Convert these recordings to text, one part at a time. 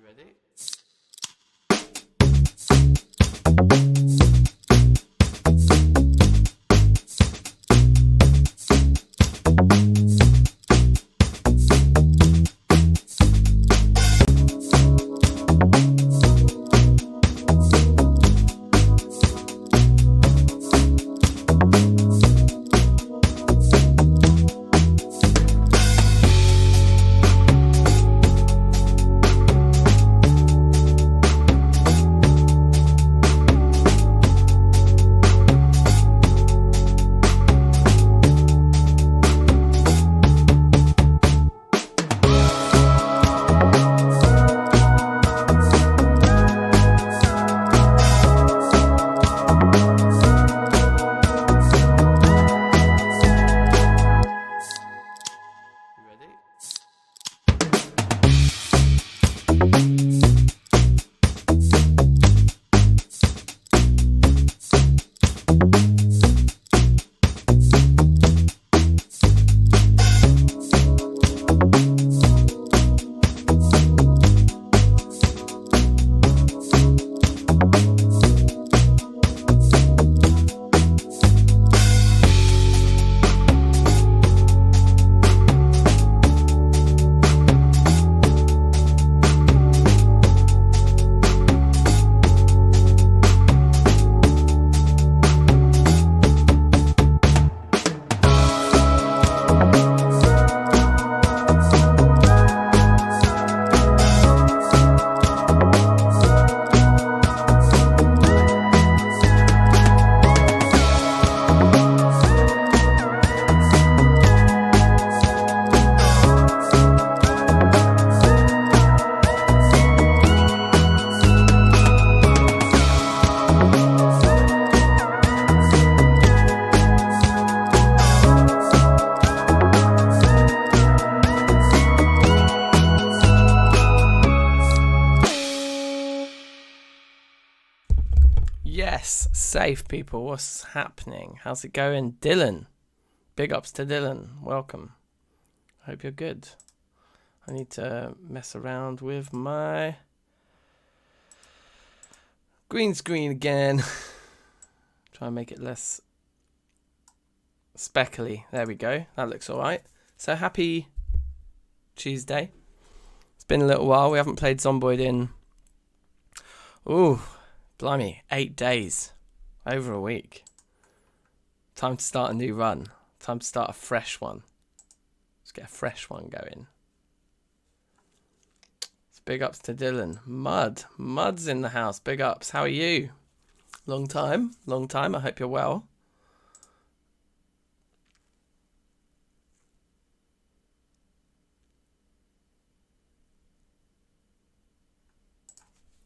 Ready? Yes, safe people, what's happening? How's it going? Dylan, big ups to Dylan, welcome. I hope you're good. I need to mess around with my green screen again. Try and make it less speckly. There we go, that looks alright. So happy Tuesday. It's been a little while, we haven't played Zomboid in... Ooh. Blimey, 8 days. Over a week. Time to start a new run. Time to start a fresh one. Let's get a fresh one going. So big ups to Dylan. Mud's in the house. Big ups. How are you? Long time. Long time. I hope you're well.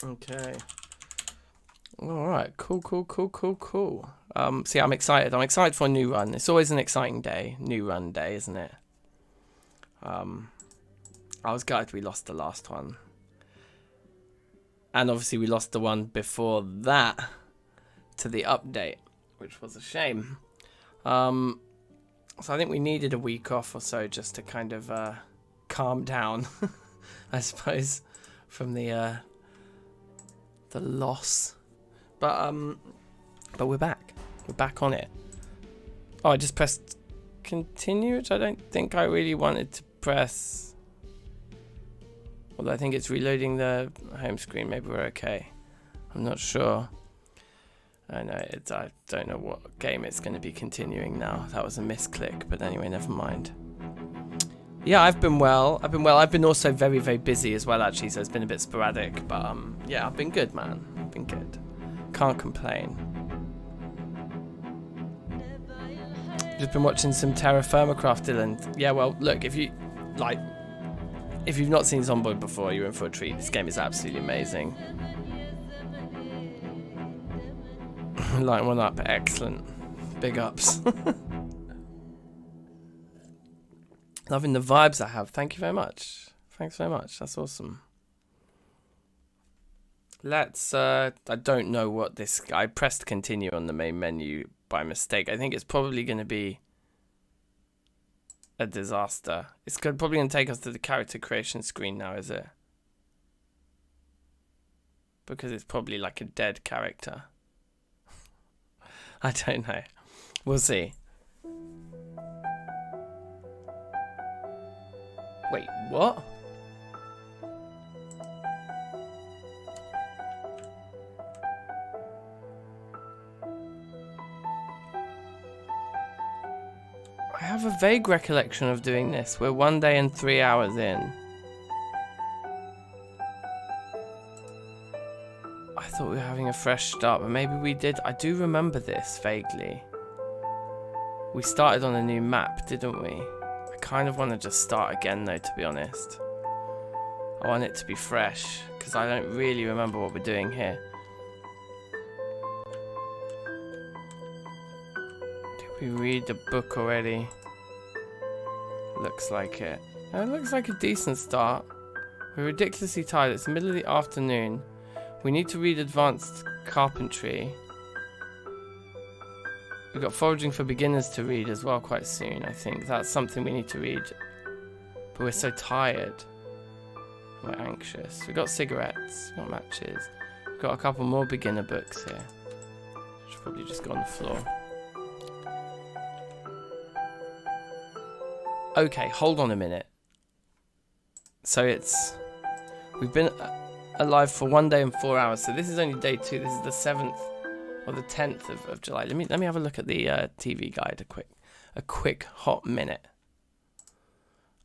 Okay. All right, cool. See, I'm excited. I'm excited for a new run. It's always an exciting day, new run day, isn't it? I was gutted we lost the last one, and obviously we lost the one before that to the update, which was a shame. So I think we needed a week off or so just to kind of calm down, I suppose, from the loss. But we're back. We're back on it. Oh, I just pressed continue, which I don't think I really wanted to press. Although I think it's reloading the home screen. Maybe we're okay. I'm not sure. I don't know what game it's going to be continuing now. That was a misclick, but anyway, never mind. Yeah, I've been well. I've been also very, very busy as well, actually, so it's been a bit sporadic. But yeah, I've been good, man. I've been good. Can't complain. Just been watching some Terra Firma Craft, Dylan. Yeah, well, look, if you've not seen Zomboid before, you're in for a treat. This game is absolutely amazing. Light one up, excellent. Big ups. Loving the vibes I have. Thank you very much. Thanks very much. That's awesome. Let's, I don't know what this... I pressed continue on the main menu by mistake. I think it's probably going to be a disaster. It's probably going to take us to the character creation screen now, is it? because it's probably like a dead character. I don't know. We'll see. Wait, what? I have a vague recollection of doing this. We're 1 day and 3 hours in. I thought we were having a fresh start, but maybe we did. I do remember this vaguely. We started on a new map, didn't we? I kind of want to just start again though, to be honest. I want it to be fresh, because I don't really remember what we're doing here. Did we read the book already? Looks like it. It looks like a decent start. We're ridiculously tired. It's the middle of the afternoon. We need to read advanced carpentry. We've got foraging for beginners to read as well quite soon, I think. That's something we need to read. But we're so tired. We're anxious. We've got cigarettes. We've got matches. We've got a couple more beginner books here. Should probably just go on the floor. Okay, hold on a minute. So we've been alive for 1 day and 4 hours. So this is only day 2. This is the 7th or the 10th of July. Let me have a look at the TV guide a quick hot minute.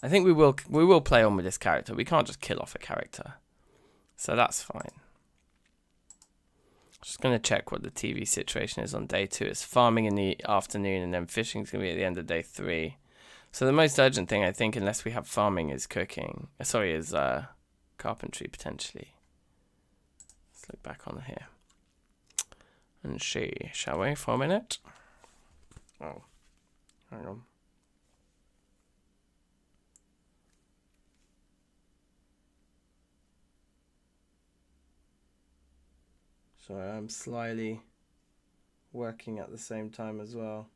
I think we will play on with this character. We can't just kill off a character. So that's fine. Just going to check what the TV situation is on day 2. It's farming in the afternoon and then fishing is going to be at the end of day 3. So the most urgent thing, I think, unless we have farming, is cooking. Sorry, is carpentry, potentially. Let's look back on here. And see, shall we, for a minute? Oh, hang on. Sorry, I'm slyly working at the same time as well.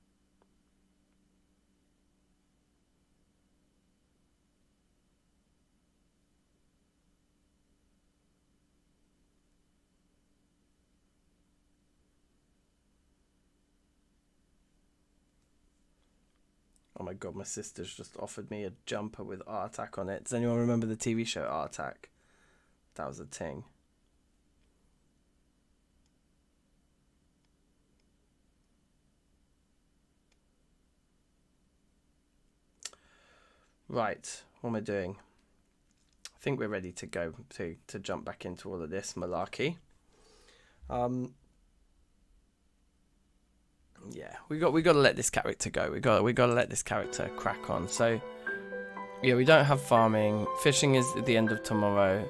Oh my god, my sister's just offered me a jumper with Art Attack on it. Does anyone remember the TV show Art Attack? That was a thing. Right, what am I doing? I think we're ready to go to jump back into all of this malarkey. Yeah, we got to let this character go. We got to let this character crack on. So, yeah, we don't have farming. Fishing is at the end of tomorrow,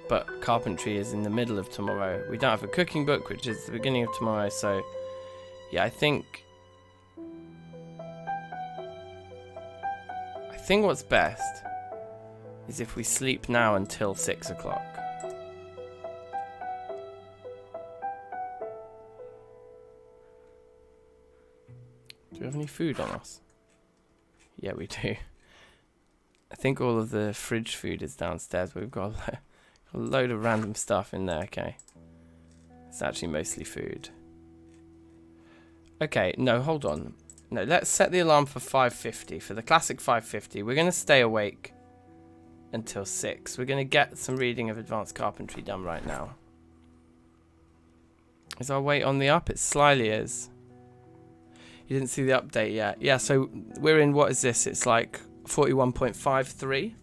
but carpentry is in the middle of tomorrow. We don't have a cooking book, which is the beginning of tomorrow. So, yeah, I think what's best is if we sleep now until 6 o'clock. Do we have any food on us? Yeah, we do. I think all of the fridge food is downstairs. We've got a load of random stuff in there. Okay. It's actually mostly food. Okay, no, hold on. No, let's set the alarm for 5:50. For the classic 5:50. We're going to stay awake until 6. We're going to get some reading of advanced carpentry done right now. Is our weight on the up? It slyly is. You didn't see the update yet. Yeah, so we're in, what is this? It's like 41.53.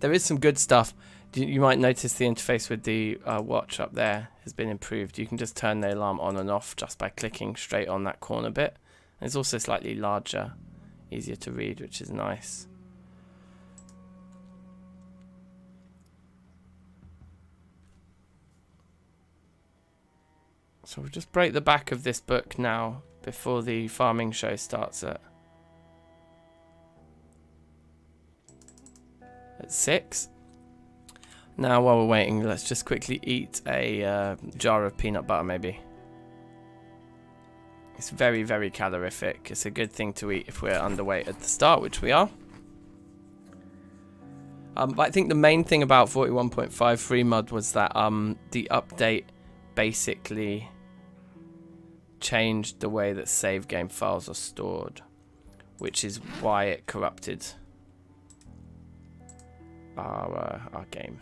There is some good stuff. You might notice the interface with the watch up there has been improved. You can just turn the alarm on and off just by clicking straight on that corner bit. It's also slightly larger, easier to read, which is nice. So we'll just break the back of this book now before the farming show starts at 6. Now while we're waiting, let's just quickly eat a jar of peanut butter maybe. It's very, very calorific. It's a good thing to eat if we're underweight at the start, which we are. But I think the main thing about 41.53 mud was that the update basically changed the way that save game files are stored, which is why it corrupted our game.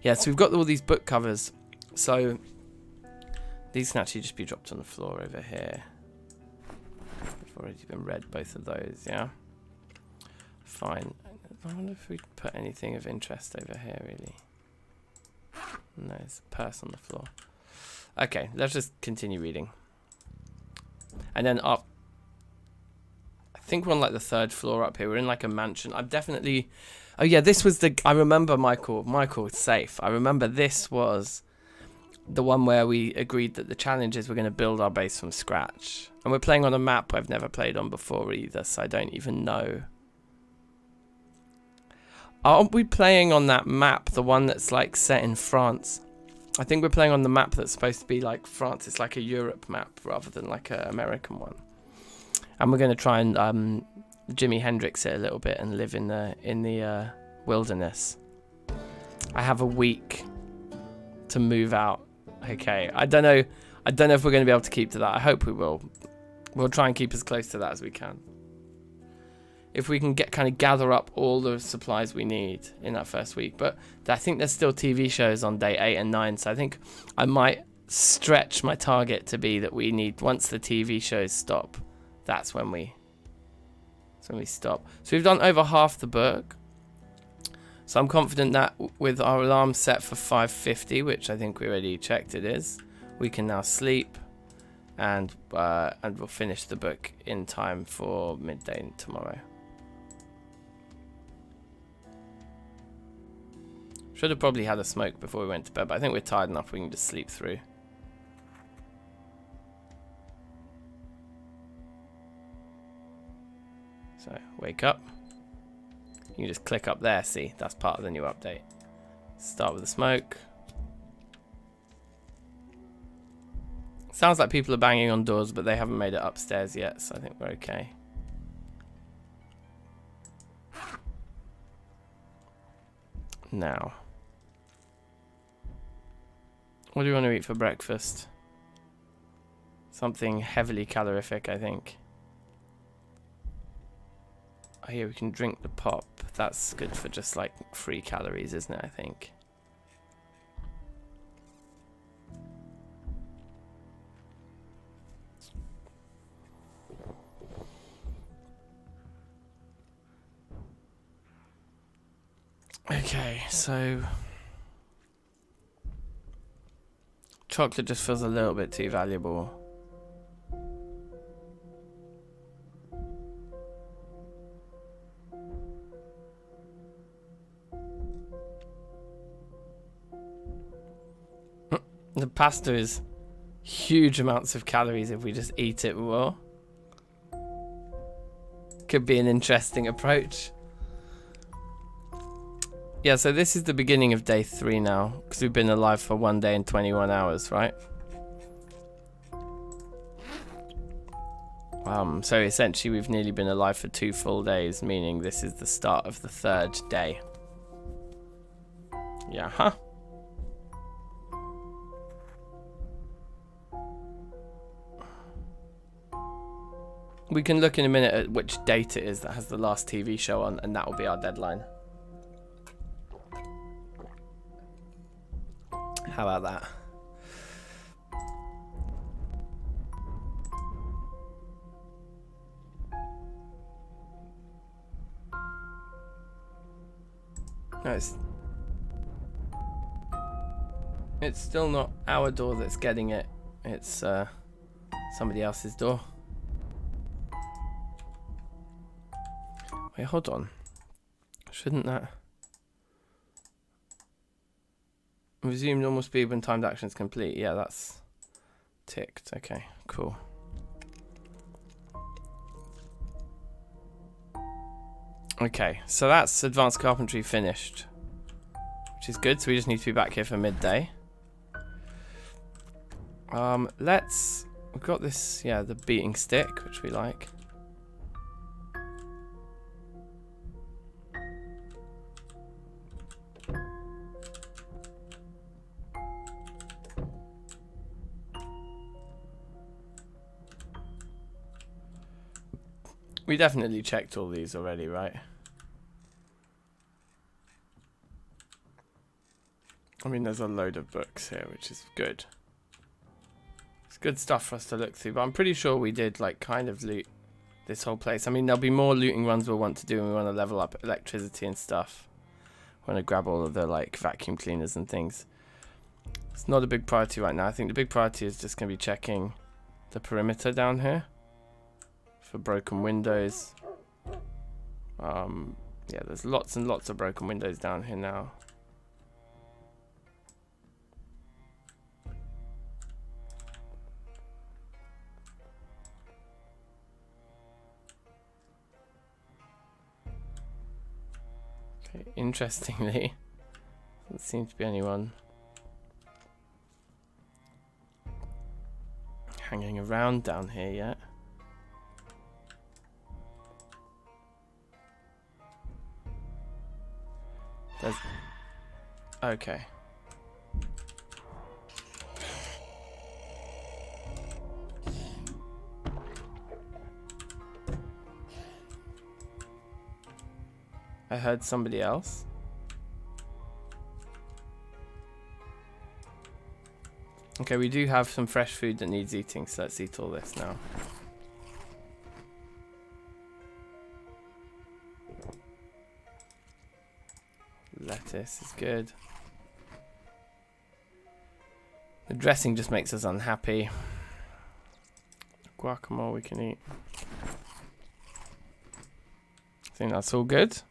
Yeah, so we've got all these book covers. So these can actually just be dropped on the floor over here. I've already been read both of those, yeah? Fine. I wonder if we put anything of interest over here, really. No, there's a purse on the floor. Okay, let's just continue reading. And then up, I think we're on like the 3rd floor up here. We're in like a mansion. I'm definitely... Oh yeah, this was the... I remember Michael. Michael, it's safe. I remember this was the one where we agreed that the challenge is we're going to build our base from scratch. And we're playing on a map I've never played on before either, so I don't even know. Aren't we playing on that map, the one that's like set in France? I think we're playing on the map that's supposed to be like France. It's like a Europe map rather than like an American one. And we're going to try and Jimi Hendrix it a little bit and live in the wilderness. I have a week to move out. Okay, I don't know if we're going to be able to keep to that. I hope we will. We'll try and keep as close to that as we can. If we can gather up all the supplies we need in that first week. But I think there's still TV shows on day 8 and 9, so I think I might stretch my target to be that we need, once the TV shows stop, that's when we stop. So we've done over half the book. So I'm confident that with our alarm set for 5:50, which I think we already checked it is, we can now sleep, and we'll finish the book in time for midday tomorrow. Should have probably had a smoke before we went to bed, but I think we're tired enough we can just sleep through. So, wake up. You can just click up there, see, that's part of the new update. Start with the smoke. Sounds like people are banging on doors, but they haven't made it upstairs yet, so I think we're okay. Now, what do you want to eat for breakfast? Something heavily calorific, I think. Oh yeah, we can drink the pop. That's good for just like 3 calories, isn't it, I think? Okay, so chocolate just feels a little bit too valuable. The pasta is huge amounts of calories if we just eat it raw. Could be an interesting approach. Yeah, so this is the beginning of day 3 now, because we've been alive for 1 day and 21 hours, right? So essentially we've nearly been alive for 2 full days, meaning this is the start of the 3rd day. Yeah, huh? We can look in a minute at which date it is that has the last TV show on, and that will be our deadline. How about that? No, it's still not our door that's getting it. It's somebody else's door. Wait, hold on. Shouldn't that... Resume normal speed when timed action is complete. Yeah, that's ticked. Okay, cool. Okay, so that's advanced carpentry finished, which is good. So we just need to be back here for midday. We've got this, yeah, the beating stick, which we like. We definitely checked all these already, right? I mean, there's a load of books here, which is good. It's good stuff for us to look through, but I'm pretty sure we did, like, kind of loot this whole place. I mean, there'll be more looting runs we'll want to do, and we want to level up electricity and stuff. I want to grab all of the, like, vacuum cleaners and things. It's not a big priority right now. I think the big priority is just going to be checking the perimeter down here for broken windows. Yeah, there's lots and lots of broken windows down here now. Okay, interestingly, doesn't seem to be anyone hanging around down here yet. There's... Okay. I heard somebody else. Okay, we do have some fresh food that needs eating, so let's eat all this now. Lettuce is good. The dressing just makes us unhappy. Guacamole we can eat. I think that's all good.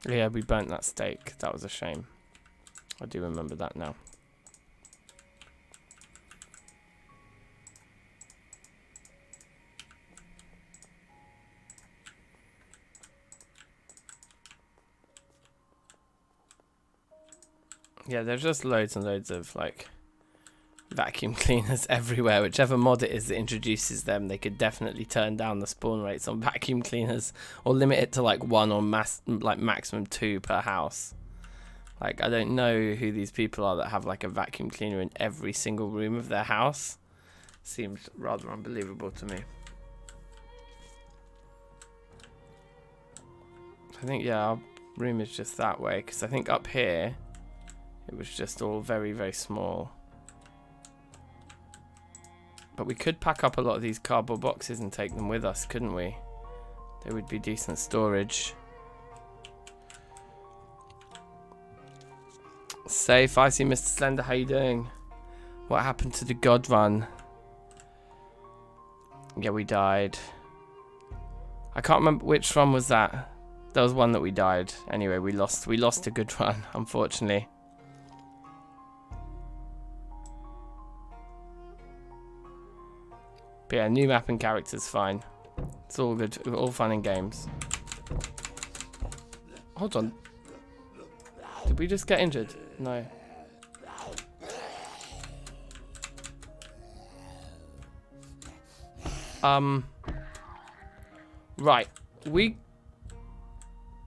Yeah, we burnt that steak. That was a shame. I do remember that now. Yeah, there's just loads and loads of, like, vacuum cleaners everywhere. Whichever mod it is that introduces them, they could definitely turn down the spawn rates on vacuum cleaners or limit it to, like, 1 or maximum 2 per house. Like, I don't know who these people are that have, like, a vacuum cleaner in every single room of their house. Seems rather unbelievable to me. I think, yeah, our room is just that way, because I think up here it was just all very, very small. But we could pack up a lot of these cardboard boxes and take them with us, couldn't we? They would be decent storage. Safe, I see Mr. Slender, how you doing? What happened to the God Run? Yeah, we died. I can't remember which run was that. There was one that we died. Anyway, we lost a good run, unfortunately. But yeah, new map and characters, fine. It's all good, all fun and games. Hold on. Did we just get injured? No. Right. We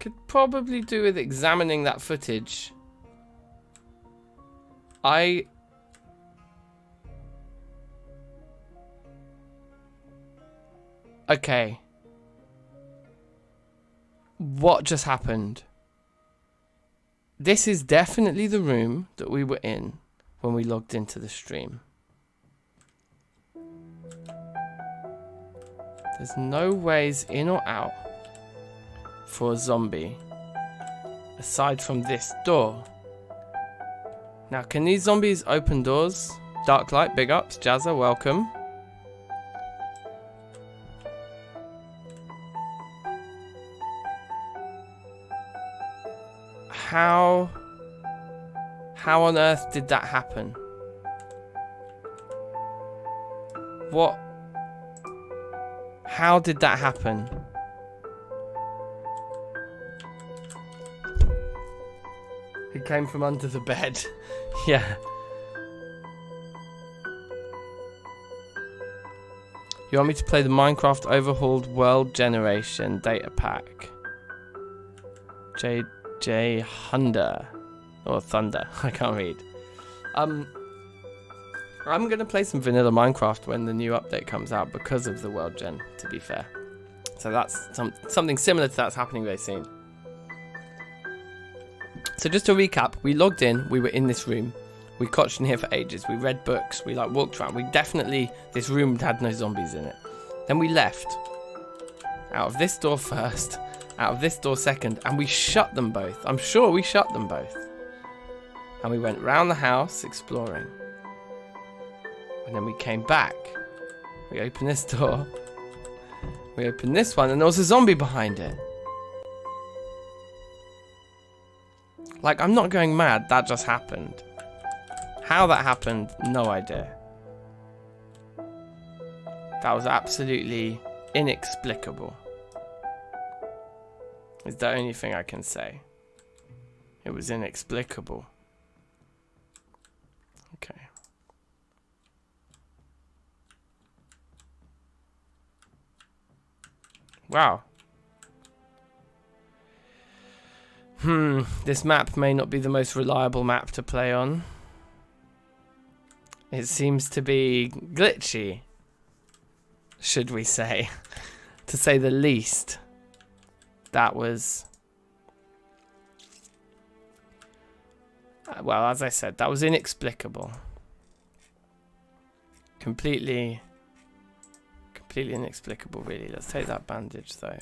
could probably do with examining that footage. Okay. What just happened? This is definitely the room that we were in when we logged into the stream. There's no ways in or out for a zombie aside from this door. Now, can these zombies open doors? Darklight, big ups. Jazza, welcome. How on earth did that happen? What? How did that happen? It came from under the bed. Yeah. You want me to play the Minecraft Overhauled World Generation data pack? J Thunder, or Thunder, I can't read. I'm gonna play some vanilla Minecraft when the new update comes out because of the world gen, to be fair. So that's something similar to that's happening very soon. So just to recap, we logged in, we were in this room, we crouched in here for ages, we read books, we like walked around, this room had no zombies in it. Then we left, out of this door first, out of this door second, and we shut them both. I'm sure we shut them both. And we went round the house exploring. And then we came back, we opened this door, we opened this one, and there was a zombie behind it. Like, I'm not going mad, that just happened. How that happened, no idea. That was absolutely inexplicable. Is the only thing I can say. It was inexplicable. Okay. Wow. This map may not be the most reliable map to play on. It seems to be glitchy, should we say, to say the least. That was... well, as I said, that was inexplicable. Completely inexplicable, really. Let's take that bandage, though.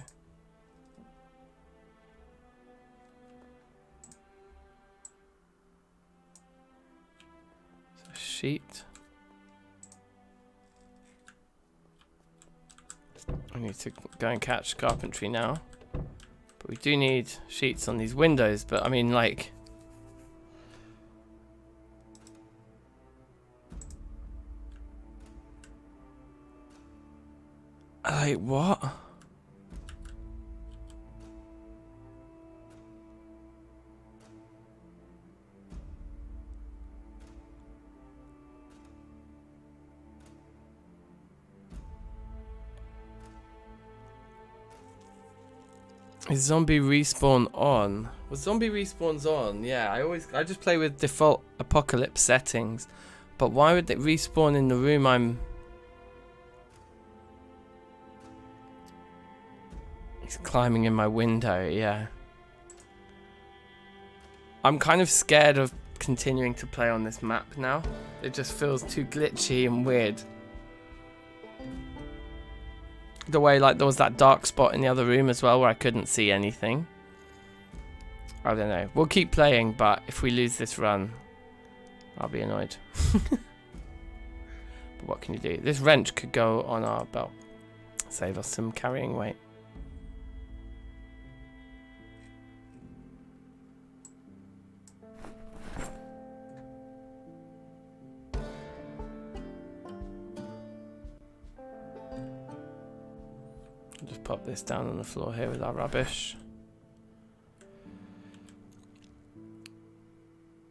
Sheet. I need to go and catch carpentry now. But we do need sheets on these windows, but I mean, like... like, what? Is zombie respawn on? Well, zombie respawns on. Yeah, I just play with default apocalypse settings. But why would it respawn in the room I'm... He's climbing in my window, yeah. I'm kind of scared of continuing to play on this map now. It just feels too glitchy and weird. The way, like, there was that dark spot in the other room as well where I couldn't see anything. I don't know. We'll keep playing, but if we lose this run, I'll be annoyed. But what can you do? This wrench could go on our belt. Save us some carrying weight. Just pop this down on the floor here with our rubbish.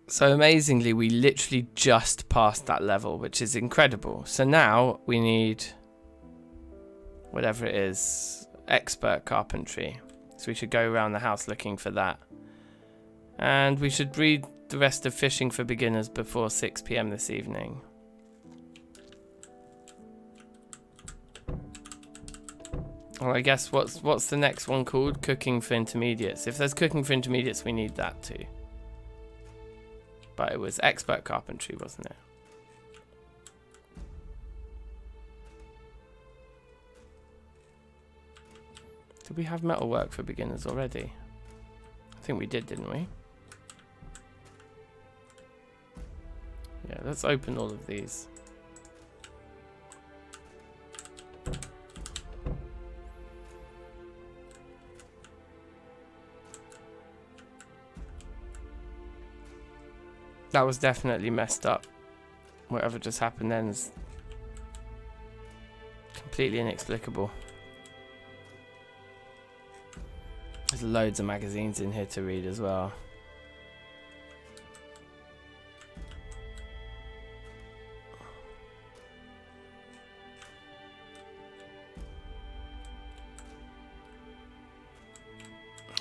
So amazingly, we literally just passed that level, which is incredible. So now we need, whatever it is, expert carpentry. So we should go around the house looking for that. And we should read the rest of Fishing for Beginners before 6 PM this evening. Well, I guess what's the next one called? Cooking for Intermediates. If there's Cooking for Intermediates, we need that too. But it was expert carpentry, wasn't it? Did we have metalwork for beginners already? I think we did, didn't we? Yeah, let's open all of these. That was definitely messed up. Whatever just happened then is completely inexplicable. There's loads of magazines in here to read as well.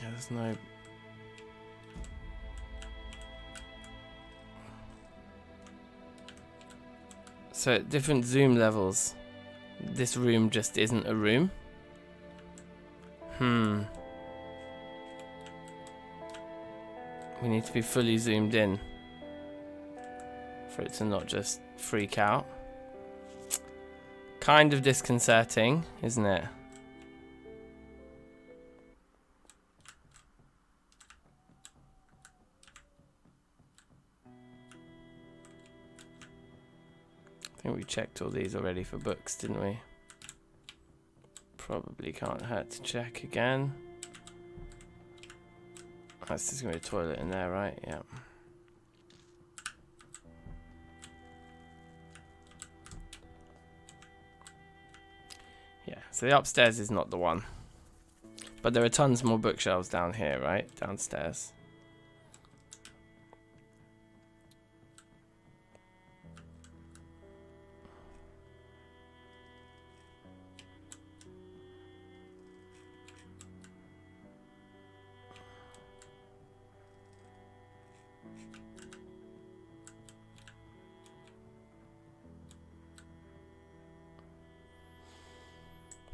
Yeah, there's no... So at different zoom levels, this room just isn't a room. We need to be fully zoomed in for it to not just freak out. Kind of disconcerting, isn't it? I think we checked all these already for books, didn't we? Probably can't hurt to check again. That's just going to be a toilet in there, right? Yeah. Yeah, so the upstairs is not the one. But there are tons more bookshelves down here, right? Downstairs.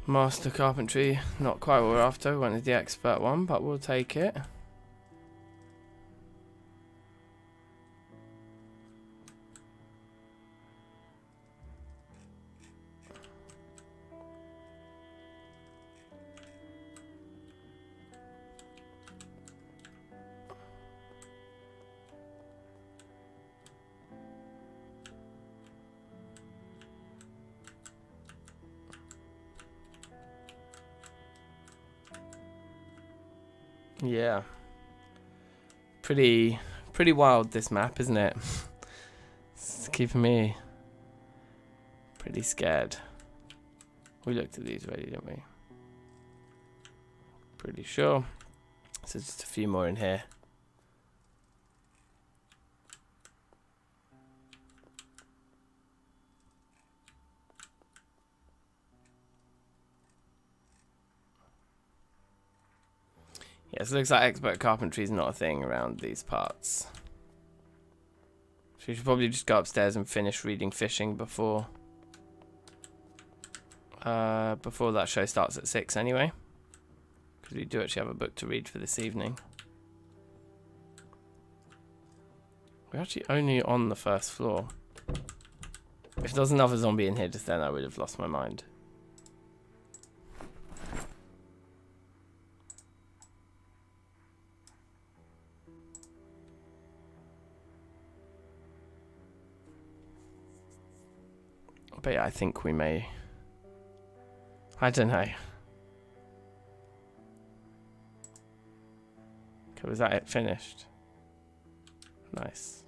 Master carpentry, not quite what we're after. We wanted the expert one, but we'll take it. Yeah. Pretty wild, this map, isn't it? It's keeping me pretty scared. We looked at these already, didn't we? Pretty sure. So just a few more in here. Yeah, so it looks like expert carpentry is not a thing around these parts. So we should probably just go upstairs and finish reading Fishing before that show starts at 6 anyway. Because we do actually have a book to read for this evening. We're actually only on the first floor. If there was another zombie in here just then, I would have lost my mind. But yeah, I think we may. I don't know. Okay, was that it finished? Nice.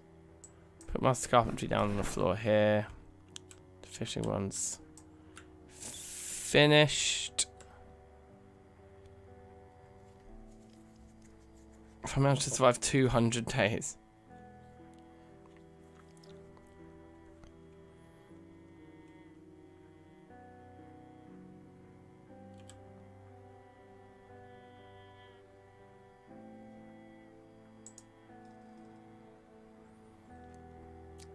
Put Master Carpentry down on the floor here. The fishing one's finished. If I manage to survive 200 days.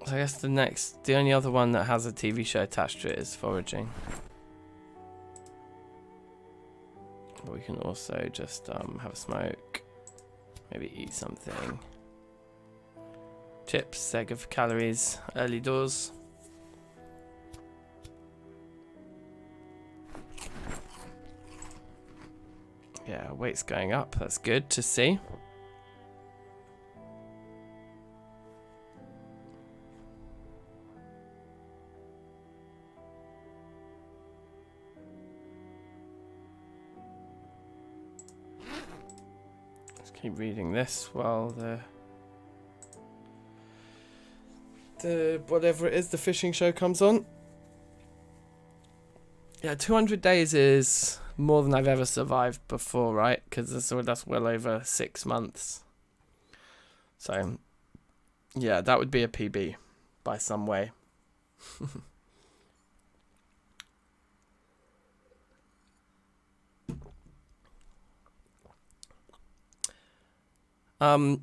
So I guess the only other one that has a TV show attached to it is foraging. But we can also just have a smoke, maybe eat something. Chips, seg of calories, early doors. Yeah, weight's going up, that's good to see. Keep reading this while the whatever it is, the fishing show comes on. Yeah, 200 days is more than I've ever survived before, right? Because that's well over 6 months. So, yeah, that would be a PB by some way.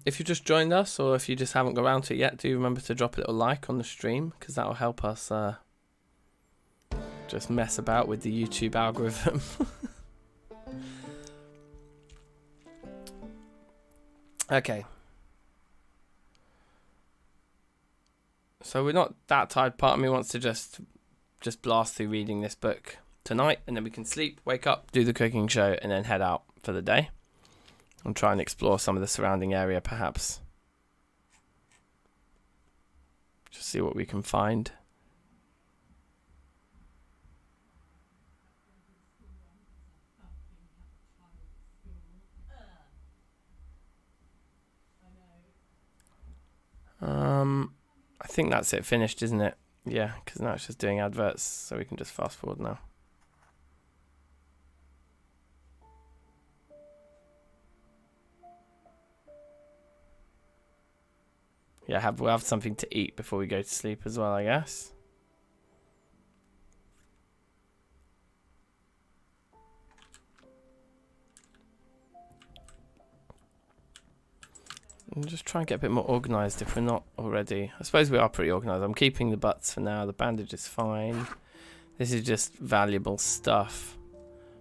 If you just joined us, or if you just haven't got around to it yet, do remember to drop a little like on the stream, because that will help us Just mess about with the YouTube algorithm. Okay. So we're not that tired. Part of me wants to just blast through reading this book tonight, and then we can sleep, wake up, do the cooking show, and then head out for the day. And try and explore some of the surrounding area, perhaps. Just see what we can find. I think that's it finished, isn't it? Yeah, because now it's just doing adverts, so we can just fast forward now. Yeah, we'll have something to eat before we go to sleep as well, I guess. And just try and get a bit more organised if we're not already. I suppose we are pretty organised. I'm keeping the butts for now. The bandage is fine. This is just valuable stuff.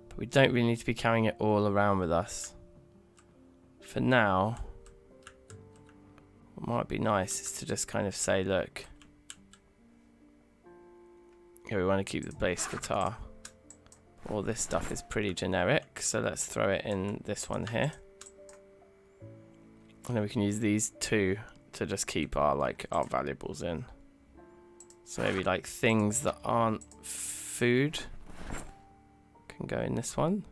But we don't really need to be carrying it all around with us. For now, what might be nice is to just kind of say, look, yeah, we want to keep the bass guitar. All this stuff is pretty generic, so let's throw it in this one here. And then we can use these two to just keep our valuables in. So maybe like things that aren't food can go in this one.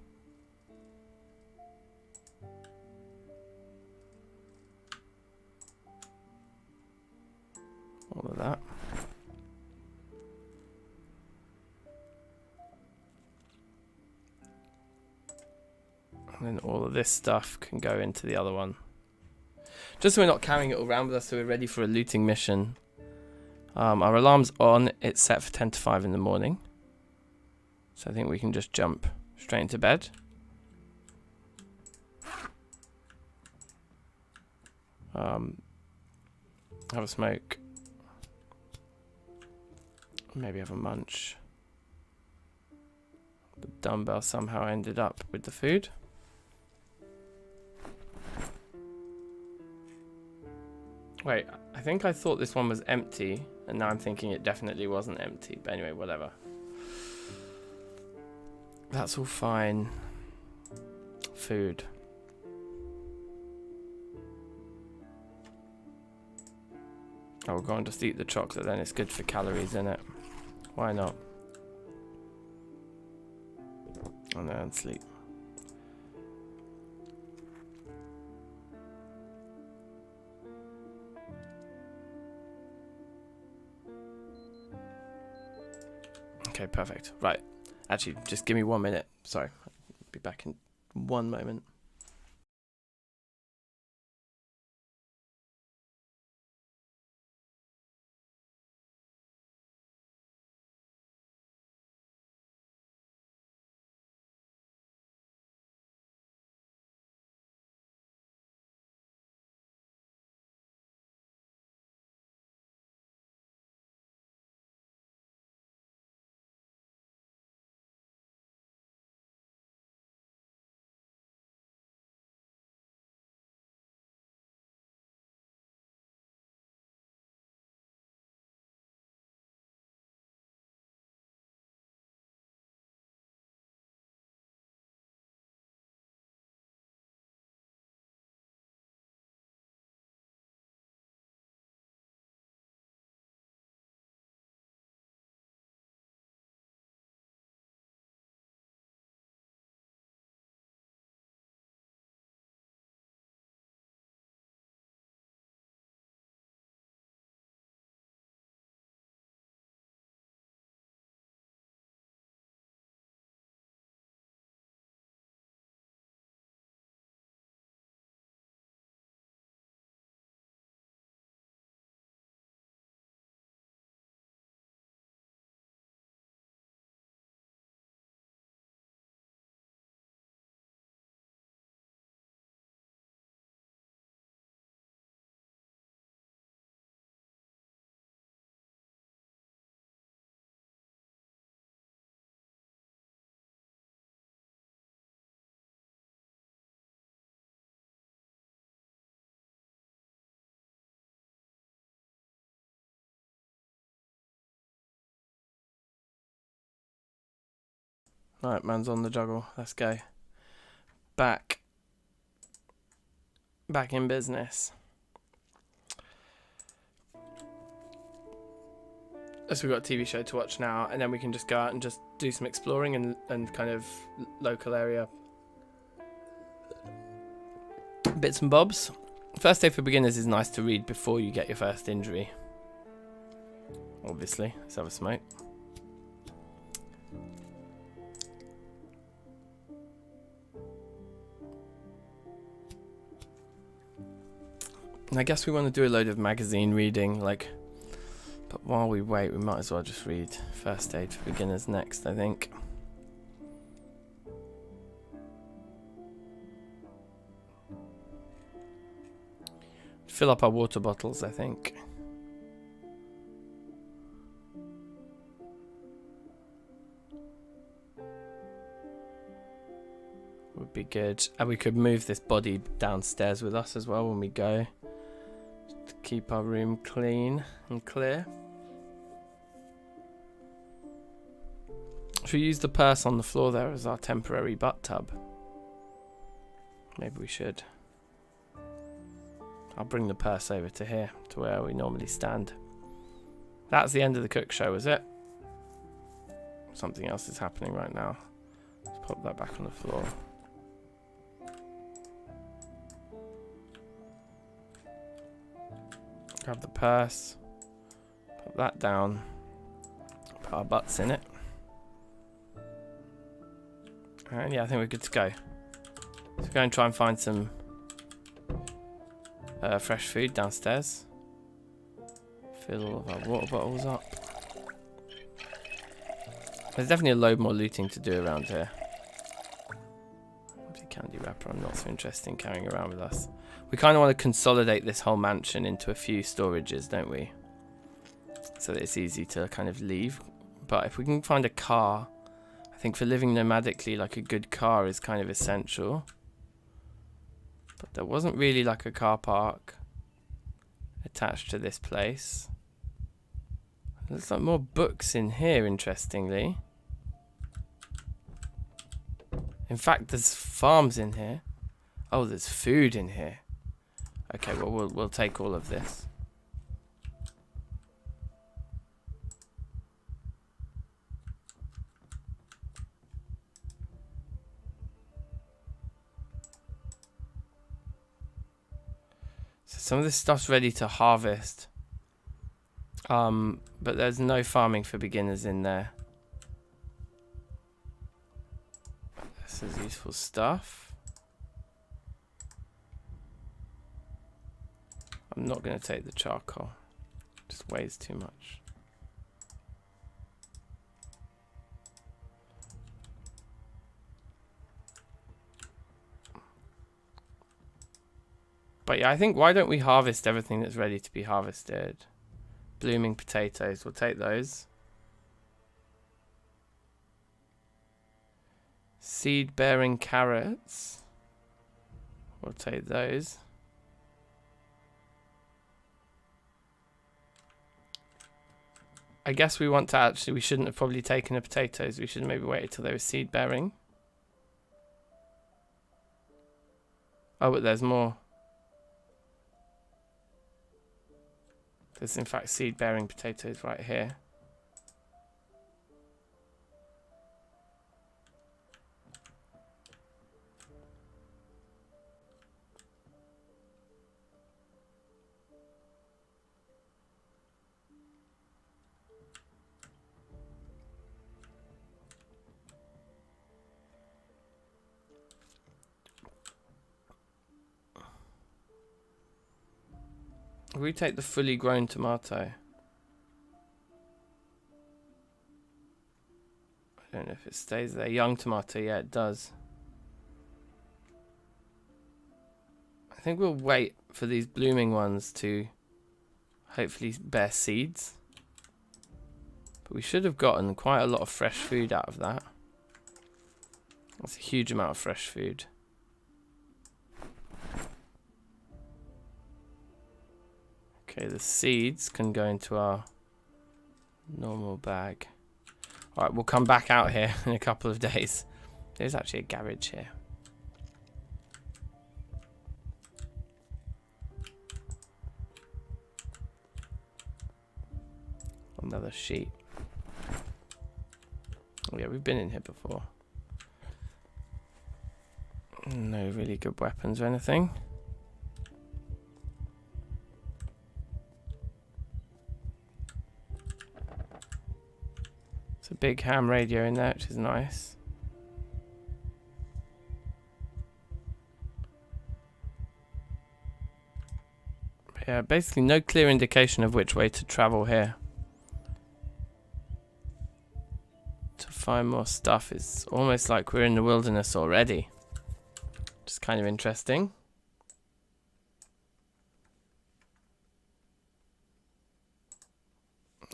All of that. And then all of this stuff can go into the other one. Just so we're not carrying it all around with us, so we're ready for a looting mission. Our alarm's on. It's set for 10 to 5 in the morning. So I think we can just jump straight into bed. Have a smoke. Maybe have a munch. The dumbbell somehow ended up with the food. Wait, I think I thought this one was empty, and now I'm thinking it definitely wasn't empty. But anyway, whatever. That's all fine. Food. Oh, we'll go and just eat the chocolate then. It's good for calories, isn't it? Why not? And then sleep. Okay, perfect. Right. Actually, just give me 1 minute. Sorry. I'll be back in 1 moment. Right, man's on the juggle. Let's go. Back in business. So we've got a TV show to watch now, and then we can just go out and just do some exploring and kind of local area bits and bobs. First Aid for Beginners is nice to read before you get your first injury. Obviously, let's have a smoke. And I guess we want to do a load of magazine reading, like. But while we wait, we might as well just read First Aid for Beginners next, I think. Fill up our water bottles, I think. Would be good. And we could move this body downstairs with us as well when we go. To keep our room clean and clear. Should we use the purse on the floor there as our temporary butt tub? Maybe we should. I'll bring the purse over to here, to where we normally stand. That's the end of the cook show, is it? Something else is happening right now. Let's pop that back on the floor. Grab the purse. Put that down. Put our butts in it. And yeah, I think we're good to go. So go and try and find some fresh food downstairs. Fill all of our water bottles up. There's definitely a load more looting to do around here. Empty candy wrapper, I'm not so interested in carrying around with us. We kind of want to consolidate this whole mansion into a few storages, don't we? So that it's easy to kind of leave. But if we can find a car, I think for living nomadically, like a good car is kind of essential. But there wasn't really like a car park attached to this place. There's like more books in here, interestingly. In fact, there's farms in here. Oh, there's food in here. Okay, well, we'll take all of this. So some of this stuff's ready to harvest. But there's no farming for beginners in there. This is useful stuff. I'm not going to take the charcoal. It just weighs too much. But yeah, I think why don't we harvest everything that's ready to be harvested? Blooming potatoes, we'll take those. Seed-bearing carrots, we'll take those. I guess we want to actually, we shouldn't have probably taken the potatoes. We should have maybe waited till they were seed-bearing. Oh, but there's more. There's in fact seed-bearing potatoes right here. We take the fully grown tomato. I don't know if it stays there. Young tomato, yeah, it does. I think we'll wait for these blooming ones to hopefully bear seeds. But we should have gotten quite a lot of fresh food out of that. That's a huge amount of fresh food. Okay, the seeds can go into our normal bag. Alright, we'll come back out here in a couple of days. There's actually a garage here. Another sheet. Oh yeah, we've been in here before. No really good weapons or anything. It's a big ham radio in there, which is nice. But yeah, basically no clear indication of which way to travel here. To find more stuff, it's almost like we're in the wilderness already. Which is kind of interesting.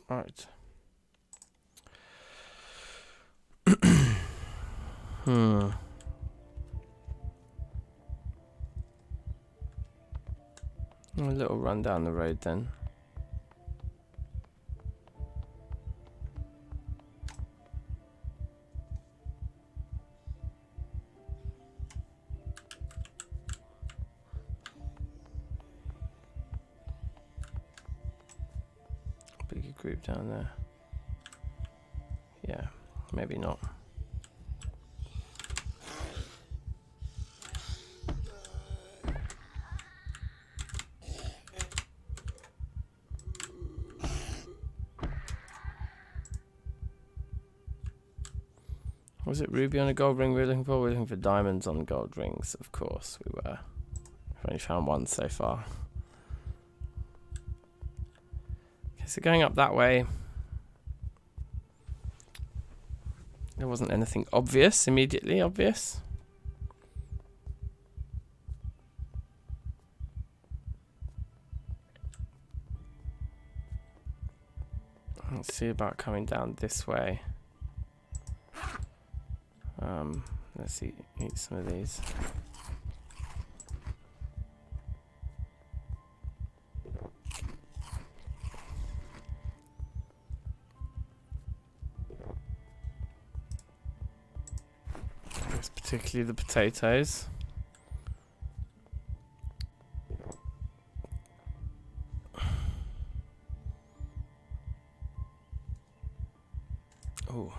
Right. A little run down the road then. Bigger group down there. Yeah, maybe not. Was it ruby on a gold ring we were looking for? We were looking for diamonds on gold rings, of course we were. We've only found one so far. Okay, so going up that way, there wasn't anything obvious, immediately obvious. Let's see about coming down this way. Let's eat some of these. Yes, particularly the potatoes. Oh.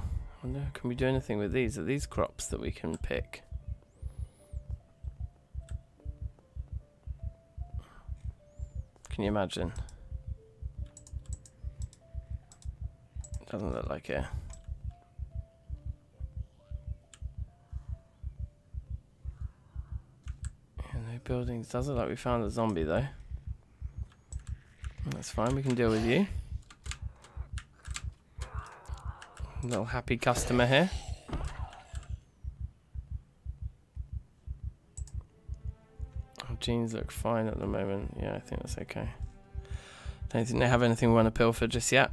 No, can we do anything with these? Are these crops that we can pick? Can you imagine? Doesn't look like it. Yeah, no buildings. Doesn't look like we found a zombie though. That's fine, we can deal with you. Little happy customer here. Oh, jeans look fine at the moment. Yeah, I think that's okay. Don't think they have anything we want to pilfer just yet.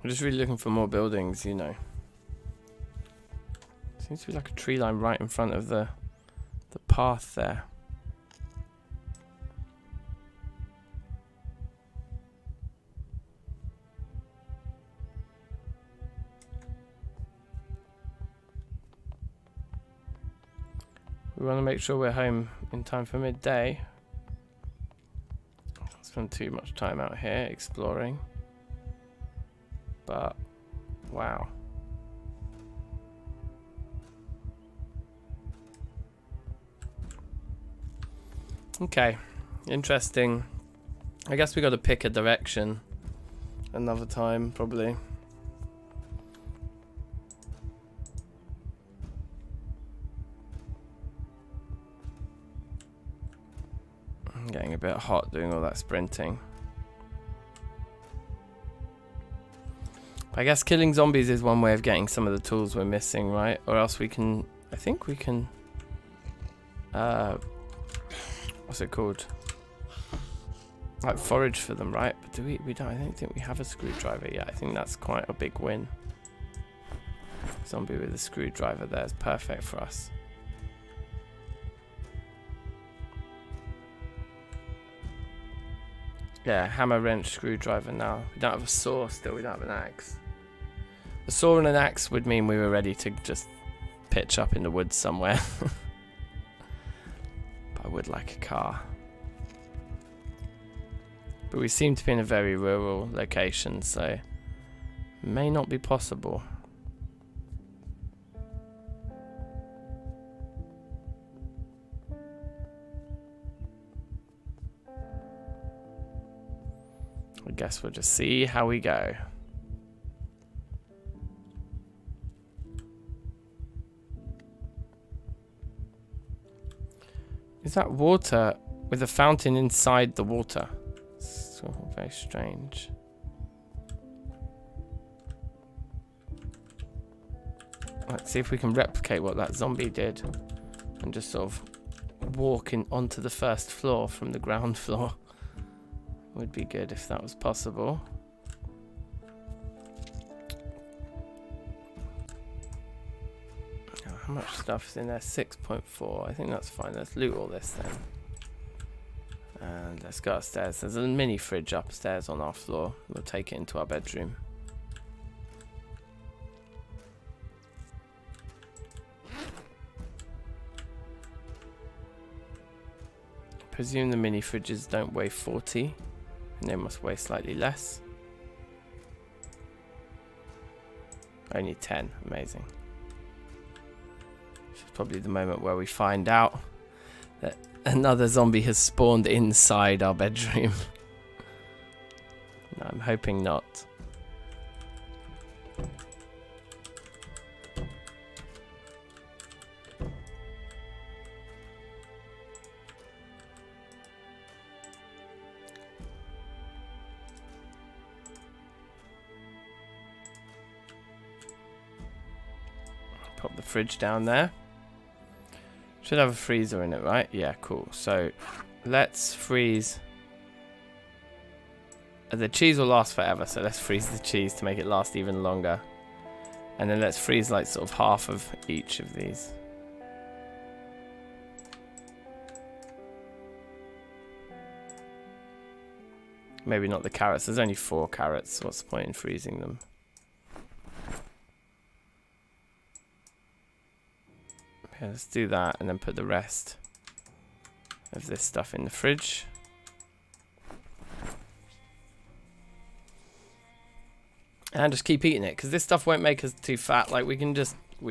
We're just really looking for more buildings, you know. Seems to be like a tree line right in front of the path there. We want to make sure we're home in time for midday. Don't spend too much time out here exploring. But wow. Okay, interesting. I guess we got to pick a direction another time, probably. I'm getting a bit hot doing all that sprinting. I guess killing zombies is one way of getting some of the tools we're missing, right? Or else we can, I think we can, what's it called? Like forage for them, right? But do we don't, I don't think we have a screwdriver yet. I think that's quite a big win. Zombie with a screwdriver there is perfect for us. Yeah, hammer, wrench, screwdriver now. We don't have a saw still, we don't have an axe. A saw and an axe would mean we were ready to just pitch up in the woods somewhere. But I would like a car. But we seem to be in a very rural location, so it may not be possible. I guess we'll just see how we go. Is that water with a fountain inside the water? It's all very strange. Let's see if we can replicate what that zombie did and just sort of walk onto the first floor from the ground floor. Would be good if that was possible. Oh, how much stuff is in there? 6.4. I think that's fine. Let's loot all this then. And let's go upstairs. There's a mini fridge upstairs on our floor. We'll take it into our bedroom. Presume the mini fridges don't weigh 40. And they must weigh slightly less. Only 10. Amazing. This is probably the moment where we find out that another zombie has spawned inside our bedroom. No, I'm hoping not. Pop the fridge down there. Should have a freezer in it, right? Yeah, cool. So let's freeze. The cheese will last forever, so let's freeze the cheese to make it last even longer. And then let's freeze like sort of half of each of these. Maybe not the carrots. There's only 4 carrots. What's the point in freezing them? Okay, let's do that and then put the rest of this stuff in the fridge. And just keep eating it, because this stuff won't make us too fat. Like, we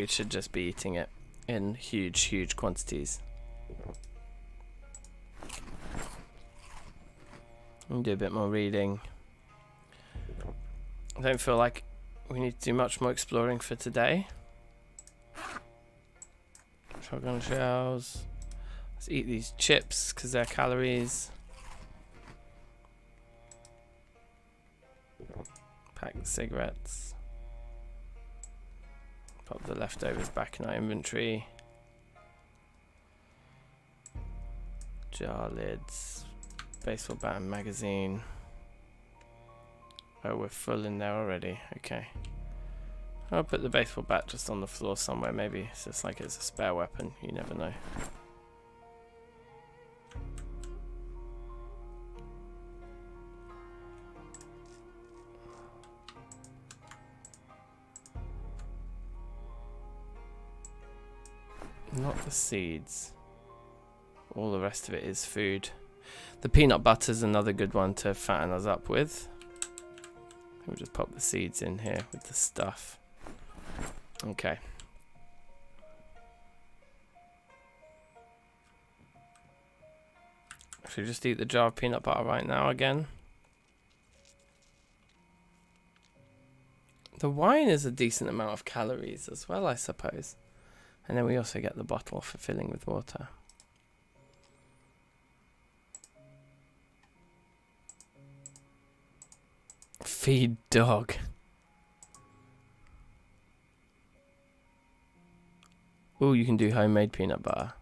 should just be eating it in huge quantities. We'll do a bit more reading. I don't feel like we need to do much more exploring for today. Shotgun shells. Let's eat these chips because they're calories. Pack the cigarettes. Pop the leftovers back in our inventory. Jar lids. Baseball bat and magazine. Oh, we're full in there already. Okay. I'll put the baseball bat just on the floor somewhere. Maybe it's just like it's a spare weapon. You never know. Not the seeds. All the rest of it is food. The peanut butter is another good one to fatten us up with. We'll just pop the seeds in here with the stuff. Okay. Should we just eat the jar of peanut butter right now again? The wine is a decent amount of calories as well, I suppose. And then we also get the bottle for filling with water. Feed dog. Oh, you can do homemade peanut butter.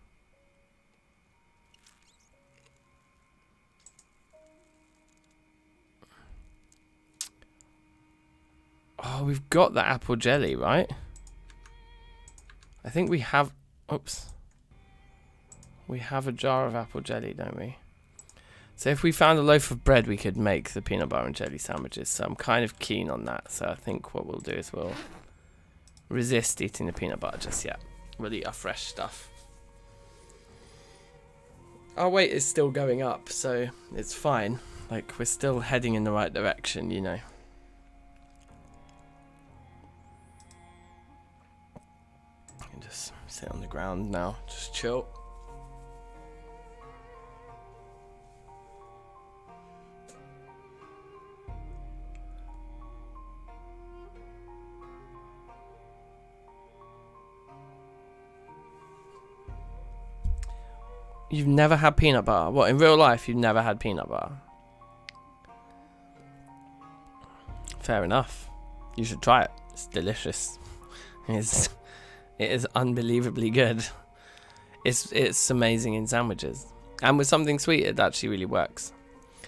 Oh, we've got the apple jelly, right? I think we have... Oops. We have a jar of apple jelly, don't we? So if we found a loaf of bread, we could make the peanut butter and jelly sandwiches. So I'm kind of keen on that. So I think what we'll do is we'll resist eating the peanut butter just yet. We'll eat our fresh stuff. Our weight is still going up, so it's fine. Like, we're still heading in the right direction, you know. I can just sit on the ground now, just chill. You've never had peanut butter? What, in real life you've never had peanut butter? Fair enough. You should try it. It's delicious. It is unbelievably good. It's amazing in sandwiches. And with something sweet, it actually really works.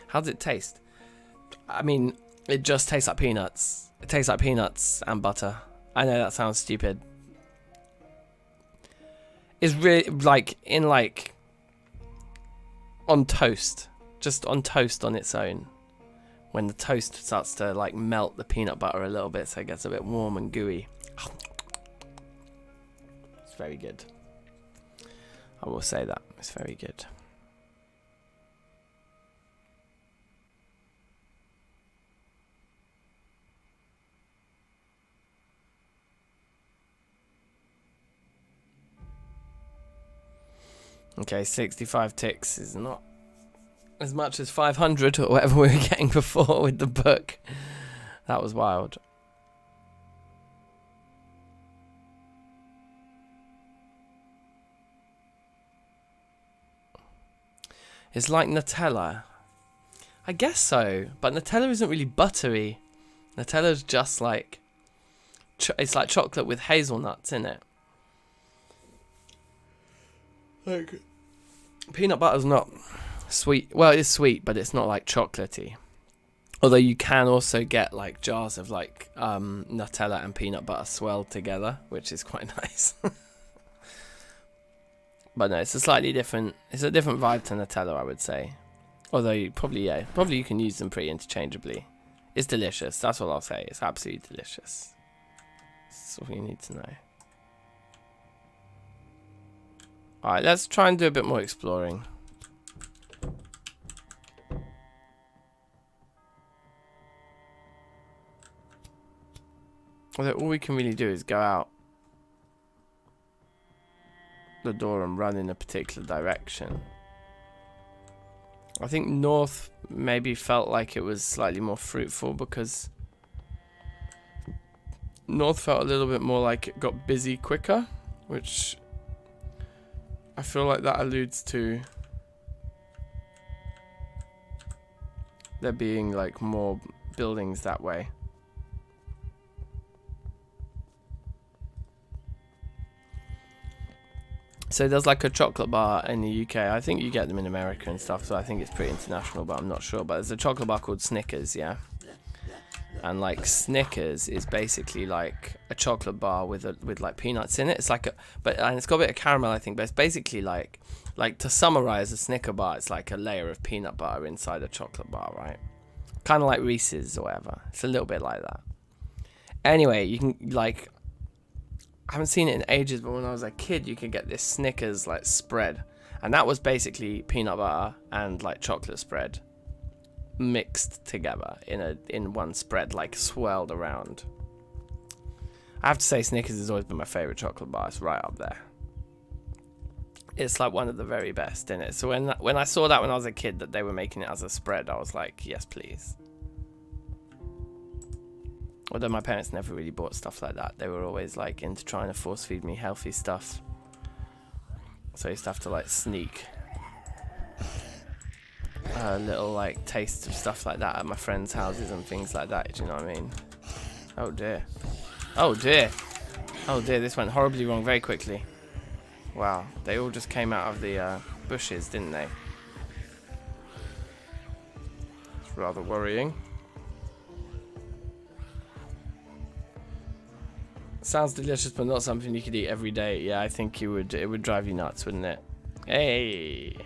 How does it taste? I mean, it just tastes like peanuts. It tastes like peanuts and butter. I know that sounds stupid. It's really like on toast, just on toast on its own, when the toast starts to like melt the peanut butter a little bit so it gets a bit warm and gooey. It's very good. I will say that. It's very good. Okay, 65 ticks is not as much as 500 or whatever we were getting before with the book. That was wild. It's like Nutella. I guess so, but Nutella isn't really buttery. Nutella's just like... it's like chocolate with hazelnuts in it. Like, peanut butter's not sweet. Well, it's sweet, but it's not like chocolatey. Although you can also get like jars of like Nutella and peanut butter swirled together, which is quite nice. But no, it's a slightly different. It's a different vibe to Nutella, I would say. Although you probably you can use them pretty interchangeably. It's delicious. That's all I'll say. It's absolutely delicious. That's all you need to know. Alright, let's try and do a bit more exploring. Although all we can really do is go out the door and run in a particular direction. I think north maybe felt like it was slightly more fruitful because north felt a little bit more like it got busy quicker, which I feel like that alludes to there being like more buildings that way. So there's like a chocolate bar in the UK. I think you get them in America and stuff, so I think it's pretty international, but I'm not sure. But there's a chocolate bar called Snickers, yeah. And like Snickers is basically like a chocolate bar with like peanuts in it. It's like and it's got a bit of caramel, I think, but it's basically like to summarize a Snicker bar, it's like a layer of peanut butter inside a chocolate bar, right? Kind of like Reese's or whatever. It's a little bit like that. Anyway, you can like, I haven't seen it in ages, but when I was a kid, you could get this Snickers like spread, and that was basically peanut butter and like chocolate spread mixed together in one spread, like swirled around. I have to say Snickers has always been my favorite chocolate bar. It's right up there. It's like one of the very best in it. So when I saw that when I was a kid that they were making it as a spread, I was like, yes please. Although my parents never really bought stuff like that. They were always like into trying to force feed me healthy stuff. So I used to have to like sneak little like tastes of stuff like that at my friends' houses and things like that. Do you know what I mean? Oh dear. Oh dear. Oh dear, this went horribly wrong very quickly. Wow, they all just came out of the bushes, didn't they? It's rather worrying. Sounds delicious, but not something you could eat every day. Yeah, I think it would drive you nuts, wouldn't it? Hey.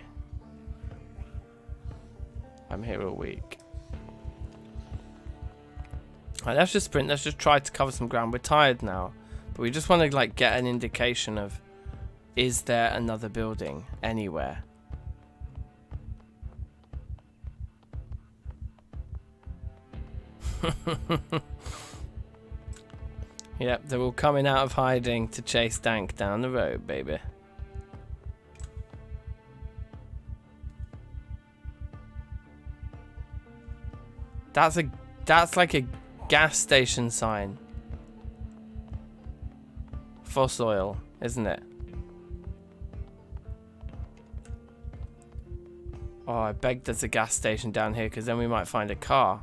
I'm here all week. Alright, let's just sprint. Let's just try to cover some ground. We're tired now, but we just want to like get an indication of, is there another building anywhere? Yep, they're all coming out of hiding to chase Dank down the road, baby. That's like a gas station sign. Fossil oil, isn't it? Oh, I beg there's a gas station down here, because then we might find a car.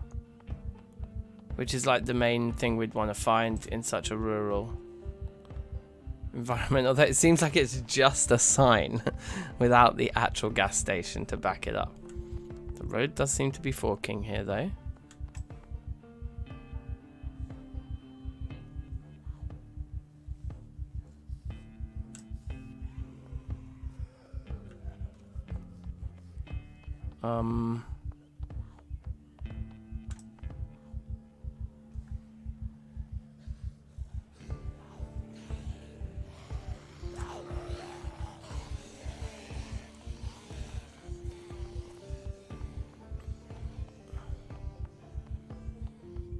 Which is like the main thing we'd want to find in such a rural environment. Although it seems like it's just a sign without the actual gas station to back it up. The road does seem to be forking here though.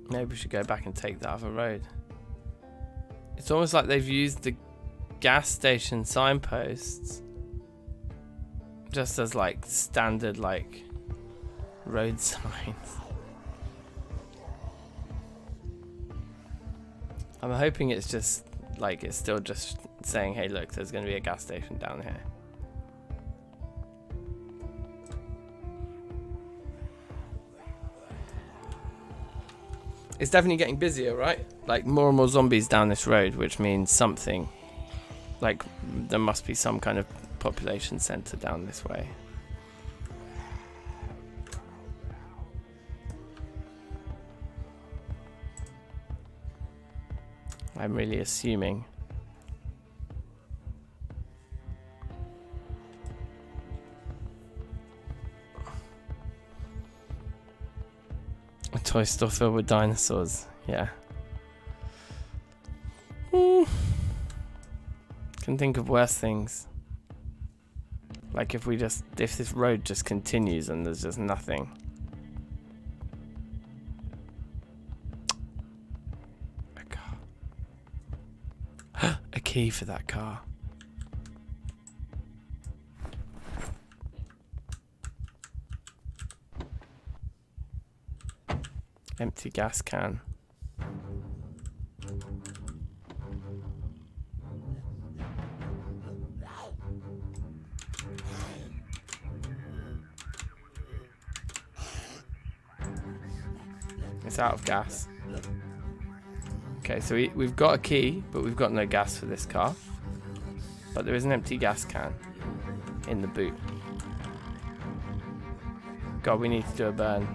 Maybe we should go back and take that other road. It's almost like they've used the gas station signposts just as like standard like road signs. I'm hoping it's just like it's still just saying, hey look, there's going to be a gas station down here. It's definitely getting busier, right? Like more and more zombies down this road, which means something. Like there must be some kind of population center down this way. I'm really assuming. A toy store filled with dinosaurs, yeah. Can think of worse things. Like if this road just continues and there's just nothing. A car. A key for that car. Empty gas can. It's out of gas. Okay, so we've got a key, but we've got no gas for this car. But there is an empty gas can in the boot. God, we need to do a burn.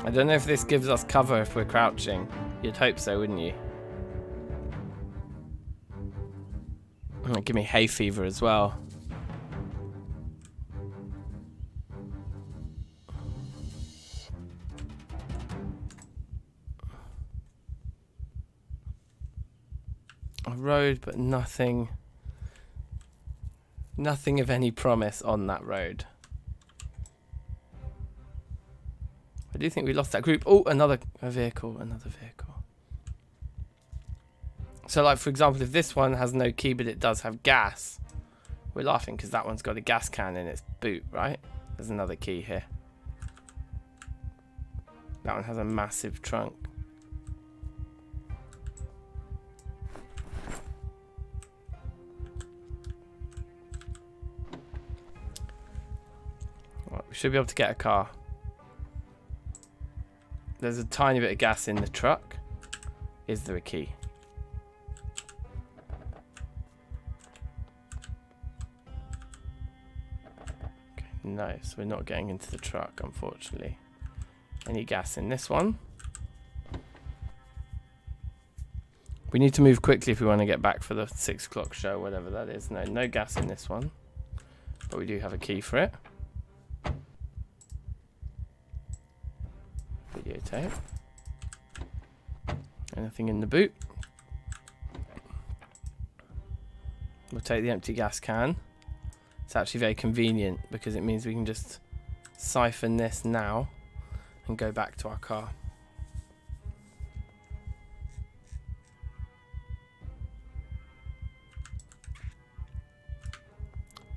I don't know if this gives us cover if we're crouching. You'd hope so, wouldn't you? Give me hay fever as well. A road, but nothing of any promise on that road. I do think we lost that group. Oh, another vehicle. So, like, for example, if this one has no key, but it does have gas, we're laughing because that one's got a gas can in its boot, right? There's another key here. That one has a massive trunk. Right, we should be able to get a car. There's a tiny bit of gas in the truck. Is there a key? Okay, no, so we're not getting into the truck, unfortunately. Any gas in this one? We need to move quickly if we want to get back for the 6 o'clock show, whatever that is. No, no gas in this one. But we do have a key for it. Videotape. Anything in the boot? We'll take the empty gas can. It's actually very convenient because it means we can just siphon this now and go back to our car.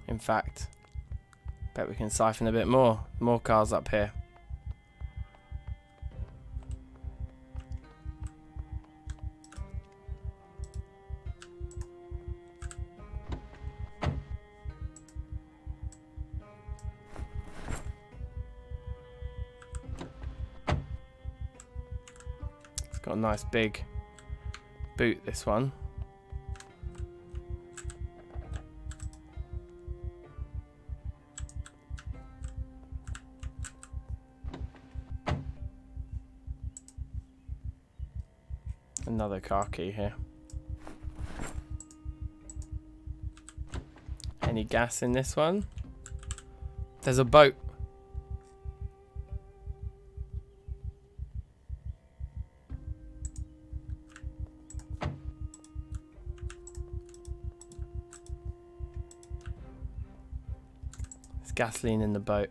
In fact, bet we can siphon a bit more. More cars up here. It's got a nice big boot, this one. Another car key here. Any gas in this one? There's a boat. There's gasoline in the boat.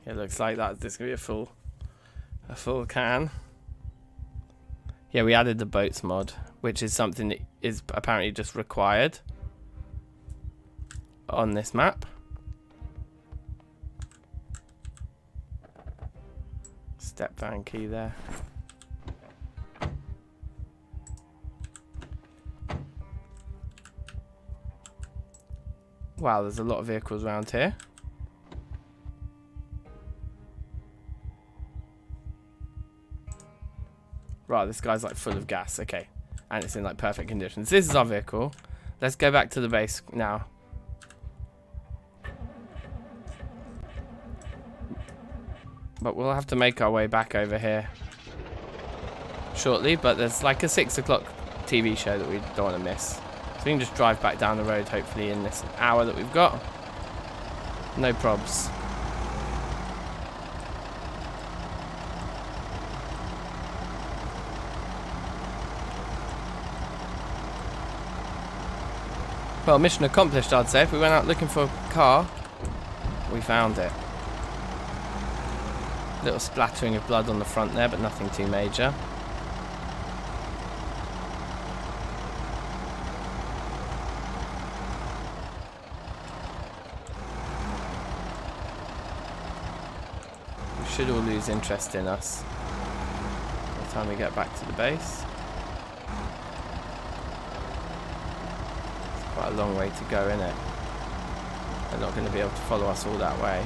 It looks like that. There's gonna be a full can. Yeah, we added the boats mod, which is something that is apparently just required on this map. Step van key there. Wow, there's a lot of vehicles around here. Right, this guy's like full of gas, okay. And it's in like perfect conditions. This is our vehicle. Let's go back to the base now. But we'll have to make our way back over here shortly. But there's like a 6 o'clock TV show that we don't want to miss. So we can just drive back down the road, hopefully in this hour that we've got. No probs. Well, mission accomplished, I'd say. If we went out looking for a car, we found it. Little splattering of blood on the front there, but nothing too major. We should all lose interest in us by the time we get back to the base. Quite a long way to go, innit? They're not going to be able to follow us all that way.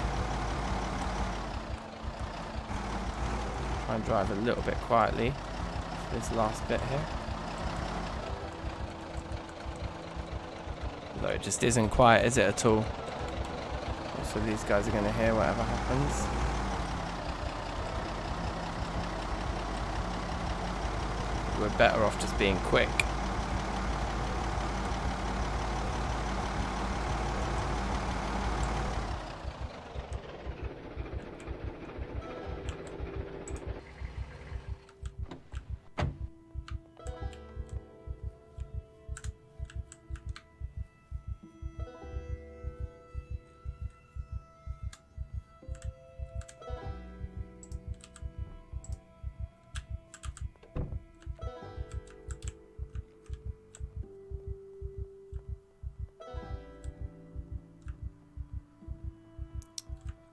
Try and drive a little bit quietly for this last bit here. Although it just isn't quiet, is it at all? So these guys are going to hear whatever happens. We're better off just being quick.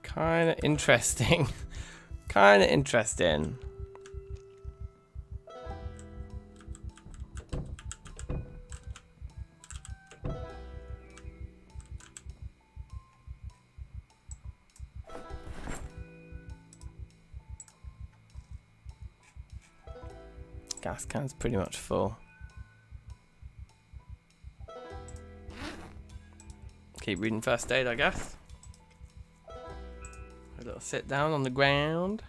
Kind of interesting. Kind of interesting. Gas can's pretty much full. Keep reading first aid, I guess. A little sit down on the ground.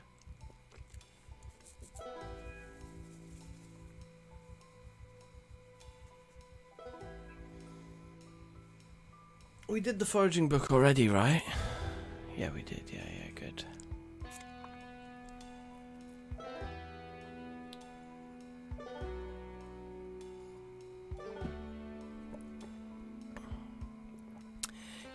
We did the foraging book already, right? Yeah, we did. Yeah, good.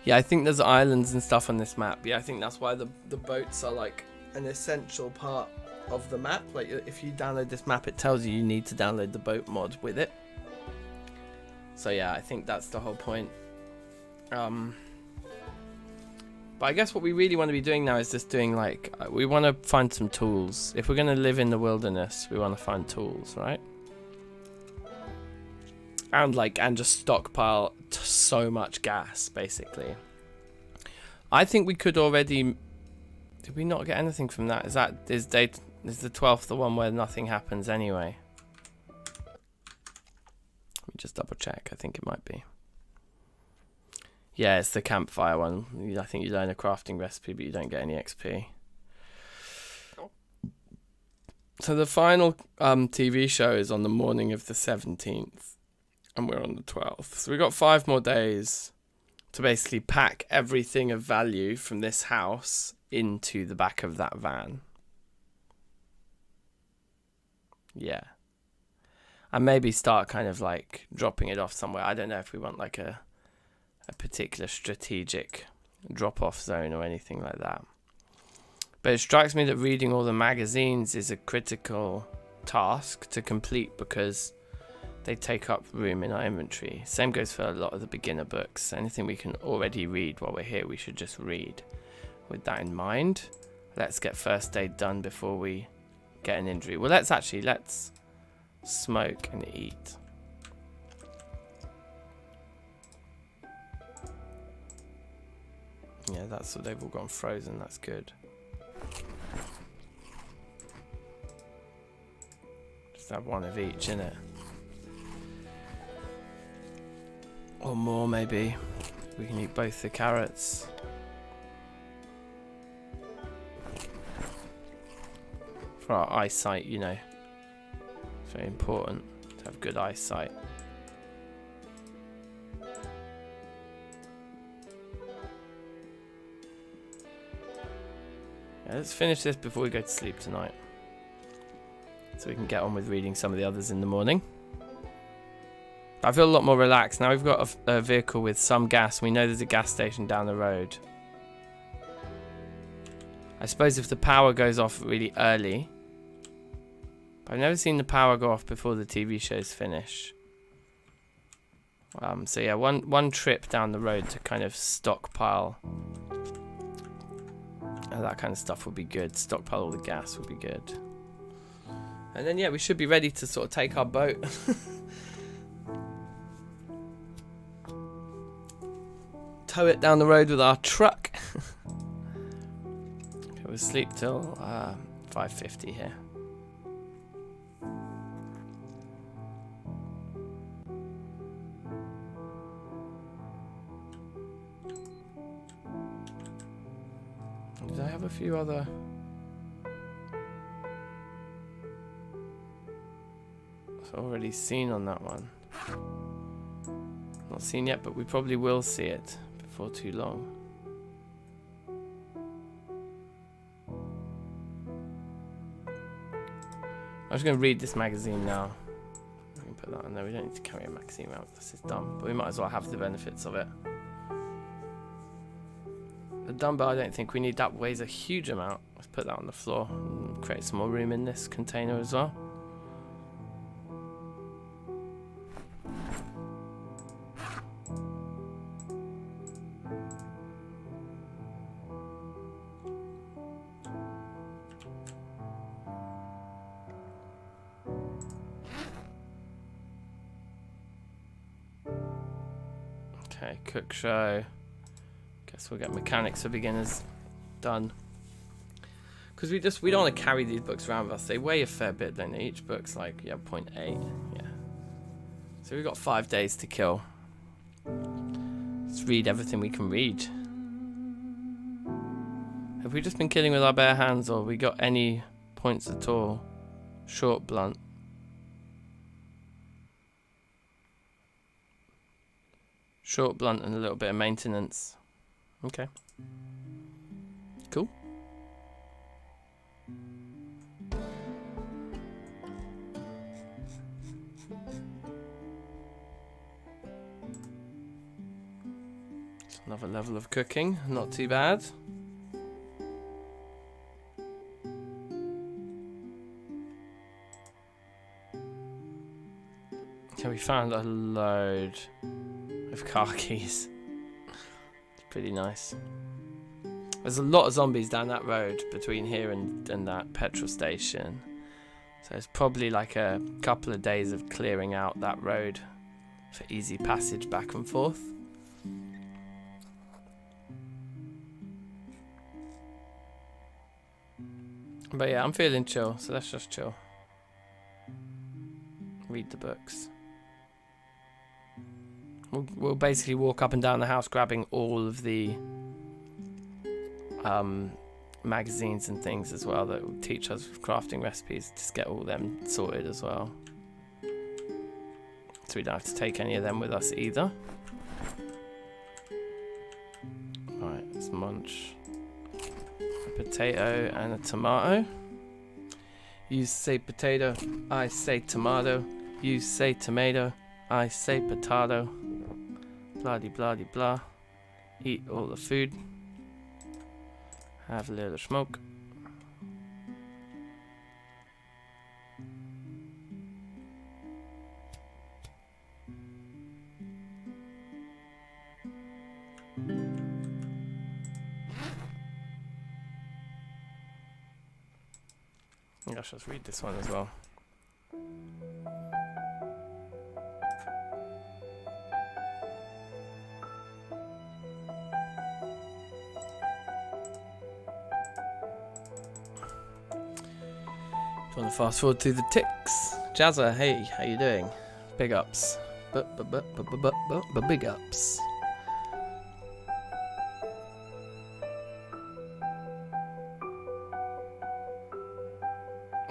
Yeah, I think there's islands and stuff on this map. Yeah, I think that's why the boats are like an essential part of the map. Like if you download this map, it tells you need to download the boat mod with it. So yeah, I think that's the whole point. But I guess what we really want to be doing now is just doing like, we want to find some tools. If we're going to live in the wilderness, we want to find tools, right? And just stockpile so much gas, basically. I think we could already. Did we not get anything from that? Is the 12th the one where nothing happens anyway? Let me just double check. I think it might be. Yeah, it's the campfire one. I think you learn a crafting recipe, but you don't get any XP. So the final TV show is on the morning of the 17th. And we're on the 12th. So we've got 5 more days to basically pack everything of value from this house into the back of that van. Yeah. And maybe start kind of like dropping it off somewhere. I don't know if we want like a particular strategic drop-off zone or anything like that. But it strikes me that reading all the magazines is a critical task to complete because they take up room in our inventory. Same goes for a lot of the beginner books. Anything we can already read while we're here, we should just read. With that in mind, let's get first aid done before we get an injury. Well, let's smoke and eat. Yeah, that's what they've all gone frozen. That's good. Just have one of each, innit? Or more, maybe. We can eat both the carrots. For our eyesight, you know. It's very important to have good eyesight. Yeah, let's finish this before we go to sleep tonight. So we can get on with reading some of the others in the morning. I feel a lot more relaxed. Now we've got a vehicle with some gas. We know there's a gas station down the road. I suppose if the power goes off really early. I've never seen the power go off before the TV shows finish. So yeah, one trip down the road to kind of stockpile. That kind of stuff would be good. Stockpile all the gas would be good. And then yeah, we should be ready to sort of take our boat. Tow it down the road with our truck. We'll sleep till 5:50 here. Did I have a few other? It's already seen on that one. Not seen yet, but we probably will see it before too long. I'm just going to read this magazine now. We can put that on there. We don't need to carry a magazine out. This is dumb. But we might as well have the benefits of it. The dumbbell, I don't think we need. That weighs a huge amount. Let's put that on the floor and create some more room in this container as well. Okay, cook show. Guess we'll get mechanics for beginners done. Because we don't want to carry these books around with us. They weigh a fair bit, don't they? Each book's like, yeah, 0.8. Yeah. So we've got 5 days to kill. Let's read everything we can read. Have we just been killing with our bare hands, or have we got any points at all? Short, blunt. Short, blunt, and a little bit of maintenance. Okay. Cool. It's another level of cooking. Not too bad. Okay, we found a load of car keys. It's pretty nice. There's a lot of zombies down that road between here and that petrol station. So it's probably like a couple of days of clearing out that road for easy passage back and forth. But yeah, I'm feeling chill, so let's just chill. Read the books. We'll basically walk up and down the house grabbing all of the magazines and things as well that will teach us crafting recipes. Just get all them sorted as well. So we don't have to take any of them with us either. Alright, let's munch. A potato and a tomato. You say potato, I say tomato. You say tomato, I say potato. Blah de blah de blah. Eat all the food. Have a little smoke. Let's just read this one as well. Do you want to fast forward through the ticks? Jazza, hey, how you doing? Big ups. Big ups.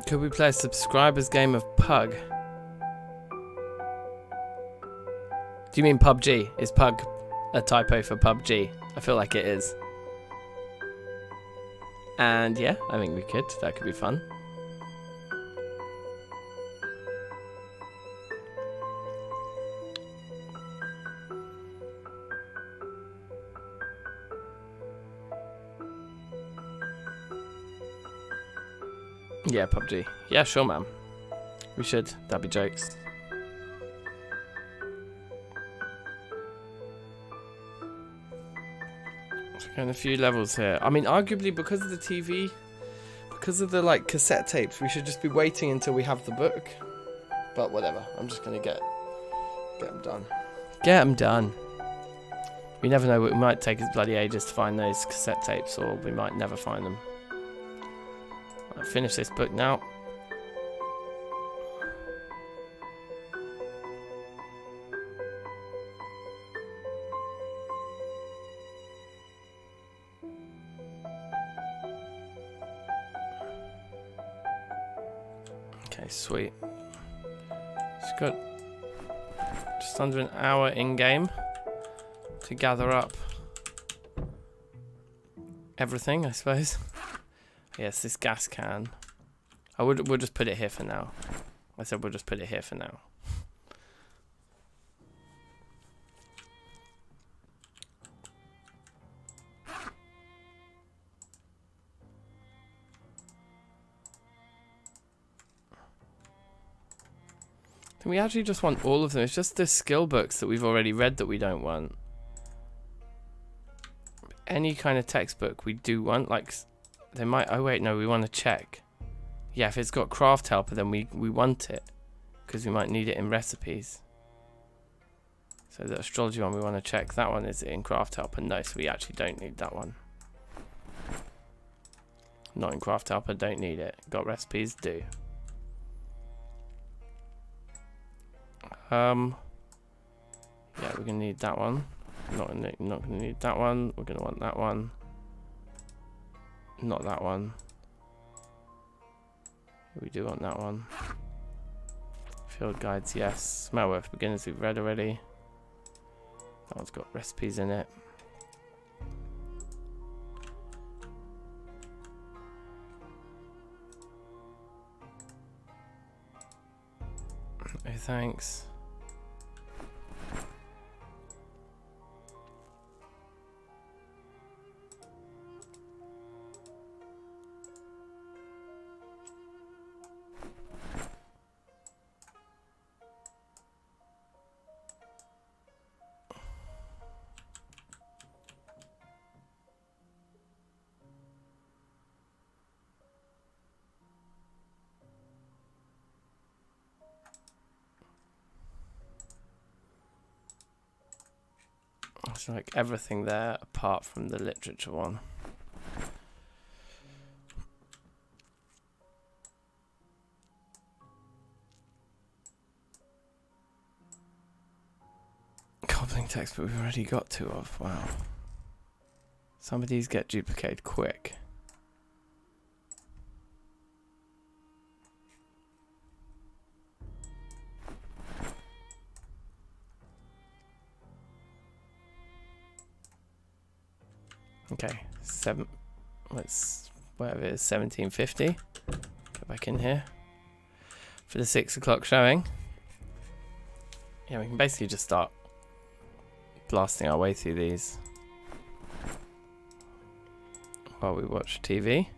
Could we play a subscribers game of Pug? Do you mean PUBG? Is Pug a typo for PUBG? I feel like it is. And yeah, I think we could. That could be fun. Yeah, PUBG. Yeah, sure, man. We should. That'd be jokes. Going a few levels here. I mean, arguably because of the TV, because of the like cassette tapes, we should just be waiting until we have the book. But whatever. I'm just gonna get them done. Get them done. We never know. It might take us bloody ages to find those cassette tapes, or we might never find them. I'll finish this book now. Okay, sweet. Just got just under an hour in game to gather up everything, I suppose. Yes, this gas can. We'll just put it here for now. I said we'll just put it here for now. We actually just want all of them. It's just the skill books that we've already read that we don't want. Any kind of textbook we do want, like they might. Oh wait, no, we want to check. Yeah, if it's got craft helper, then we want it because we might need it in recipes. So the astrology one we want to check. That one is in craft helper. No, so we actually don't need that one. Not in craft helper, don't need it. Got recipes, do. Yeah, we're gonna need that one. Not gonna need that one. We're gonna want that one. Not that one. We do want that one. Field guides, yes. Smell worth beginners we've read already. That one's got recipes in it. Oh, thanks. It's like everything there apart from the literature one. Cobbling textbook we've already got 2 of. Wow. Some of these get duplicated quick. Okay, let's whatever it is, 1750. Go back in here for the 6 o'clock showing. Yeah, we can basically just start blasting our way through these while we watch TV.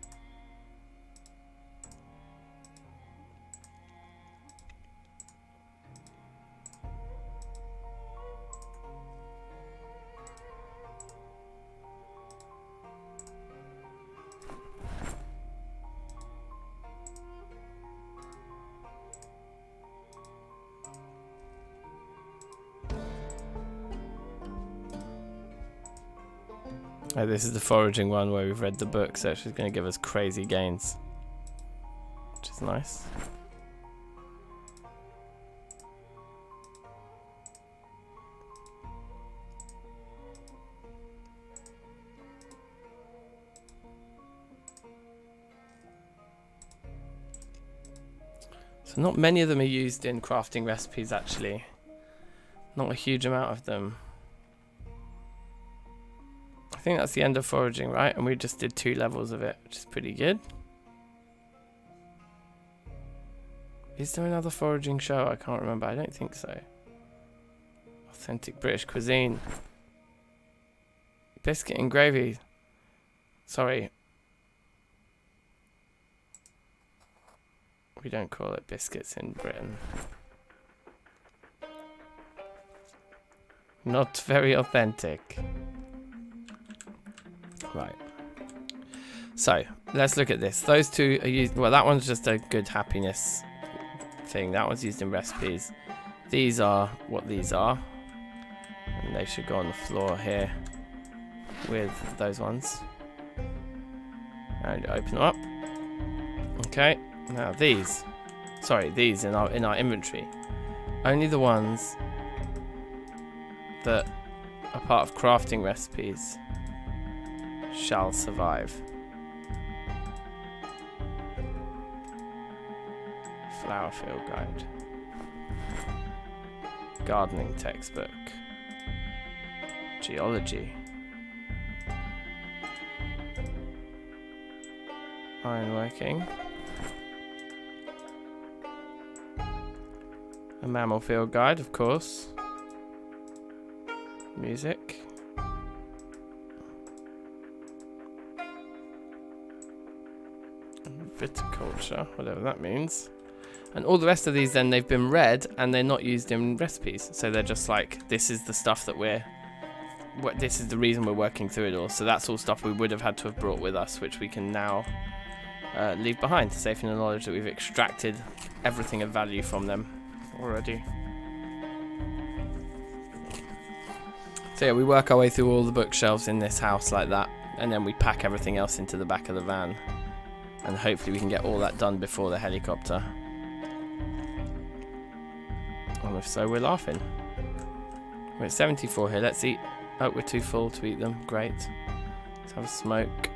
Oh, this is the foraging one where we've read the book, so she's going to give us crazy gains, which is nice. So not many of them are used in crafting recipes actually. Not a huge amount of them. I think that's the end of foraging, right? And we just did 2 levels of it, which is pretty good. Is there another foraging show? I can't remember. I don't think so. Authentic British cuisine. Biscuit and gravy. Sorry. We don't call it biscuits in Britain. Not very authentic. Right. So, let's look at this. Those 2 are used... Well, that one's just a good happiness thing. That one's used in recipes. These are what these are. And they should go on the floor here with those ones. And open them up. Okay. Now these. Sorry, these in our inventory. Only the ones that are part of crafting recipes shall survive. Flower field guide. Gardening textbook. Geology. Ironworking. A mammal field guide, of course. Music. Viticulture, whatever that means. And all the rest of these then, they've been read and they're not used in recipes. So they're just like, this is the stuff that this is the reason we're working through it all. So that's all stuff we would have had to have brought with us, which we can now leave behind, safe in the knowledge that we've extracted everything of value from them already. So yeah, we work our way through all the bookshelves in this house like that, and then we pack everything else into the back of the van. And hopefully we can get all that done before the helicopter. And if so, we're laughing. We're at 74 here. Let's eat. Oh, we're too full to eat them. Great. Let's have a smoke.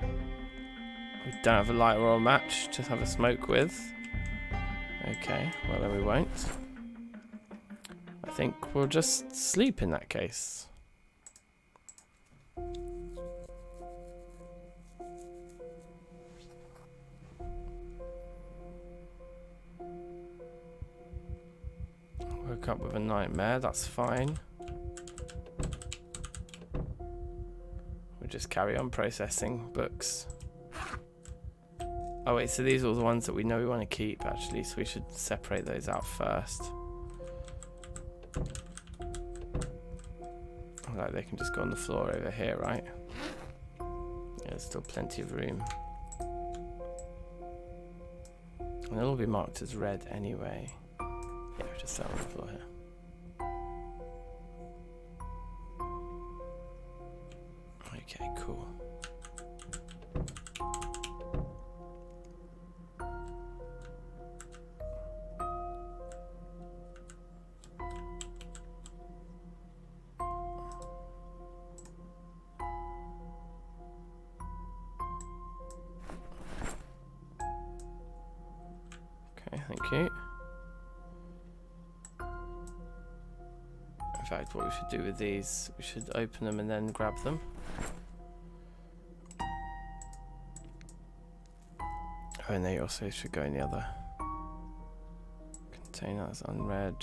We don't have a lighter or a match to have a smoke with. Okay, well then we won't. I think we'll just sleep in that case. Woke up with a nightmare, that's fine. We'll just carry on processing books. Oh wait, so these are all the ones that we know we want to keep actually, so we should separate those out first. Like they can just go on the floor over here, right? Yeah, there's still plenty of room. And they'll all be marked as red anyway. Yeah, we'll just set on the floor here. Okay, cool. Okay, thank you. In fact, what we should do with these, we should open them and then grab them. Oh, and they also should go in the other container that's unread.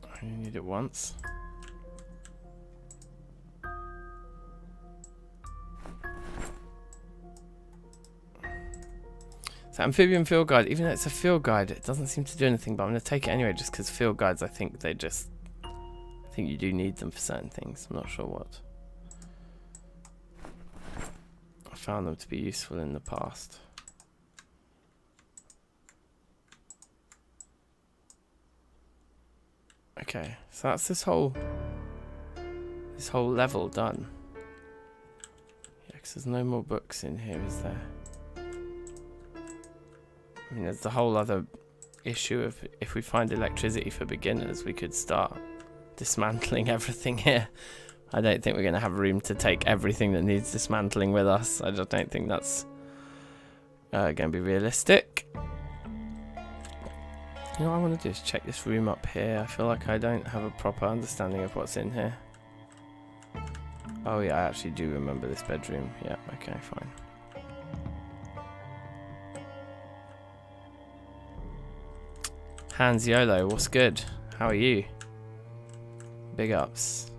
I only need it once. So amphibian field guide, even though it's a field guide, it doesn't seem to do anything, but I'm going to take it anyway just because field guides, I think you do need them for certain things. I'm not sure what. I found them to be useful in the past. Okay, so that's this whole level done. Yeah, because there's no more books in here, is there? I mean, there's the whole other issue of if we find electricity for beginners, we could start dismantling everything here. I don't think we're going to have room to take everything that needs dismantling with us. I just don't think that's going to be realistic. You know what I want to do is check this room up here. I feel like I don't have a proper understanding of what's in here. Oh yeah, I actually do remember this bedroom. Yeah, okay, fine. Hans YOLO, what's good? How are you? Big ups.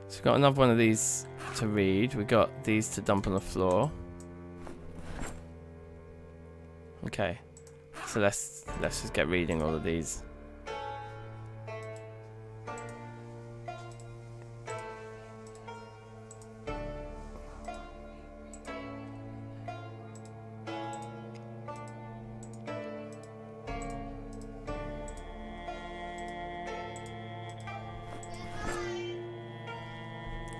So we've got another one of these to read. We've got these to dump on the floor. Okay. So let's just get reading all of these.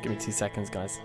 Give me 2 seconds, guys.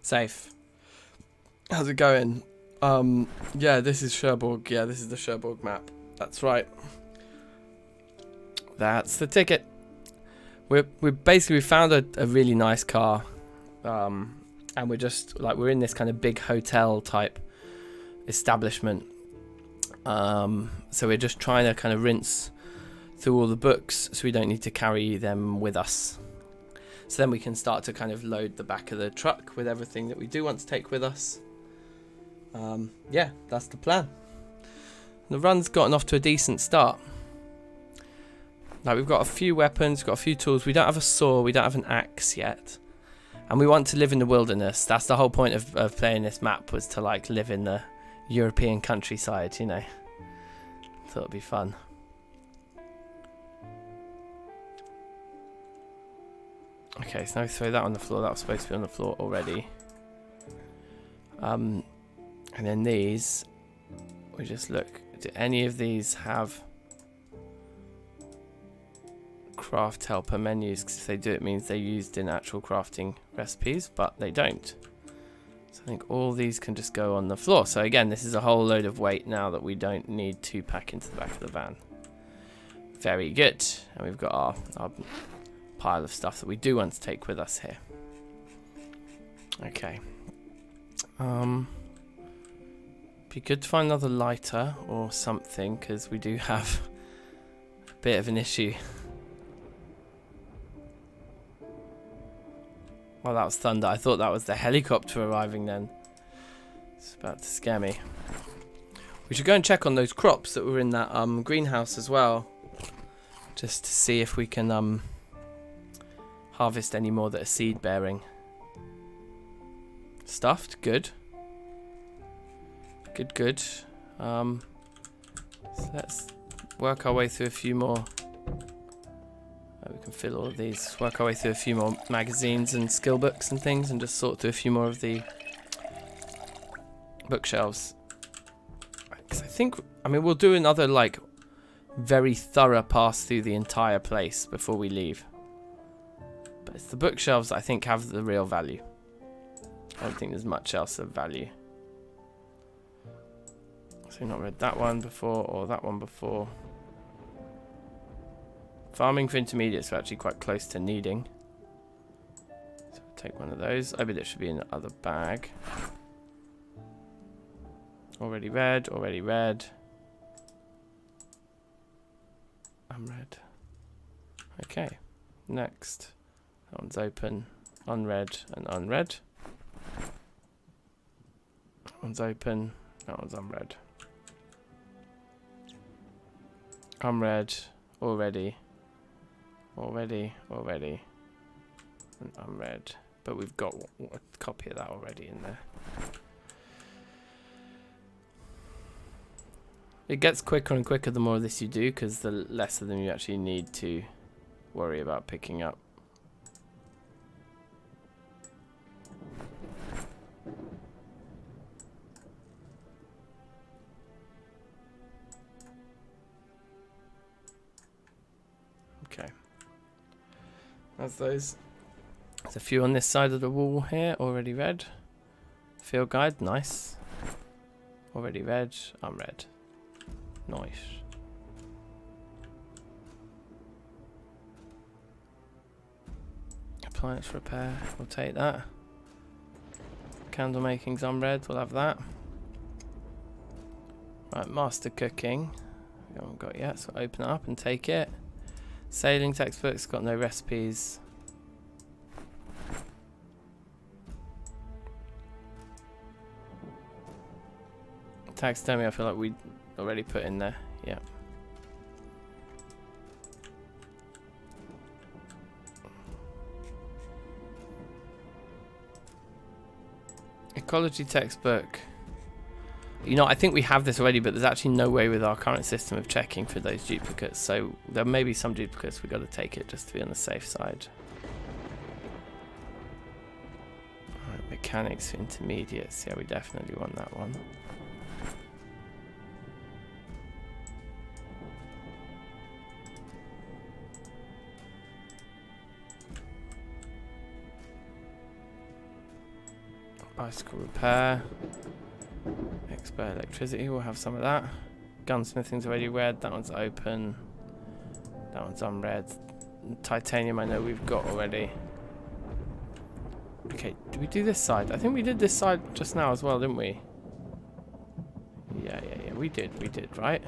Safe. How's it going? Yeah, this is Cherbourg. Yeah, this is the Cherbourg map. That's right. That's the ticket. We basically found a really nice car, and we're just like we're in this kind of big hotel type establishment. So we're just trying to kind of rinse through all the books, so we don't need to carry them with us. So then we can start to kind of load the back of the truck with everything that we do want to take with us. Yeah, that's the plan. The run's gotten off to a decent start. Like, we've got a few weapons, we've got a few tools. We don't have a saw, we don't have an axe yet. And we want to live in the wilderness. That's the whole point of playing this map, was to like live in the European countryside, you know. Thought it'd be fun. Okay, so now we throw that on the floor. That was supposed to be on the floor already. And then these, we just look. Do any of these have craft helper menus? Because if they do, it means they're used in actual crafting recipes, but they don't. So I think all these can just go on the floor. So again, this is a whole load of weight now that we don't need to pack into the back of the van. Very good. And we've got our pile of stuff that we do want to take with us here. Okay. Be good to find another lighter or something, because we do have a bit of an issue. Well, that was thunder. I thought that was the helicopter arriving then. It's about to scare me. We should go and check on those crops that were in that greenhouse as well, just to see if we can harvest any more that are seed bearing. Stuffed, good. Good. So let's work our way through a few more. We can fill all of these. Work our way through a few more magazines and skill books and things, and just sort through a few more of the bookshelves. Because I mean, we'll do another like very thorough pass through the entire place before we leave. But it's the bookshelves that I think have the real value. I don't think there's much else of value. So we've not read that one before, or that one before. Farming for intermediates are actually quite close to needing. So we'll take one of those. I bet it should be in the other bag. Already read, already read. Unread. Okay, next. That one's open, unread and unread. That one's open, that one's unread. Unread, already, and unread. But we've got a copy of that already in there. It gets quicker and quicker the more of this you do, because the less of them you actually need to worry about picking up. Okay. That's those. There's a few on this side of the wall here, already read. Field guide, nice. Already read, unread. Nice. Appliance repair, we'll take that. Candle making's unread, we'll have that. Right, master cooking. We haven't got yet, so open it up and take it. Sailing textbooks, got no recipes. Taxidermy, I feel like we already put in there. Yeah. Ecology textbook. You know, I think we have this already, but there's actually no way with our current system of checking for those duplicates. So there may be some duplicates. We've got to take it just to be on the safe side. Right, mechanics for intermediates. Yeah, we definitely want that one. Bicycle repair. Expert electricity, we'll have some of that. Gunsmithing's already red, that one's open. That one's unread. Titanium I know we've got already. Okay, did we do this side? I think we did this side just now as well, didn't we? Yeah, we did, right?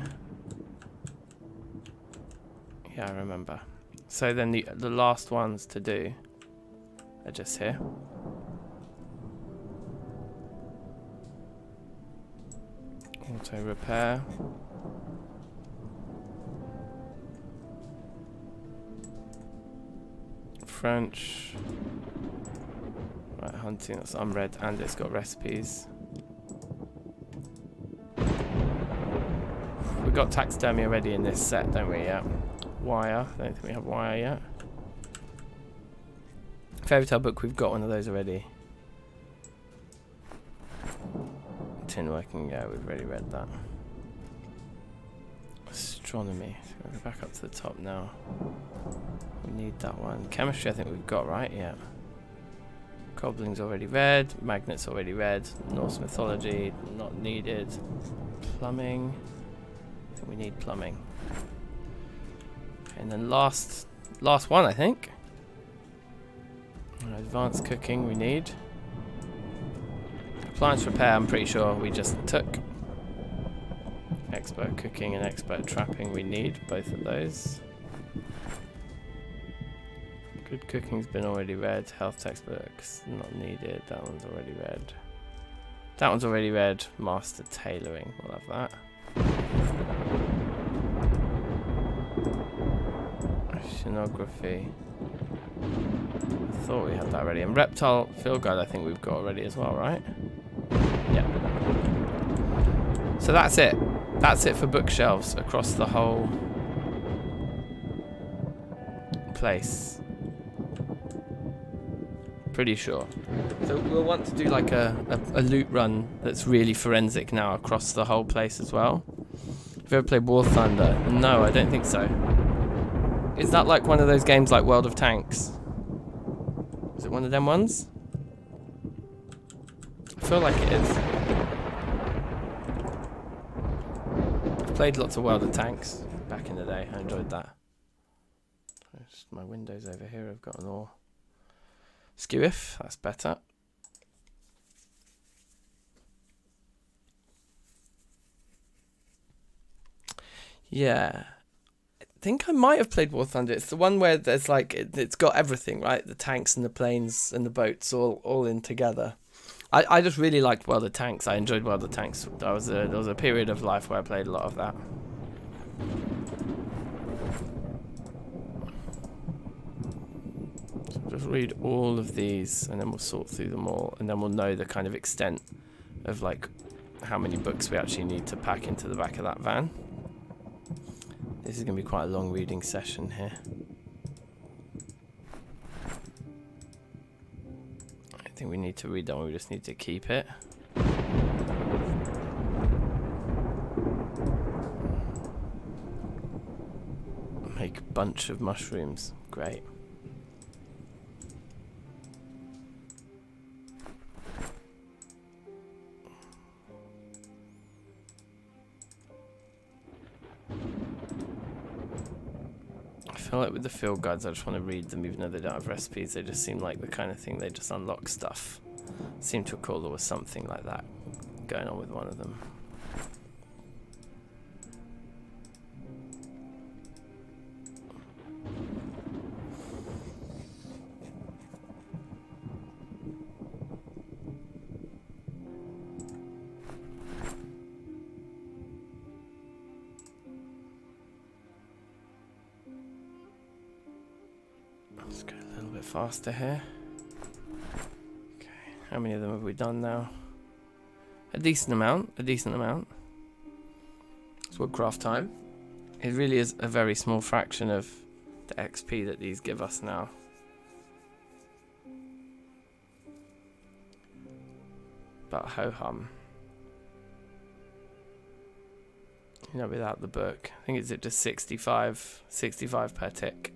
Yeah, I remember. So then the last ones to do are just here. Auto repair. French. Right, hunting, that's unread and it's got recipes. We've got taxidermy already in this set, don't we? Yeah. Wire. I don't think we have wire yet. Fairy tale book, we've got one of those already. Tin working, yeah, we've already read that. Astronomy. So we'll go back up to the top now. We need that one. Chemistry, I think we've got, right? Yeah. Cobbling's already read. Magnets already read. Norse mythology, not needed. Plumbing. I think we need plumbing. And then last one, I think. Advanced cooking we need. Appliance repair, I'm pretty sure we just took. Expert cooking and expert trapping we need, both of those. Good cooking's been already read. Health textbooks, not needed. That one's already read. That one's already read. Master tailoring, we'll have that. Oceanography. I thought we had that already. And reptile field guide I think we've got already as well, right? Yeah. So that's it. That's it for bookshelves across the whole place. Pretty sure. So we'll want to do like a loot run that's really forensic now across the whole place as well. Have you ever played War Thunder? No, I don't think so. Is that like one of those games like World of Tanks? Is it one of them ones? I feel like it is. I've played lots of World of Tanks back in the day. I enjoyed that. Just my windows over here have got an all skew if. That's better. Yeah. I think I might have played War Thunder. It's the one where there's like it's got everything, right? The tanks and the planes and the boats all in together. I just really liked World of Tanks. I enjoyed World of Tanks. There was a period of life where I played a lot of that. So just read all of these and then we'll sort through them all and then we'll know the kind of extent of like how many books we actually need to pack into the back of that van. This is going to be quite a long reading session here. I don't think we need to read that one, we just need to keep it. Make a bunch of mushrooms. Great. I feel like with the field guides I just want to read them even though they don't have recipes. They just seem like the kind of thing they just unlock stuff. I seem to recall there was something like that going on with one of them. Let's go a little bit faster here. Okay, how many of them have we done now? A decent amount, It's woodcraft time. It really is a very small fraction of the XP that these give us now. But ho-hum. You know, without the book. I think it's at just 65 per tick.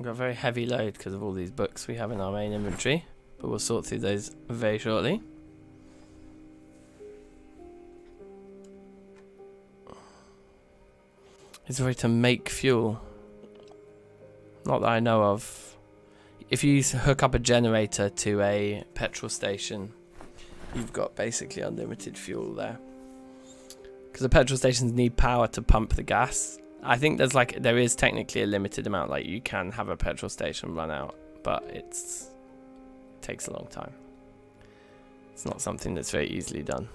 We've got a very heavy load because of all these books we have in our main inventory, but we'll sort through those very shortly. It's a way to make fuel. Not that I know of. If you hook up a generator to a petrol station, you've got basically unlimited fuel there. Because the petrol stations need power to pump the gas. I think there is technically a limited amount, like you can have a petrol station run out, but it takes a long time. It's not something that's very easily done.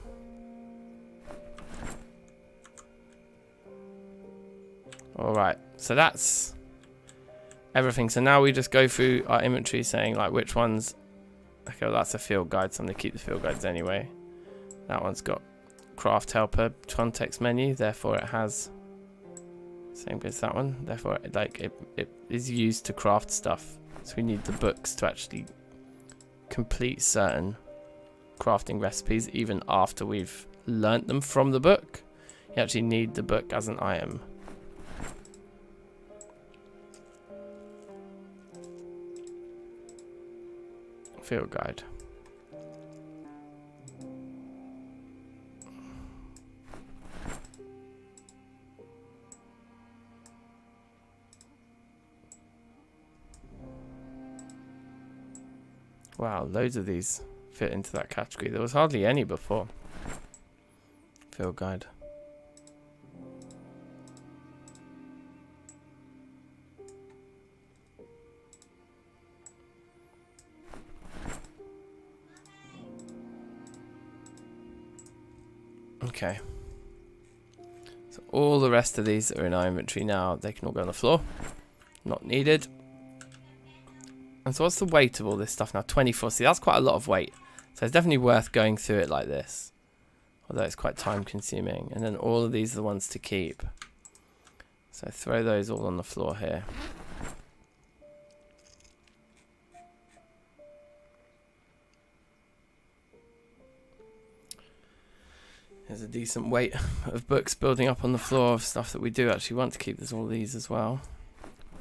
Alright, so that's everything. So now we just go through our inventory saying like which ones. Okay, well that's a field guide, so I'm going to keep the field guides anyway. That one's got craft helper context menu, therefore it has same as that one, therefore it is used to craft stuff. So we need the books to actually complete certain crafting recipes even after we've learnt them from the book. You actually need the book as an item. Field guide. Wow, loads of these fit into that category. There was hardly any before. Field guide. Okay. So all the rest of these are in our inventory now. They can all go on the floor. Not needed. And so what's the weight of all this stuff now? 24. See, that's quite a lot of weight. So it's definitely worth going through it like this. Although it's quite time consuming. And then all of these are the ones to keep. So throw those all on the floor here. There's a decent weight of books building up on the floor of stuff that we do actually want to keep. There's all these as well.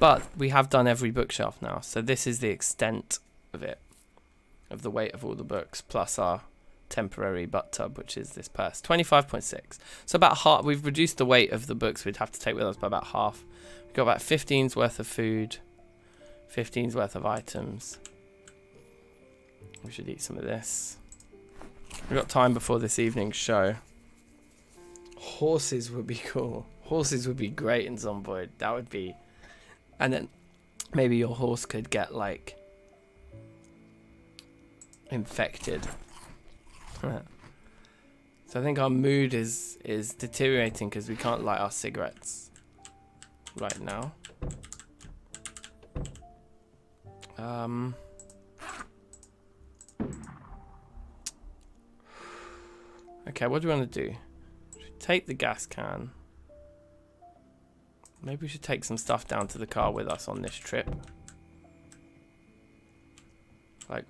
But we have done every bookshelf now. So this is the extent of it. Of the weight of all the books. Plus our temporary butt tub, which is this purse. 25.6. So about half. We've reduced the weight of the books we'd have to take with us by about half. We've got about 15's worth of food. 15's worth of items. We should eat some of this. We've got time before this evening's show. Horses would be cool. Horses would be great in Zomboid. That would be... And then maybe your horse could get, like, infected. So I think our mood is deteriorating because we can't light our cigarettes right now. Okay, what do we want to do? Take the gas can. Maybe we should take some stuff down to the car with us on this trip. Like,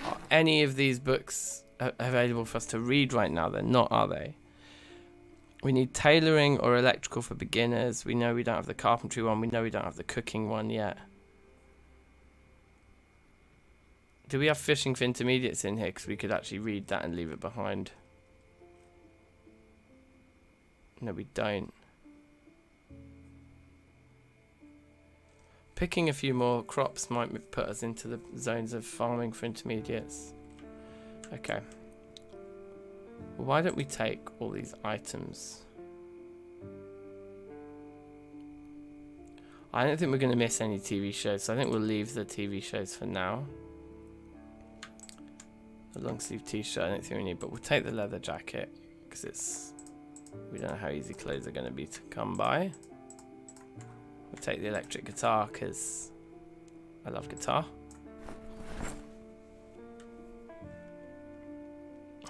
are any of these books available for us to read right now? They're not, are they? We need tailoring or electrical for beginners. We know we don't have the carpentry one. We know we don't have the cooking one yet. Do we have fishing for intermediates in here? Because we could actually read that and leave it behind. No, we don't. Picking a few more crops might put us into the zones of farming for intermediates. Okay. Well, why don't we take all these items? I don't think we're going to miss any TV shows, so I think we'll leave the TV shows for now. The long sleeve t-shirt, I don't think we need, but we'll take the leather jacket because it's... We don't know how easy clothes are going to be to come by. We'll take the electric guitar because I love guitar.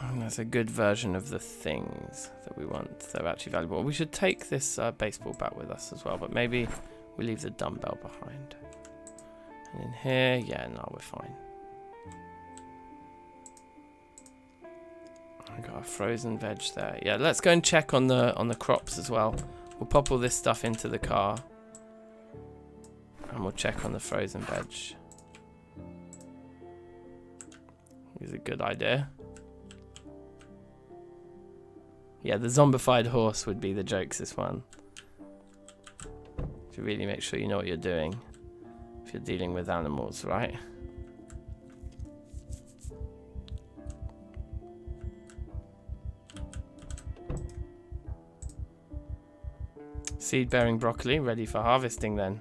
And that's a good version of the things that we want that are actually valuable. We should take this baseball bat with us as well, but maybe we leave the dumbbell behind. And in here, yeah, no, we're fine. I got a frozen veg there. Yeah, let's go and check on the crops as well. We'll pop all this stuff into the car. And we'll check on the frozen veg. Is a good idea. Yeah, the zombified horse would be the jokes, this one. To really make sure you know what you're doing if you're dealing with animals, right? Seed bearing broccoli, ready for harvesting then.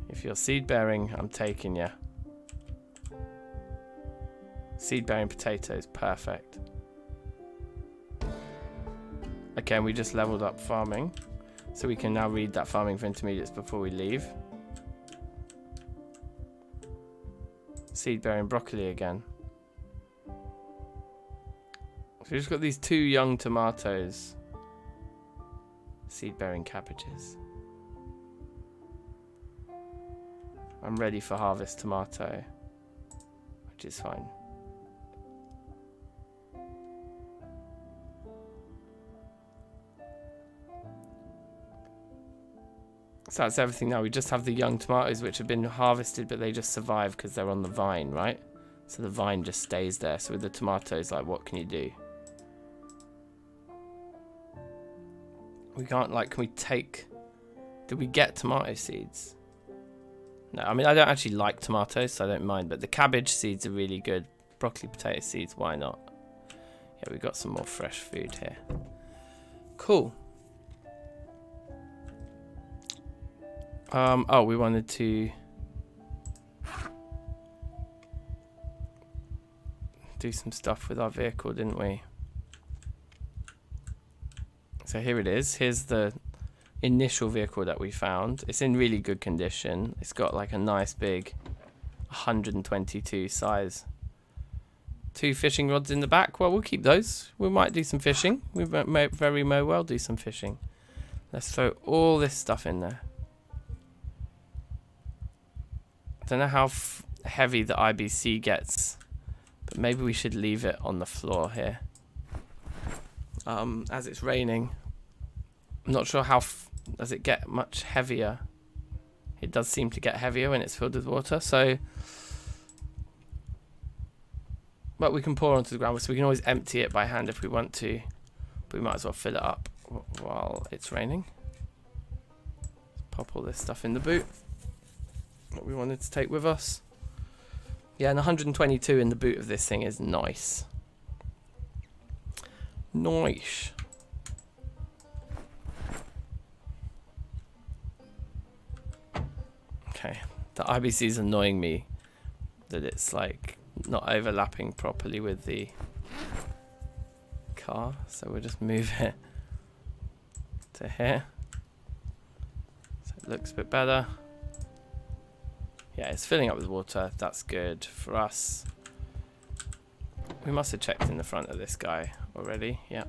If you're seed bearing, I'm taking you. Seed bearing potatoes, perfect. Okay, and we just leveled up farming. So we can now read that farming for intermediates before we leave. Seed bearing broccoli again. So we've just got these 2 young tomatoes. Seed bearing cabbages. I'm ready for harvest tomato, which is fine. So that's everything now. We just have the young tomatoes which have been harvested, but they just survive because they're on the vine, right? So the vine just stays there. So with the tomatoes, like, what can you do? We can't, like, can we take... Did we get tomato seeds? No, I mean, I don't actually like tomatoes, so I don't mind. But the cabbage seeds are really good. Broccoli, potato seeds, why not? Yeah, we got some more fresh food here. Cool. Oh, we wanted to do some stuff with our vehicle, didn't we? So here it is. Here's the initial vehicle that we found. It's in really good condition. It's got like a nice big 122 size. 2 fishing rods in the back. Well, we'll keep those. We might do some fishing. We may very well do some fishing. Let's throw all this stuff in there. I don't know how heavy the IBC gets, but maybe we should leave it on the floor here. As it's raining, I'm not sure how does it get much heavier. It does seem to get heavier when it's filled with water, so but we can pour onto the ground, so we can always empty it by hand if we want to, but we might as well fill it up while it's raining. Let's pop all this stuff in the boot that we wanted to take with us. Yeah, and 122 in the boot of this thing is nice. Nice. Okay, the IBC is annoying me that it's like not overlapping properly with the car, so we'll just move it to here so it looks a bit better. Yeah, it's filling up with water. That's good for us. We must have checked in the front of this guy already. Yeah.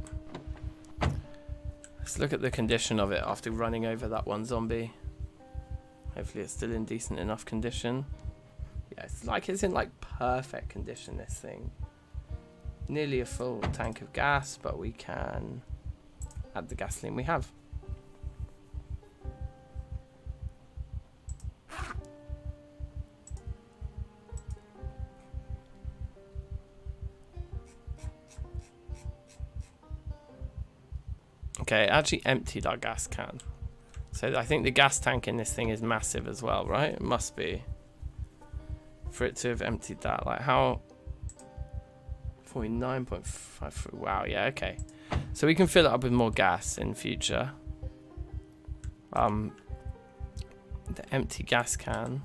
Let's look at the condition of it after running over that one zombie. Hopefully it's still in decent enough condition. Yeah, it's in like perfect condition, this thing. Nearly a full tank of gas, but we can add the gasoline we have. Okay, it actually emptied our gas can. So I think the gas tank in this thing is massive as well, right? It must be. For it to have emptied that, like how... 49.5, wow, yeah, okay. So we can fill it up with more gas in future. The empty gas can.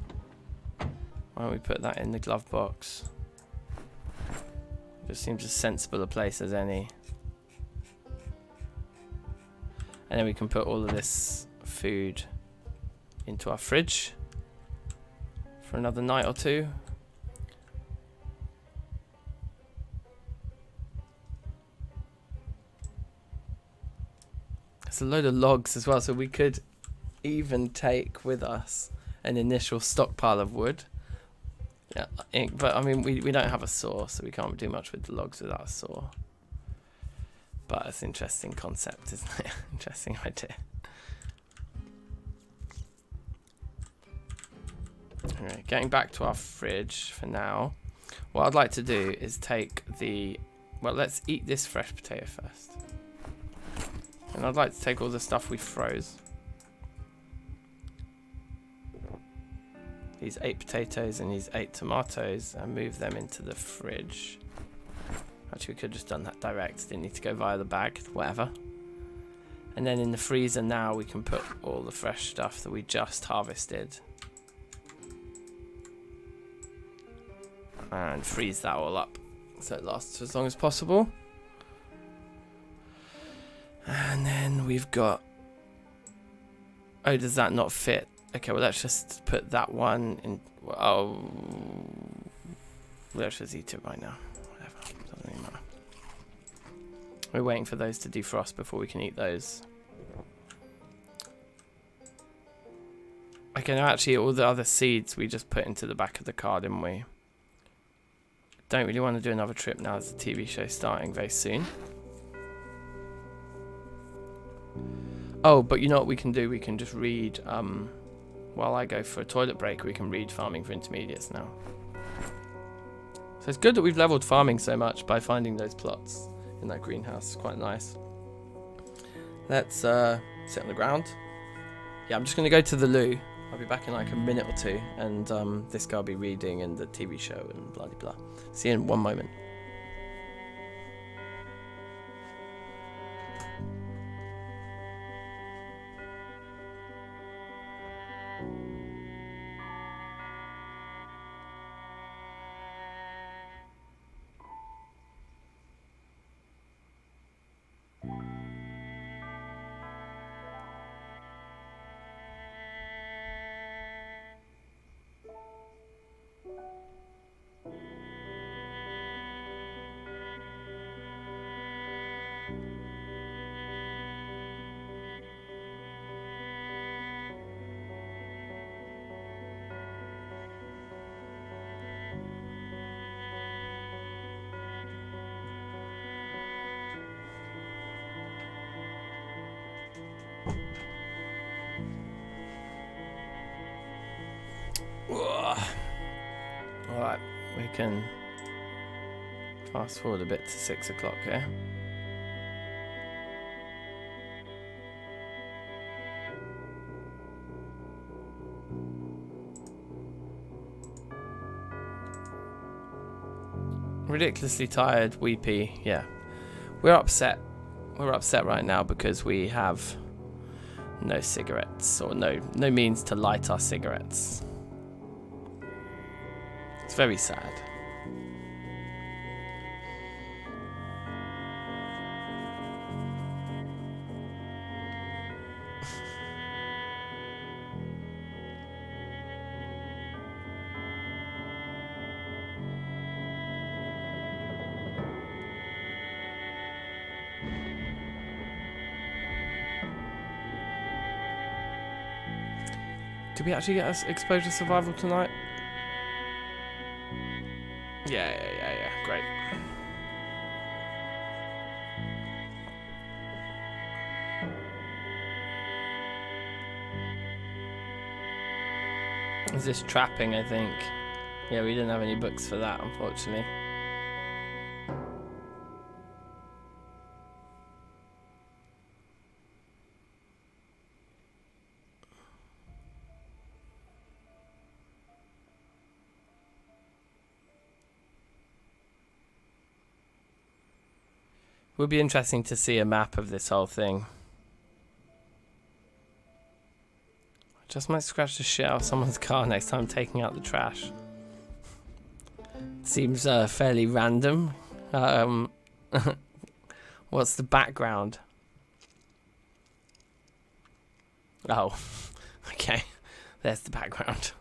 Why don't we put that in the glove box? Just seems as sensible a place as any. And then we can put all of this food into our fridge for another night or two. There's a load of logs as well, so we could even take with us an initial stockpile of wood. Yeah, but I mean, we don't have a saw, so we can't do much with the logs without a saw. But it's an interesting concept, isn't it? Interesting idea. Okay, getting back to our fridge for now. What I'd like to do is take the... Well, let's eat this fresh potato first. And I'd like to take all the stuff we froze. These 8 potatoes and these 8 tomatoes, and move them into the fridge. Actually, we could have just done that direct. Didn't need to go via the bag. Whatever. And then in the freezer now, we can put all the fresh stuff that we just harvested. And freeze that all up so it lasts as long as possible. And then we've got... Oh, does that not fit? Okay, well, let's just put that one in... Oh... Let's just eat it right now. Whatever. Doesn't really matter. We're waiting for those to defrost before we can eat those. Okay, now actually all the other seeds we just put into the back of the car, didn't we? Don't really want to do another trip now. There's a TV show starting very soon. Oh, but you know what we can do? We can just read, while I go for a toilet break, we can read Farming for Intermediates now. So it's good that we've leveled farming so much by finding those plots in that greenhouse. It's quite nice. Let's sit on the ground. Yeah, I'm just going to go to the loo. I'll be back in like a minute or two, and this guy will be reading and the TV show and blah blah blah. See you in one moment. Alright, we can fast forward a bit to 6 o'clock here. Ridiculously tired, weepy, yeah. We're upset. We're upset right now because we have no cigarettes, or no means to light our cigarettes. It's very sad. Did we actually get us exposure survival tonight? Yeah, great. Is this trapping, I think? Yeah, we didn't have any books for that, unfortunately. Would be interesting to see a map of this whole thing. I just might scratch the shit out of someone's car next time taking out the trash. Seems fairly random. What's the background? Oh, okay. There's the background.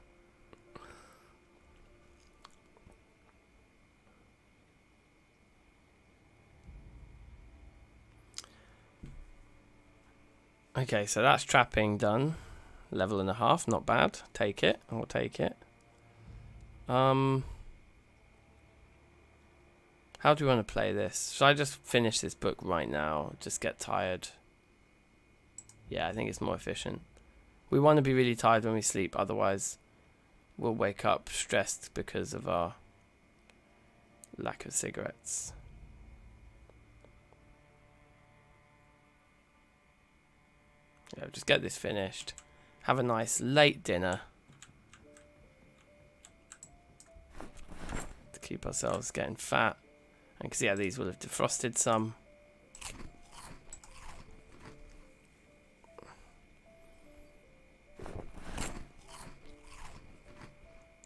Okay, so that's trapping done. Level and a half, not bad. Take it. I'll take it. How do we want to play this? Should I just finish this book right now? Just get tired? Yeah, I think it's more efficient. We want to be really tired when we sleep, otherwise we'll wake up stressed because of our lack of cigarettes. Yeah, just get this finished. Have a nice late dinner. To keep ourselves getting fat. And because, yeah, these will have defrosted some.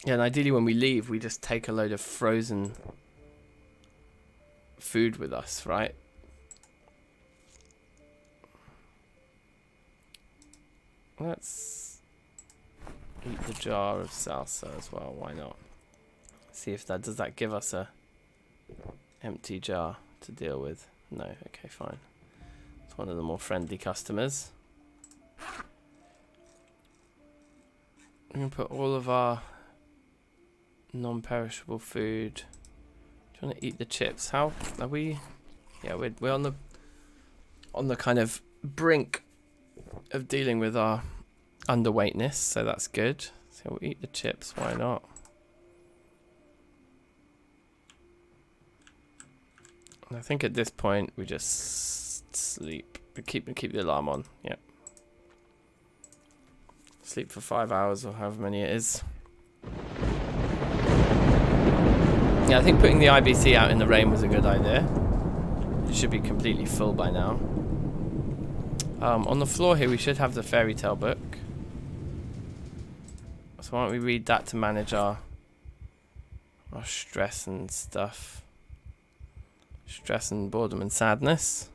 Yeah, and ideally when we leave, we just take a load of frozen food with us, right? Let's eat the jar of salsa as well. Why not? See if that does that give us a empty jar to deal with. No, okay, fine. It's one of the more friendly customers. I'm gonna put all of our non-perishable food. Do you want to eat the chips? How are we? Yeah, we're on the kind of brink of dealing with our underweightness, so that's good. So we'll eat the chips. Why not? And I think at this point we just sleep. We keep the alarm on. Yeah. Sleep for 5 hours or however many it is. Yeah, I think putting the IBC out in the rain was a good idea. It should be completely full by now. On the floor here we should have the fairy tale book. So why don't we read that to manage our stress and stuff. Stress and boredom and sadness.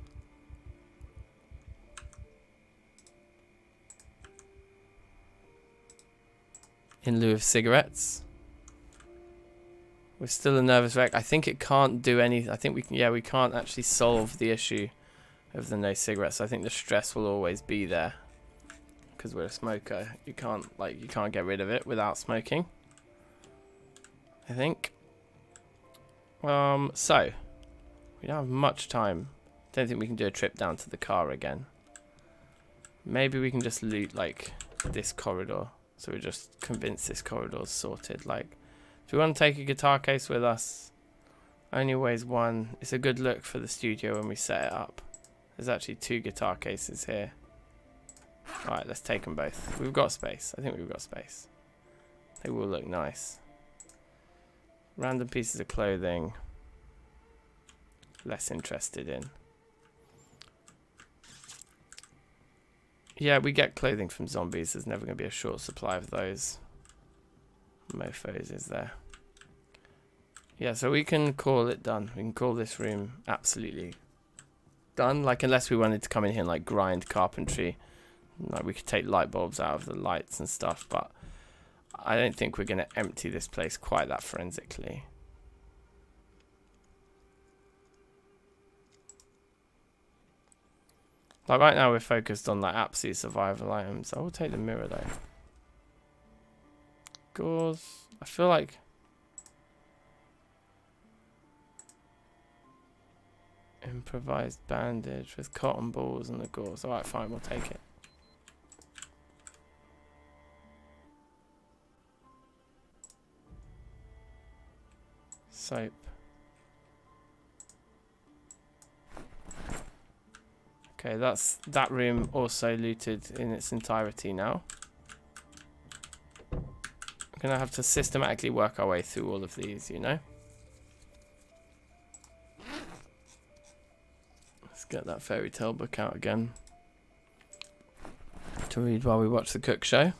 In lieu of cigarettes. We're still a nervous wreck. I think it can't do any. I think we can. Yeah, we can't actually solve the issue of the no cigarettes. I think the stress will always be there because we're a smoker. You can't get rid of it without smoking. I think. So we don't have much time. Don't think we can do a trip down to the car again. Maybe we can just loot like this corridor. So we're just convinced this corridor's sorted. Like, do we want to take a guitar case with us? Only weighs one. It's a good look for the studio when we set it up. There's actually 2 guitar cases here. Alright, let's take them both. We've got space. I think we've got space. They will look nice. Random pieces of clothing. Less interested in. Yeah, we get clothing from zombies. There's never going to be a short supply of those. Mofos, is there? Yeah, so we can call it done. We can call this room absolutely done. Like, unless we wanted to come in here and like grind carpentry. Like, we could take light bulbs out of the lights and stuff, but I don't think we're going to empty this place quite that forensically. Like, right now we're focused on like absolute survival items. I will take the mirror though. Gauze. I feel like improvised bandage with cotton balls and the gauze. Alright, fine, we'll take it. Soap. Okay, that's that room also looted in its entirety now. We're gonna have to systematically work our way through all of these, you know. Let's get that fairy tale book out again to read while we watch the cook show.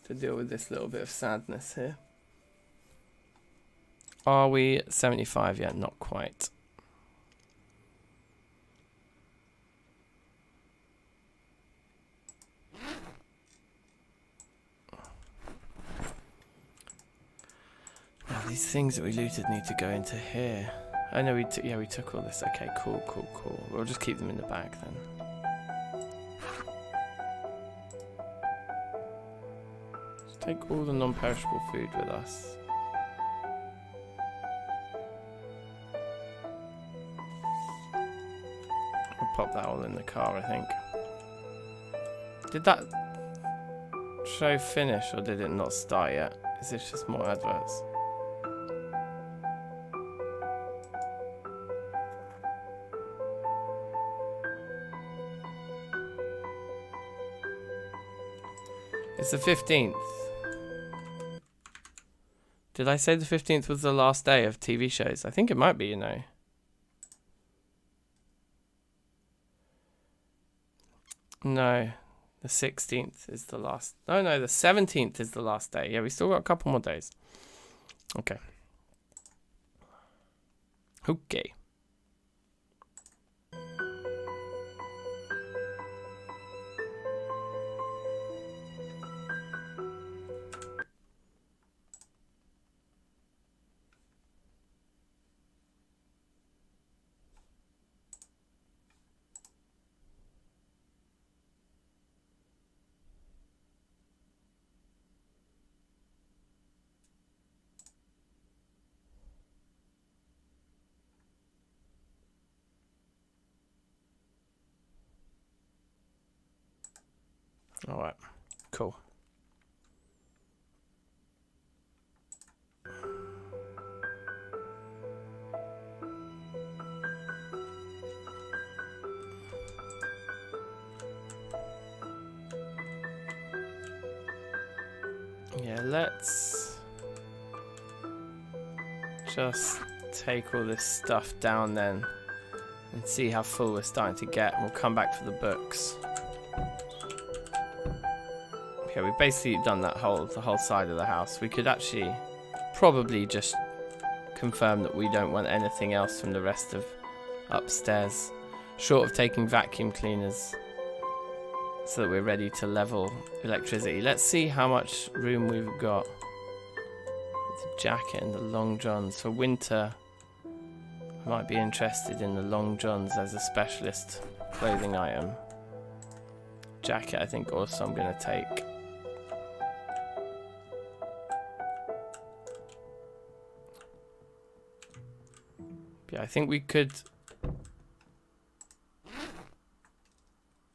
To deal with this little bit of sadness here. Are we 75 yet? Not quite. Now, these things that we looted need to go into here. I know we took all this. Okay, cool. We'll just keep them in the bag then. Let's take all the non-perishable food with us. Pop that all in the car, I think. Did that show finish or did it not start yet? Is this just more adverts? It's the 15th. Did I say the 15th was the last day of TV shows? I think it might be, you know. No, the 16th is the last. Oh no, the 17th is the last day. Yeah, we still got a couple more days. Okay. Okay. All right, cool. Yeah, let's just take all this stuff down then and see how full we're starting to get, and we'll come back for the books. Okay, we've basically done the whole side of the house. We could actually probably just confirm that we don't want anything else from the rest of upstairs, short of taking vacuum cleaners, so that we're ready to level electricity. Let's see how much room we've got. The jacket and the long johns. For winter, I might be interested in the long johns as a specialist clothing item. Jacket, I think also I'm going to take. Yeah, I think we could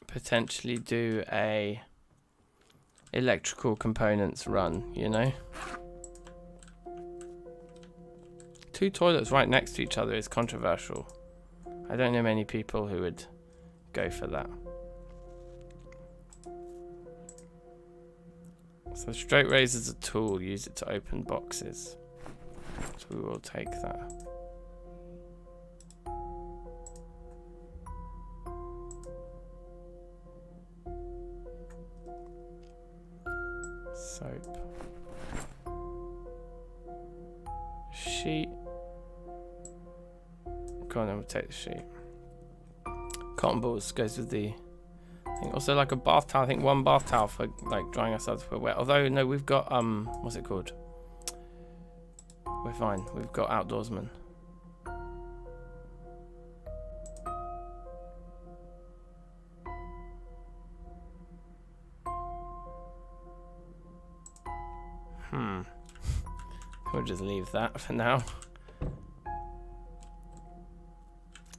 potentially do a electrical components run, you know? 2 toilets right next to each other is controversial. I don't know many people who would go for that. So straight razor's a tool, use it to open boxes. So we will take that. Soap. Sheet. Go on, then we'll take the sheet. Cotton balls goes with the thing. Also like a bath towel. I think 1 bath towel for like drying ourselves if we're wet. Although no, we've got what's it called? We're fine. We've got outdoorsman. We'll just leave that for now.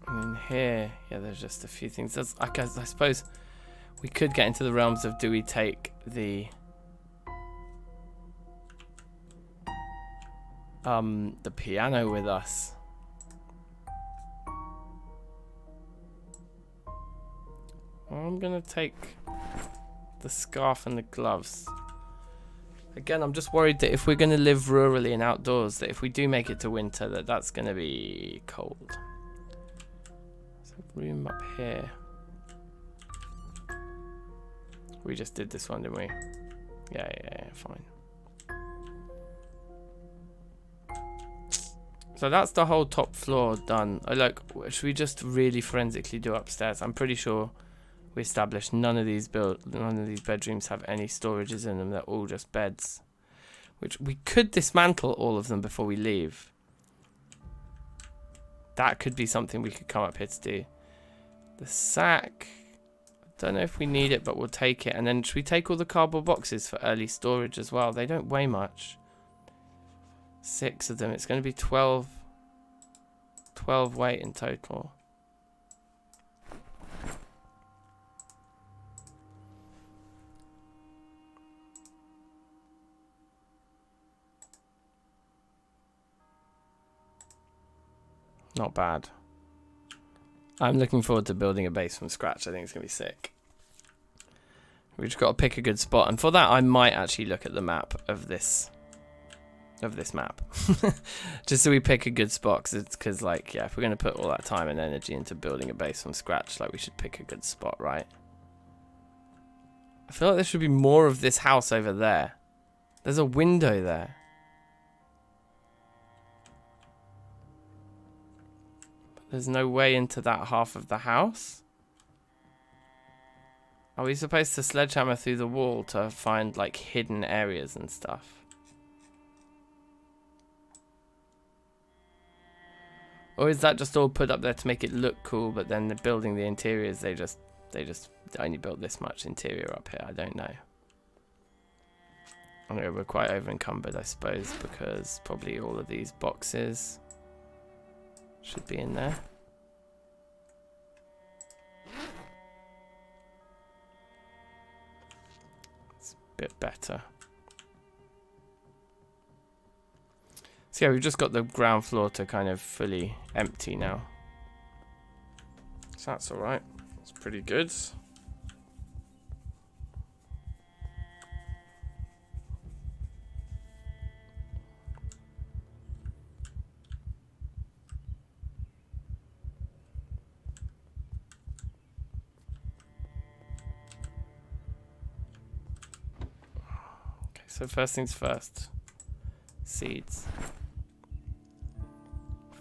And in here, yeah, there's just a few things. There's, I suppose we could get into the realms of, do we take the piano with us? Well, I'm gonna take the scarf and the gloves. Again, I'm just worried that if we're going to live rurally and outdoors, that if we do make it to winter, that's going to be cold. So room up here. We just did this one, didn't we? Yeah, fine. So that's the whole top floor done. Oh, look, should we just really forensically do upstairs? I'm pretty sure we established none of these bedrooms have any storages in them. They're all just beds, which we could dismantle all of them before we leave. That could be something we could come up here to do. The sack, I don't know if we need it, but we'll take it. And then should we take all the cardboard boxes for early storage as well? They don't weigh much. 6 of them. It's going to be 12 weight in total. Not bad. I'm looking forward to building a base from scratch. I think it's going to be sick. We've just got to pick a good spot. And for that, I might actually look at the map of this map. Just so we pick a good spot. Because, like, yeah, if we're going to put all that time and energy into building a base from scratch, like, we should pick a good spot, right? I feel like there should be more of this house over there. There's a window there. But there's no way into that half of the house. Are we supposed to sledgehammer through the wall to find, like, hidden areas and stuff? Or is that just all put up there to make it look cool, but then they're building the interiors, they just only built this much interior up here? I don't know. I know we're quite over encumbered, I suppose, because probably all of these boxes should be in there. It's a bit better. So yeah, we've just got the ground floor to kind of fully empty now. So that's alright. It's pretty good. Okay, so first things first. Seeds.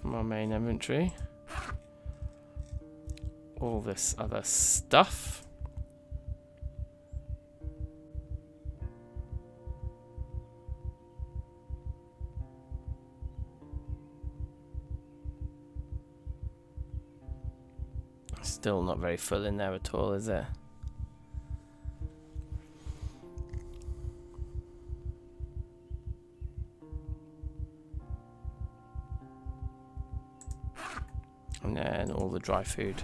From our main inventory. All this other stuff. Still not very full in there at all, is it? And then all the dry food.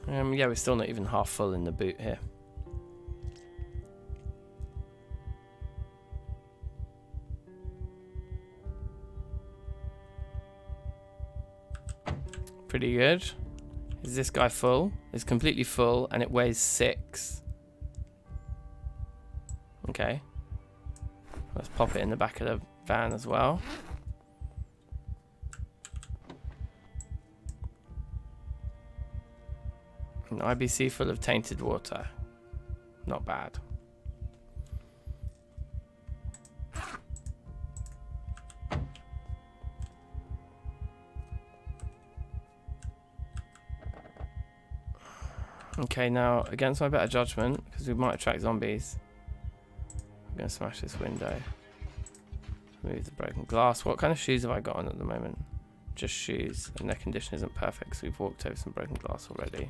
Yeah, we're still not even half full in the boot here. Pretty good. Is this guy full? It's completely full and it weighs 6. Okay. Let's pop it in the back of the van as well. An IBC full of tainted water. Not bad. Okay, now, against my better judgment, because we might attract zombies, I'm going to smash this window. Remove the broken glass. What kind of shoes have I got on at the moment? Just shoes, and their condition isn't perfect, so we've walked over some broken glass already.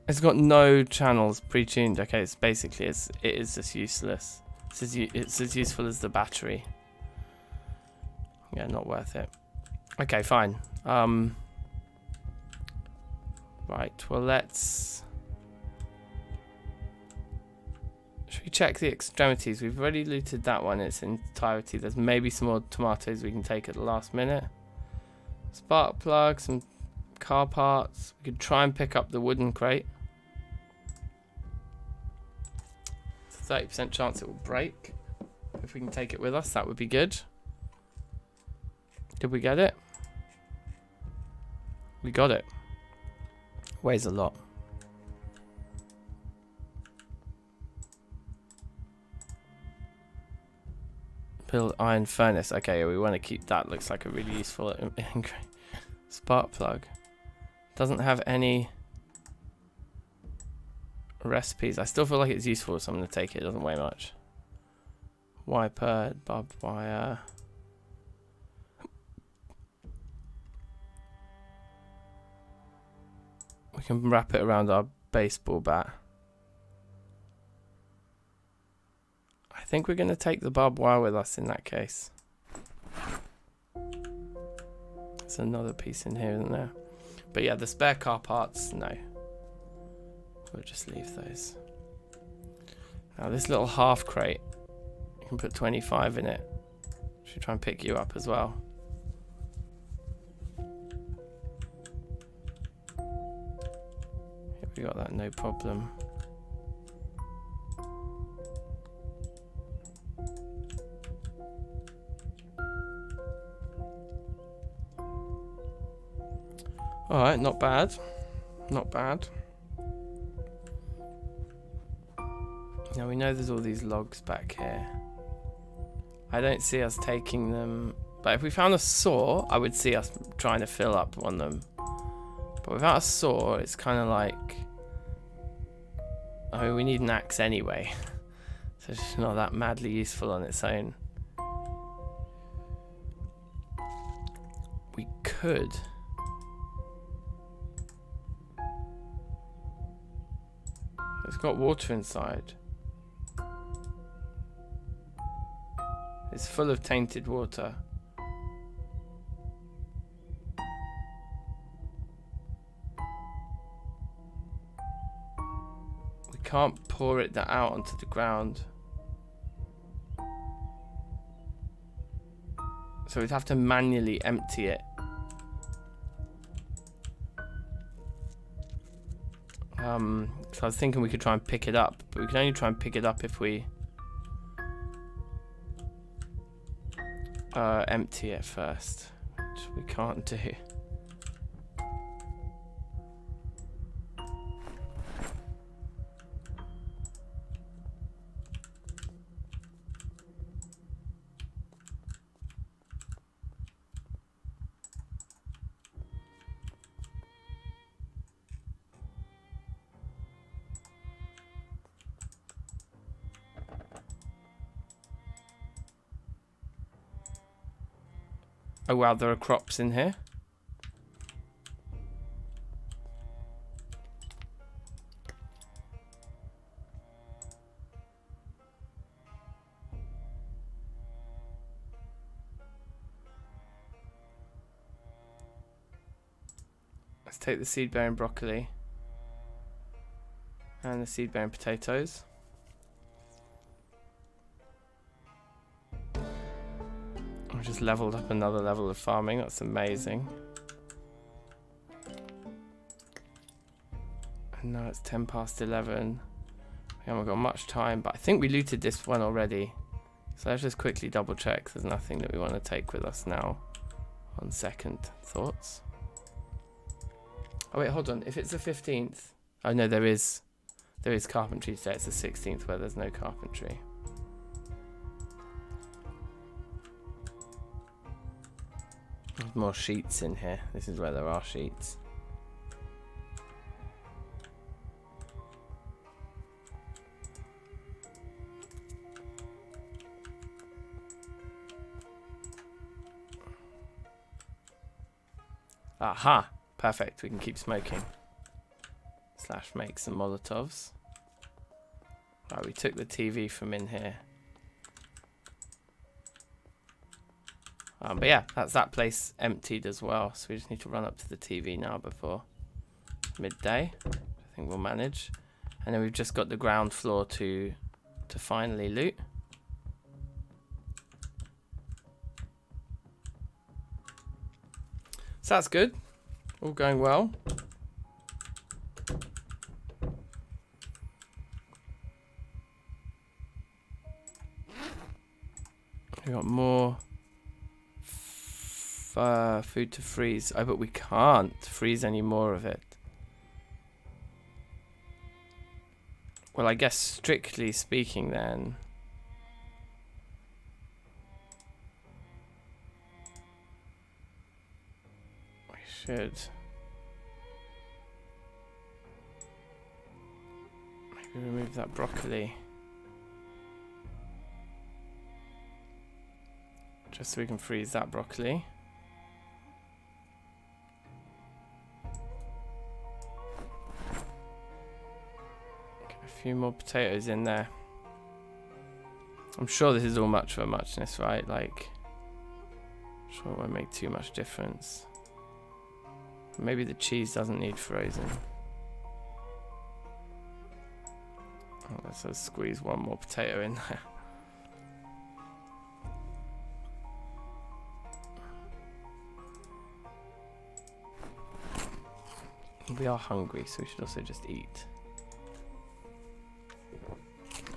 It's got no channels pre-tuned. Okay, it's basically it is just useless. It's as useful as the battery. Yeah, not worth it. Okay, fine. Right. Well, let's. Should we check the extremities? We've already looted that one in its entirety. There's maybe some more tomatoes we can take at the last minute. Spark plug, some car parts. We could try and pick up the wooden crate. 30% chance it will break. If we can take it with us, that would be good. Did we get it? We got it. Weighs a lot. Build iron furnace. Okay, we want to keep that. Looks like a really useful spark plug. Doesn't have any recipes. I still feel like it's useful, so I'm going to take it. It doesn't weigh much. Wiper, barbed wire. We can wrap it around our baseball bat. I think we're going to take the barbed wire with us in that case. There's another piece in here, isn't there? But yeah, the spare car parts, no. We'll just leave those. Now this little half crate, you can put 25 in it. Should try and pick you up as well. Here we got that, no problem. Alright, not bad. Not bad. Now we know there's all these logs back here. I don't see us taking them, but if we found a saw, I would see us trying to fill up on them. But without a saw, it's kind of like, I mean, we need an axe anyway, so it's not that madly useful on its own. We could. It's got water inside. It's full of tainted water. We can't pour it out onto the ground. So we'd have to manually empty it. So I was thinking we could try and pick it up, but we can only try and pick it up if we empty it first, which we can't do. Oh wow, there are crops in here. Let's take the seed-bearing broccoli and the seed-bearing potatoes. I just leveled up another level of farming. That's amazing. And now it's 10 past 11. We haven't got much time, but I think we looted this one already. So let's just quickly double check there's nothing that we want to take with us now on second thoughts. Oh wait, hold on. If it's the 15th... Oh no, there is carpentry today. It's the 16th where there's no carpentry. There's more sheets in here. This is where there are sheets. Aha! Perfect. We can keep smoking. Slash make some Molotovs. Right, we took the TV from in here. But yeah, that's that place emptied as well. So we just need to run up to the TV now before midday. I think we'll manage. And then we've just got the ground floor to finally loot. So that's good. All going well. We got more food to freeze. Oh, but we can't freeze any more of it. Well, I guess strictly speaking then, we should maybe remove that broccoli. Just so we can freeze that broccoli. Get a few more potatoes in there. I'm sure this is all much for muchness, right? Like, I'm sure it won't make too much difference. Maybe the cheese doesn't need frozen. Oh, let's just squeeze one more potato in there. We are hungry, so we should also just eat.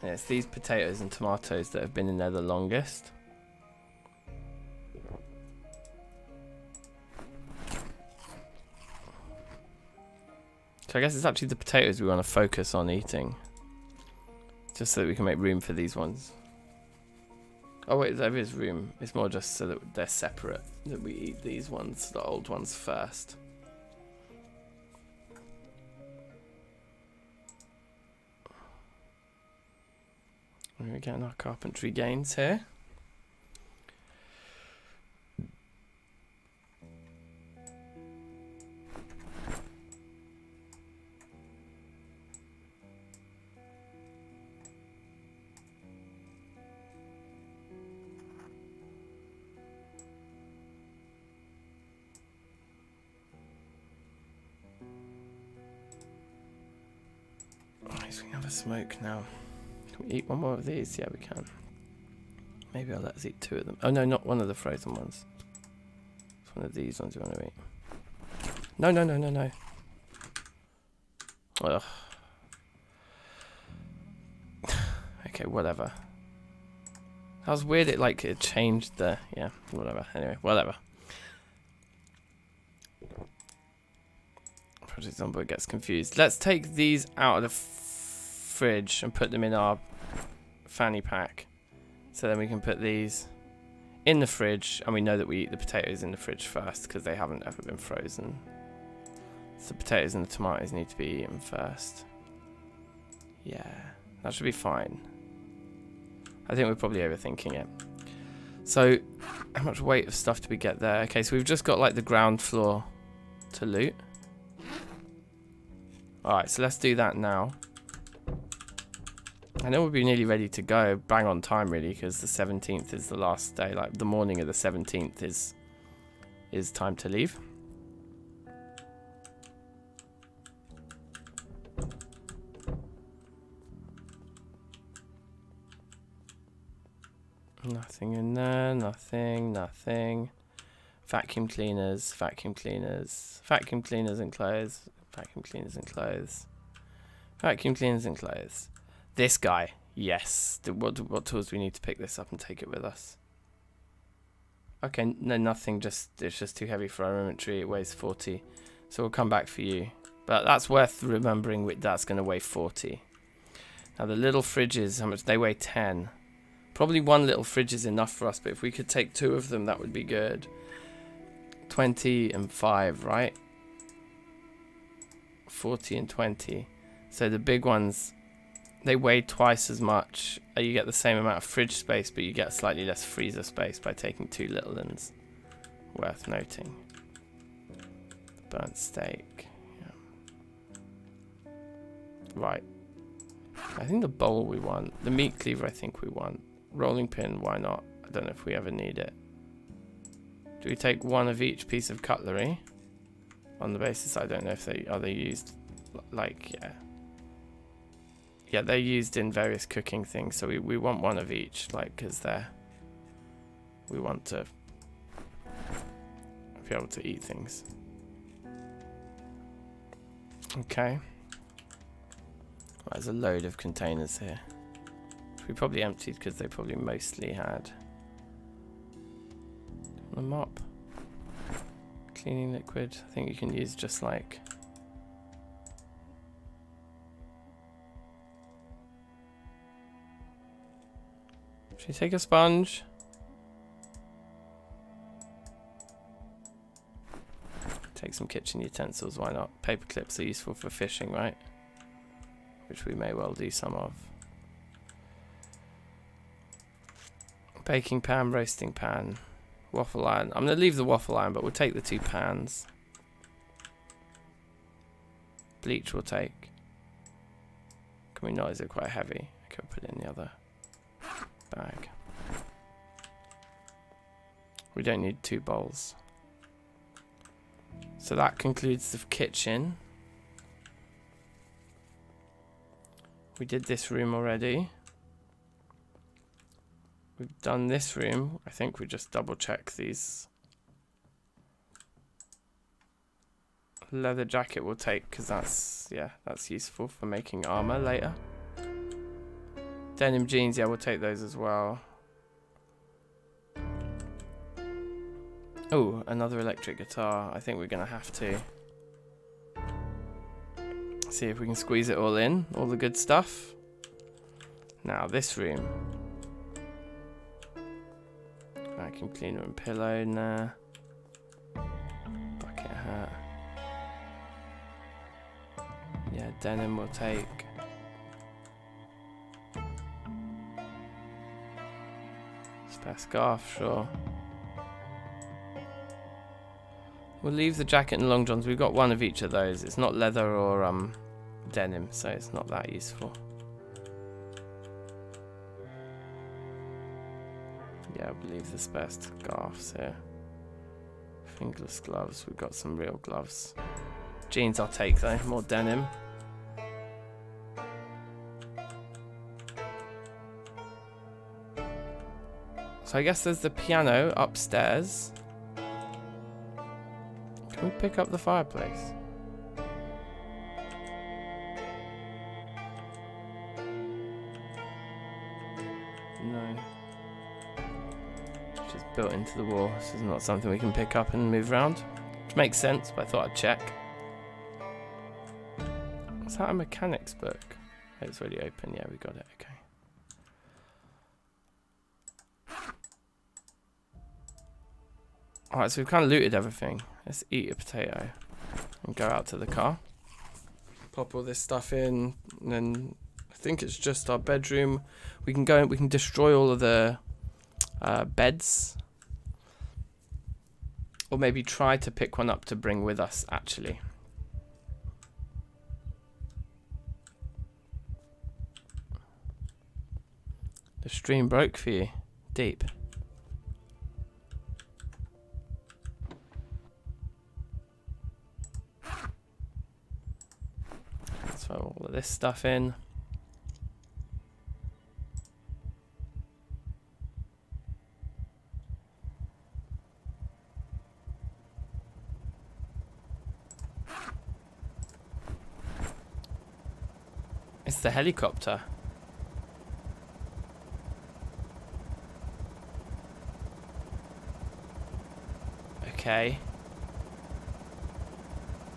Yeah, it's these potatoes and tomatoes that have been in there the longest. So I guess it's actually the potatoes we want to focus on eating. Just so that we can make room for these ones. Oh wait, there is room. It's more just so that they're separate. That we eat these ones, the old ones first. We're getting our carpentry gains here. Nice, we can have a smoke now. Can we eat one more of these? Yeah, we can. Maybe I'll let us eat 2 of them. Oh no, not one of the frozen ones. It's one of these ones we want to eat. No, no, no, no, no. Ugh. Okay, whatever. That was weird, it changed the... Yeah, whatever. Anyway, whatever. Project Zomboid gets confused. Let's take these out of the fridge and put them in our fanny pack. So then we can put these in the fridge, and we know that we eat the potatoes in the fridge first because they haven't ever been frozen. So the potatoes and the tomatoes need to be eaten first. Yeah, that should be fine. I think we're probably overthinking it. So, how much weight of stuff do we get there? Okay, so we've just got like the ground floor to loot. Alright, so let's do that now. I know we'll be nearly ready to go, bang on time really, because the 17th is the last day, like the morning of the 17th is time to leave. Nothing in there, nothing. Vacuum cleaners, vacuum cleaners, vacuum cleaners and clothes, vacuum cleaners and clothes, vacuum cleaners and clothes. This guy, yes. What tools do we need to pick this up and take it with us? Okay, no, nothing. It's just too heavy for our inventory. It weighs 40, so we'll come back for you. But that's worth remembering. That's going to weigh 40. Now the little fridges, how much they weigh? 10. Probably one little fridge is enough for us, but if we could take 2 of them, that would be good. 20 and 5, right? 40 and 20. So the big ones, they weigh twice as much. You get the same amount of fridge space, but you get slightly less freezer space by taking 2 little ones. Worth noting. Burnt steak. Yeah. Right. I think the bowl we want. The meat cleaver I think we want. Rolling pin, why not? I don't know if we ever need it. Do we take 1 of each piece of cutlery? On the basis, I don't know if they are used, like, yeah. Yeah, they're used in various cooking things, so we want 1 of each, like, because we want to be able to eat things. Okay. There's a load of containers here. We probably emptied because they probably mostly had a mop. Cleaning liquid. I think you can use just like should we take a sponge? Take some kitchen utensils, why not? Paper clips are useful for fishing, right? Which we may well do some of. Baking pan, roasting pan, waffle iron. I'm going to leave the waffle iron, but we'll take the 2 pans. Bleach we'll take. Can we not? Is it quite heavy? I could put it in the other bag. We don't need 2 bowls. So that concludes the kitchen. We did this room already. We've done this room. I think we just double check these. Leather jacket we'll take because that's, yeah, that's useful for making armor later. Denim jeans, yeah, we'll take those as well. Oh, another electric guitar. I think we're gonna have to see if we can squeeze it all in, all the good stuff. Now this room. Vacuum cleaner and pillow, nah. Bucket hat. Yeah, denim we'll take. Spare scarf, sure. We'll leave the jacket and long johns. We've got one of each of those. It's not leather or denim, so it's not that useful. Yeah, we'll leave the spare scarves here. Fingerless gloves. We've got some real gloves. Jeans I'll take though. More denim. So I guess there's the piano upstairs. Can we pick up the fireplace? No. It's just built into the wall. This is not something we can pick up and move around. Which makes sense, but I thought I'd check. Is that a mechanics book? Oh, it's already open. Yeah, we got it. Okay. Alright, so we've kind of looted everything. Let's eat a potato and go out to the car. Pop all this stuff in, and then I think it's just our bedroom. We can go and we can destroy all of the beds. Or maybe try to pick one up to bring with us, actually. The stream broke for you. Deep. Throw all of this stuff in. It's the helicopter. Okay.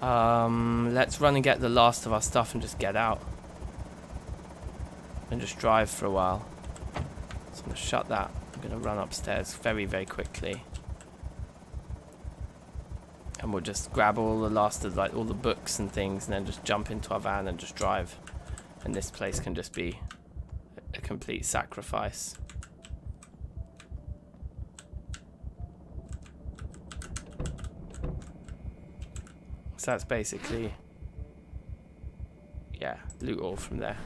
Let's run and get the last of our stuff and just get out. And just drive for a while. So I'm going to shut that. I'm going to run upstairs very, very quickly. And we'll just grab all the last of, like, all the books and things, and then just jump into our van and just drive. And this place can just be a complete sacrifice. So that's basically, yeah, loot all from there.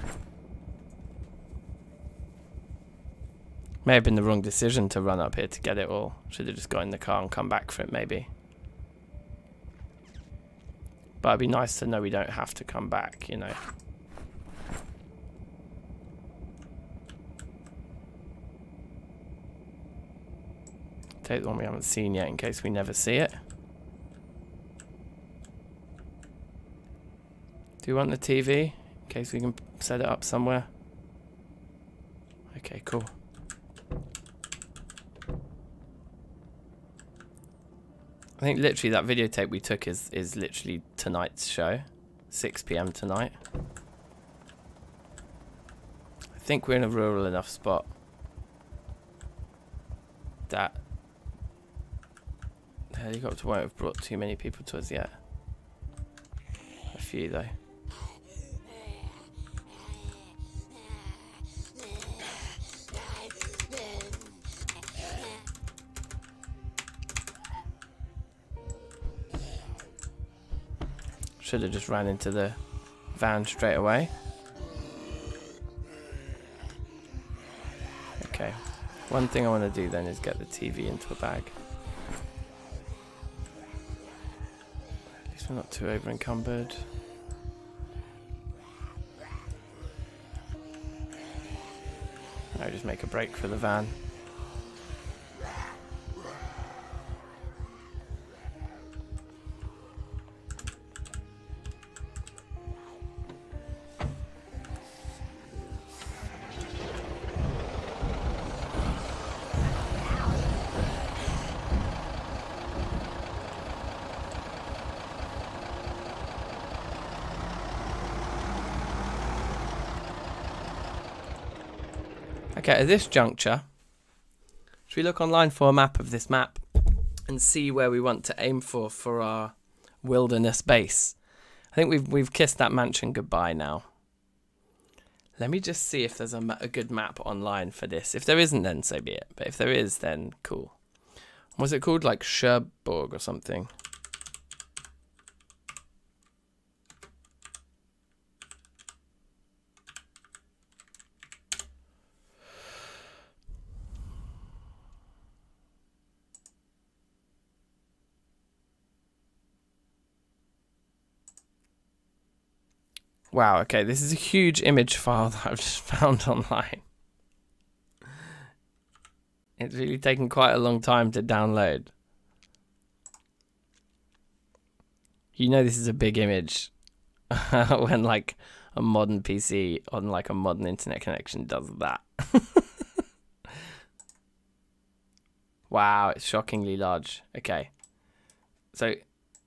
May have been the wrong decision to run up here to get it all. Should have just got in the car and come back for it, maybe. But it'd be nice to know we don't have to come back, you know. Take the one we haven't seen yet in case we never see it. Do you want the TV? In case we can set it up somewhere. Okay, cool. I think literally that videotape we took is literally tonight's show. 6 PM tonight. I think we're in a rural enough spot that the helicopter won't have brought too many people to us yet. A few though. Should have just ran into the van straight away. Okay. One thing I want to do then is get the TV into a bag. So not too over encumbered. I just make a break for the van. Okay, at this juncture, should we look online for a map of this map and see where we want to aim for our wilderness base? I think we've kissed that mansion goodbye now. Let me just see if there's a good map online for this. If there isn't, then so be it. But if there is, then cool. Was it called like Cherbourg or something? Wow, okay, this is a huge image file that I've just found online. It's really taken quite a long time to download. You know this is a big image when like a modern PC on like a modern internet connection does that. Wow, it's shockingly large. Okay. So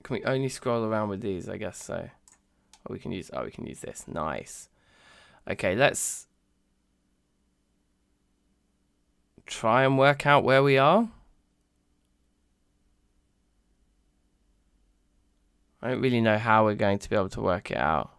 can we only scroll around with these? I guess so. Oh, we can use this. Nice. Okay, let's try and work out where we are. I don't really know how we're going to be able to work it out.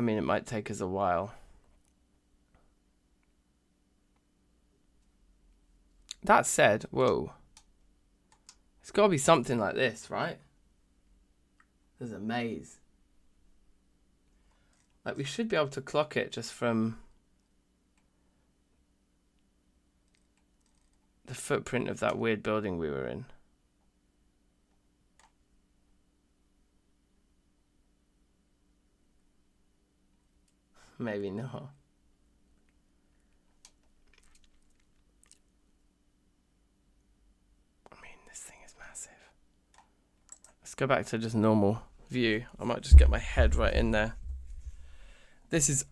I mean, it might take us a while. That said, whoa. It's got to be something like this, right? There's a maze. Like, we should be able to clock it just from the footprint of that weird building we were in. Maybe not. I mean, this thing is massive. Let's go back to just normal view. I might just get my head right in there. This is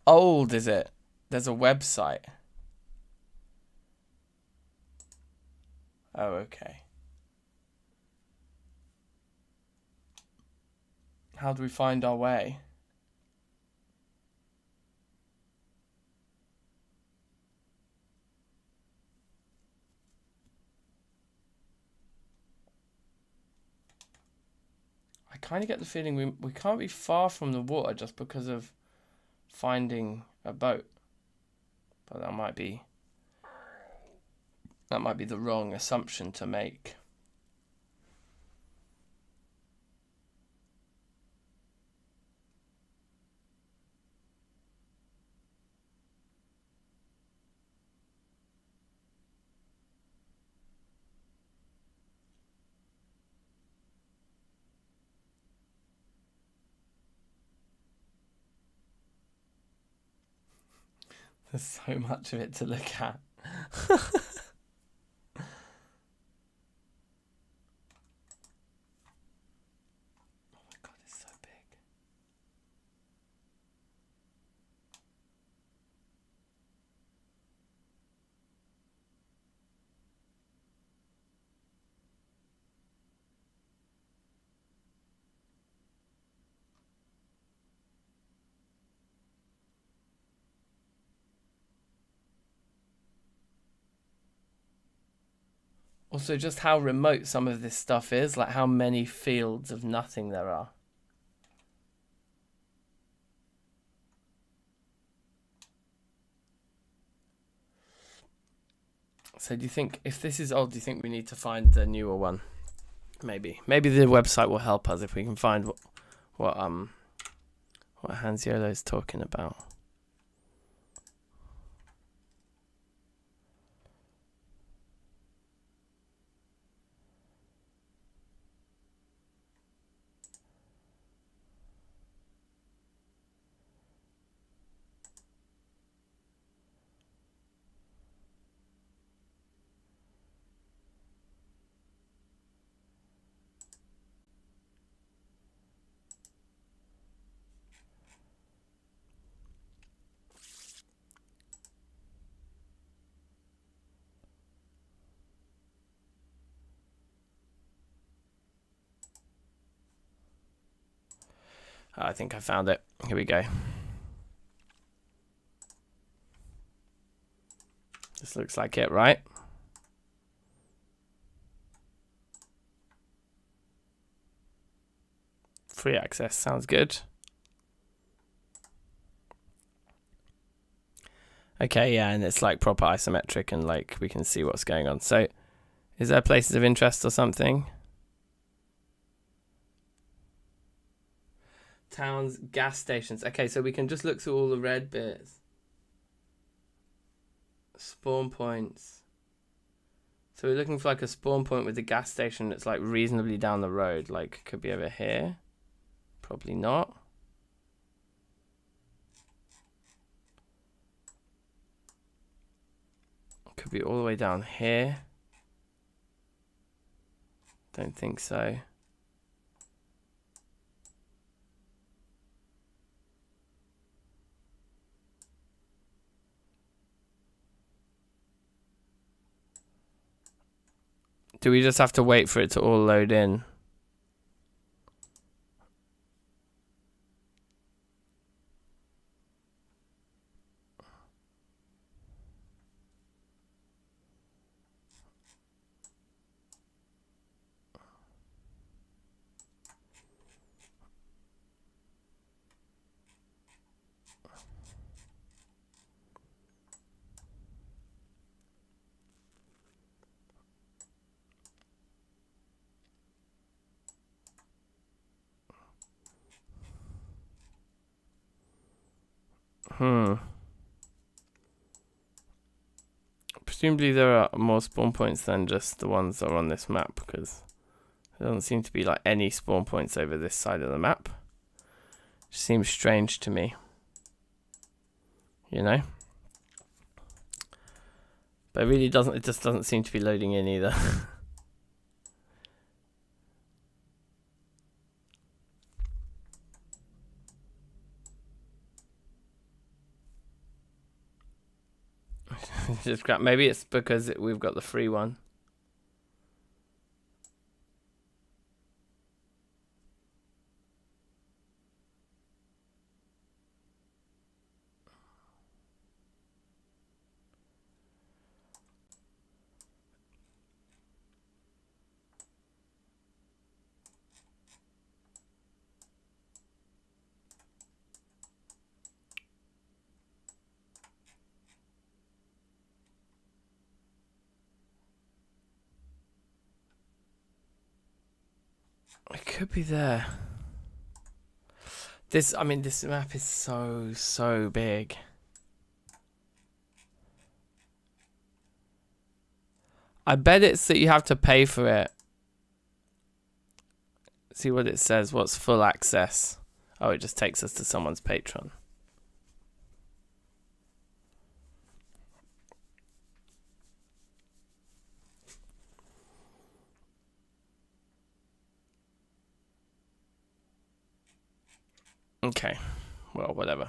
old, is it? There's a website. Oh, okay. How do we find our way? I kind of get the feeling we can't be far from the water just because of finding a boat. But that might be the wrong assumption to make. There's so much of it to look at. Also, just how remote some of this stuff is, like how many fields of nothing there are. So do you think, if this is old, do you think we need to find the newer one? Maybe the website will help us if we can find what what Hansiolo's talking about. I think I found it. Here we go. This looks like it, right? Free access sounds good. Okay, yeah, and it's like proper isometric and like we can see what's going on. So is there places of interest or something? Towns, gas stations. Okay, so we can just look through all the red bits. Spawn points. So we're looking for like a spawn point with a gas station that's like reasonably down the road. Like could be over here. Probably not. Could be all the way down here. Don't think so. Do we just have to wait for it to all load in? Presumably there are more spawn points than just the ones that are on this map, because there doesn't seem to be like any spawn points over this side of the map. Which seems strange to me. You know? But it really doesn't, it just doesn't seem to be loading in either. Just crap. Maybe it's because we've got the free one. It could be there. This, I mean, this map is so big. I bet it's that you have to pay for it. See what it says. What's full access? Oh, it just takes us to someone's Patreon. Okay, well, whatever.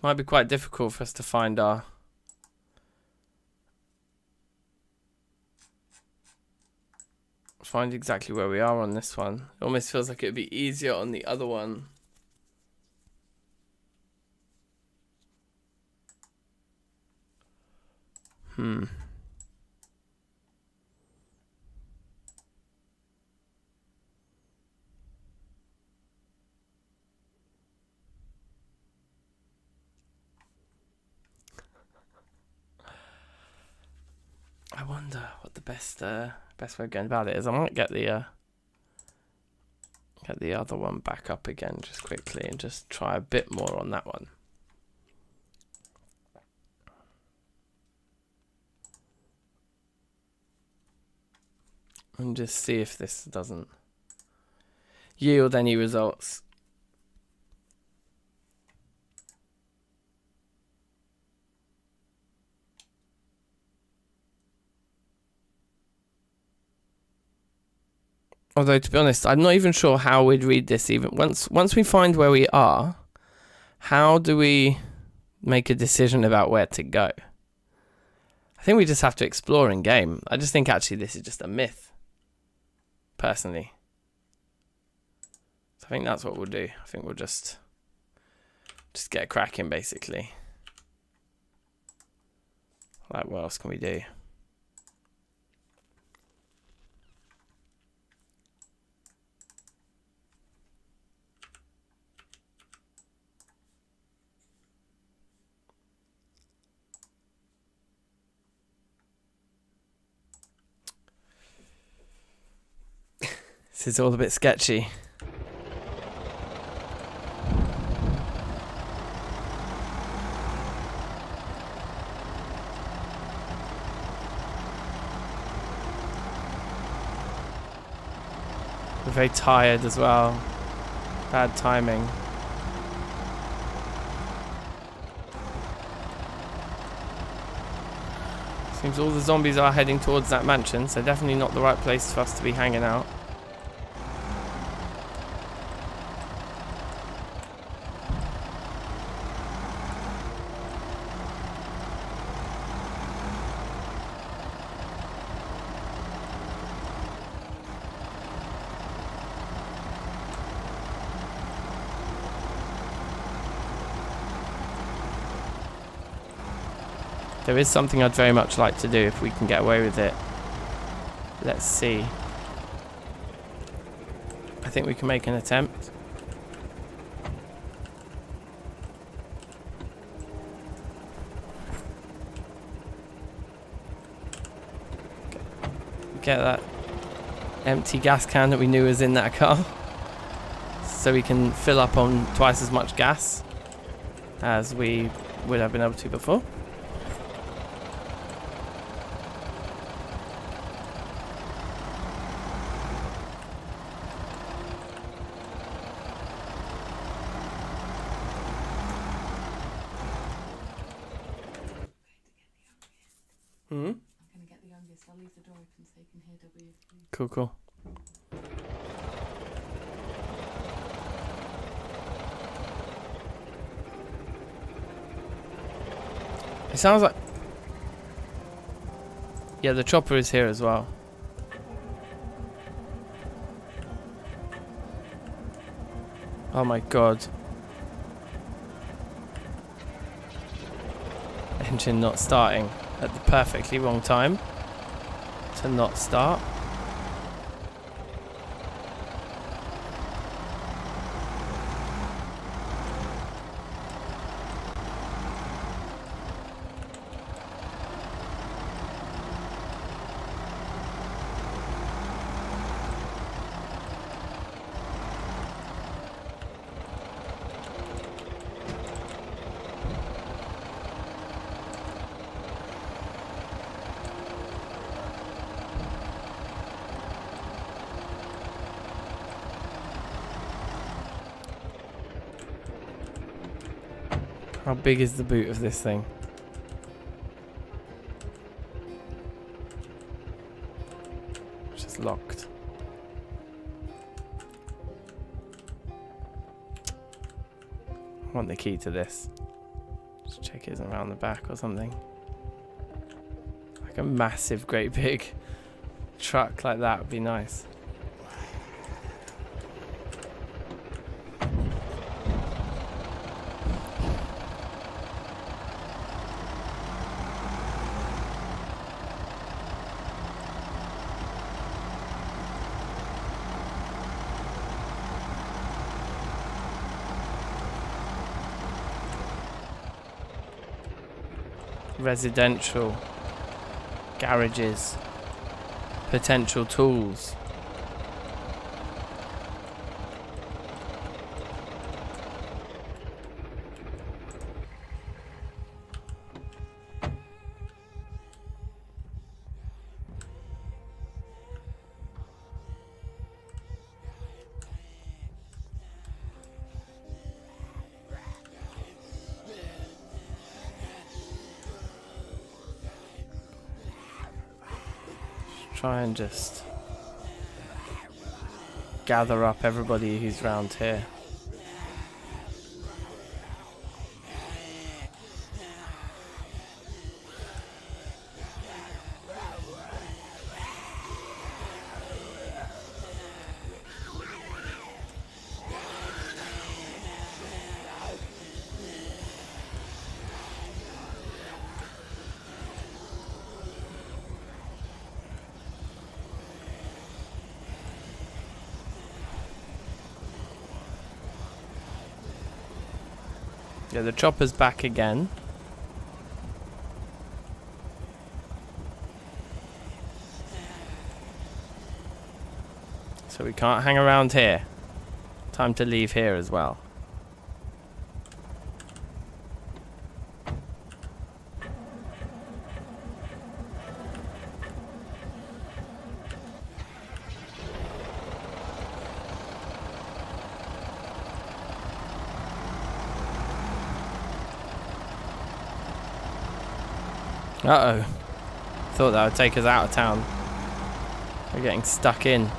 Might be quite difficult for us to find our... Find exactly where we are on this one. It almost feels like it would be easier on the other one. wonder what the best way of going about it is. I might get the other one back up again just quickly and just try a bit more on that one. And just see if this doesn't yield any results. Although, to be honest, I'm not even sure how we'd read this even. Once we find where we are, how do we make a decision about where to go? I think we just have to explore in game. I just think actually this is just a myth, personally. So I think that's what we'll do. I think we'll just get cracking, basically. Like, what else can we do? This is all a bit sketchy. We're very tired as well. Bad timing. Seems all the zombies are heading towards that mansion, so definitely not the right place for us to be hanging out. There is something I'd very much like to do if we can get away with it. Let's see. I think we can make an attempt. Get that empty gas can that we knew was in that car. So we can fill up on twice as much gas as we would have been able to before. I'll leave the door open so you can hear W. Cool, cool. It sounds like... Yeah, the chopper is here as well. Oh my god. Engine not starting at the perfectly wrong time to not start. How big is the boot of this thing? It's just locked. I want the key to this. Just check it isn't around the back or something. Like a massive, great big truck like that would be nice. Residential garages, potential tools. Try and just gather up everybody who's round here. Yeah, the chopper's back again. So we can't hang around here. Time to leave here as well. Uh-oh. Thought that would take us out of town. We're getting stuck in.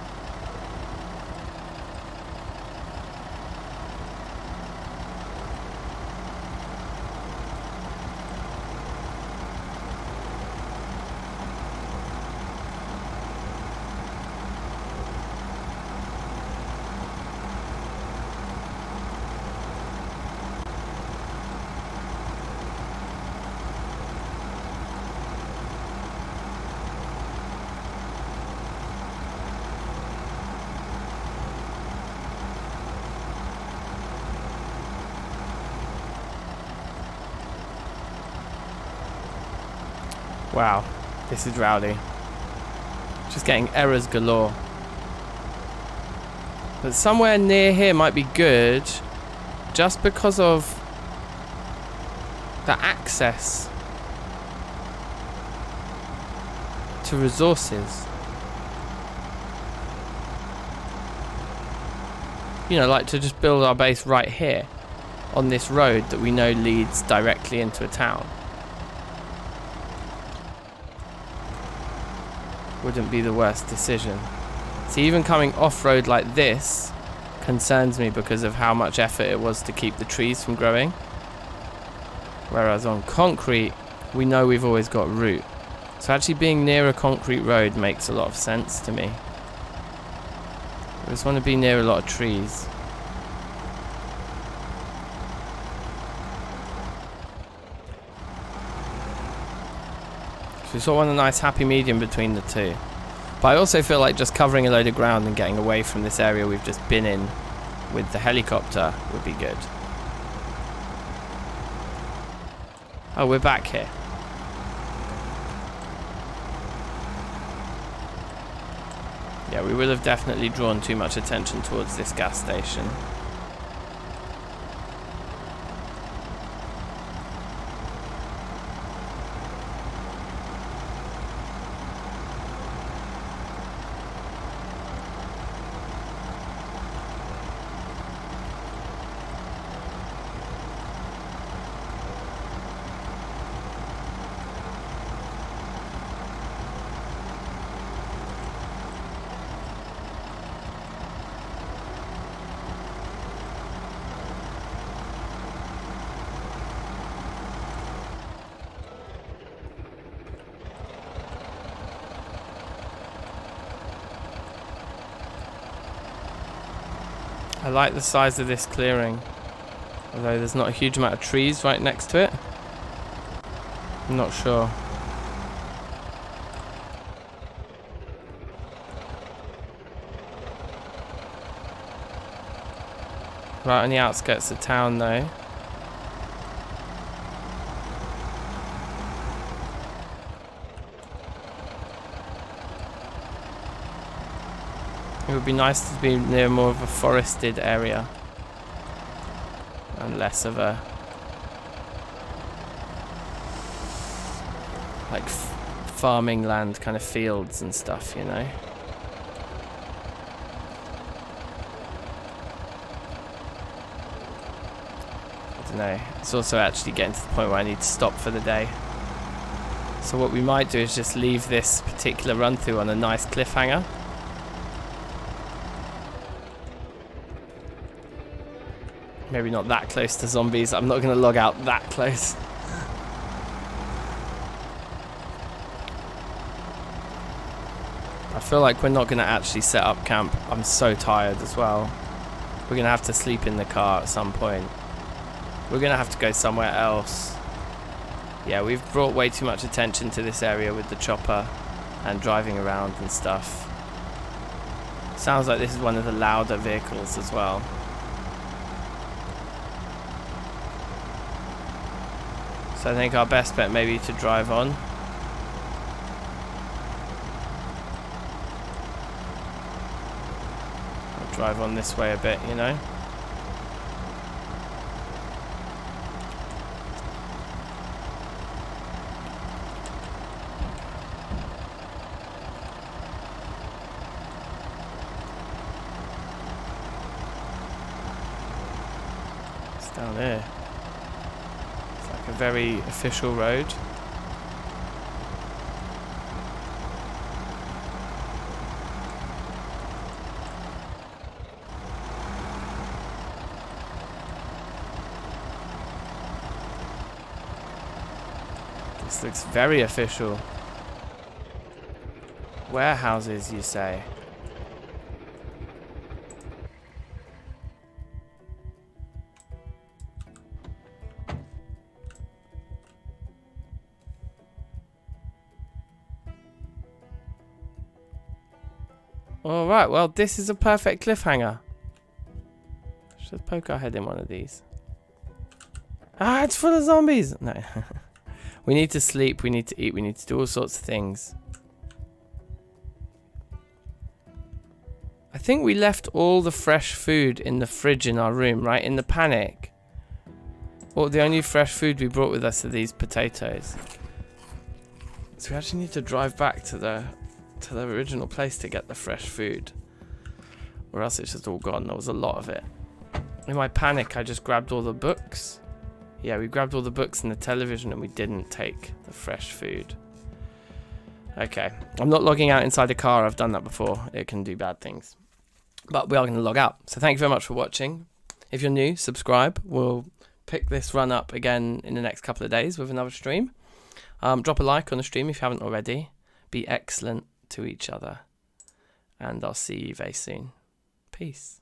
Wow, this is rowdy. Just getting errors galore. But somewhere near here might be good, just because of the access to resources. You know, like to just build our base right here on this road that we know leads directly into a town. Wouldn't be the worst decision. See, even coming off-road like this concerns me because of how much effort it was to keep the trees from growing. Whereas on concrete, we know we've always got root. So actually being near a concrete road makes a lot of sense to me. I just want to be near a lot of trees. So we sort of want a nice happy medium between the two. But I also feel like just covering a load of ground and getting away from this area we've just been in with the helicopter would be good. Oh, we're back here. Yeah, we will have definitely drawn too much attention towards this gas station. I like the size of this clearing, although there's not a huge amount of trees right next to it. I'm not sure. Right on the outskirts of town though. It would be nice to be near more of a forested area and less of a like farming land, kind of fields and stuff, you know. I don't know. It's also actually getting to the point where I need to stop for the day. So what we might do is just leave this particular run through on a nice cliffhanger. Maybe not that close to zombies. I'm not going to log out that close. I feel like we're not going to actually set up camp. I'm so tired as well. We're going to have to sleep in the car at some point. We're going to have to go somewhere else. Yeah, we've brought way too much attention to this area with the chopper and driving around and stuff. Sounds like this is one of the louder vehicles as well. So I think our best bet may be to drive on. I'll drive on this way a bit, you know. It's down here. A very official road. This looks very official. Warehouses, you say? Alright, well, this is a perfect cliffhanger. Should poke our head in one of these. Ah, it's full of zombies! No. We need to sleep, we need to eat, we need to do all sorts of things. I think we left all the fresh food in the fridge in our room, right? In the panic. Well, the only fresh food we brought with us are these potatoes. So we actually need to drive back to the original place to get the fresh food, or else it's just all gone. There was a lot of it. In my panic, I just grabbed all the books. Yeah, we grabbed all the books and the television, and we didn't take the fresh food. Okay, I'm not logging out inside the car. I've done that before. It can do bad things. But we are going to log out. So thank you very much for watching. If you're new, subscribe. We'll pick this run up again in the next couple of days with another stream. Drop a like on the stream if you haven't already. Be excellent to each other, and I'll see you very soon. Peace.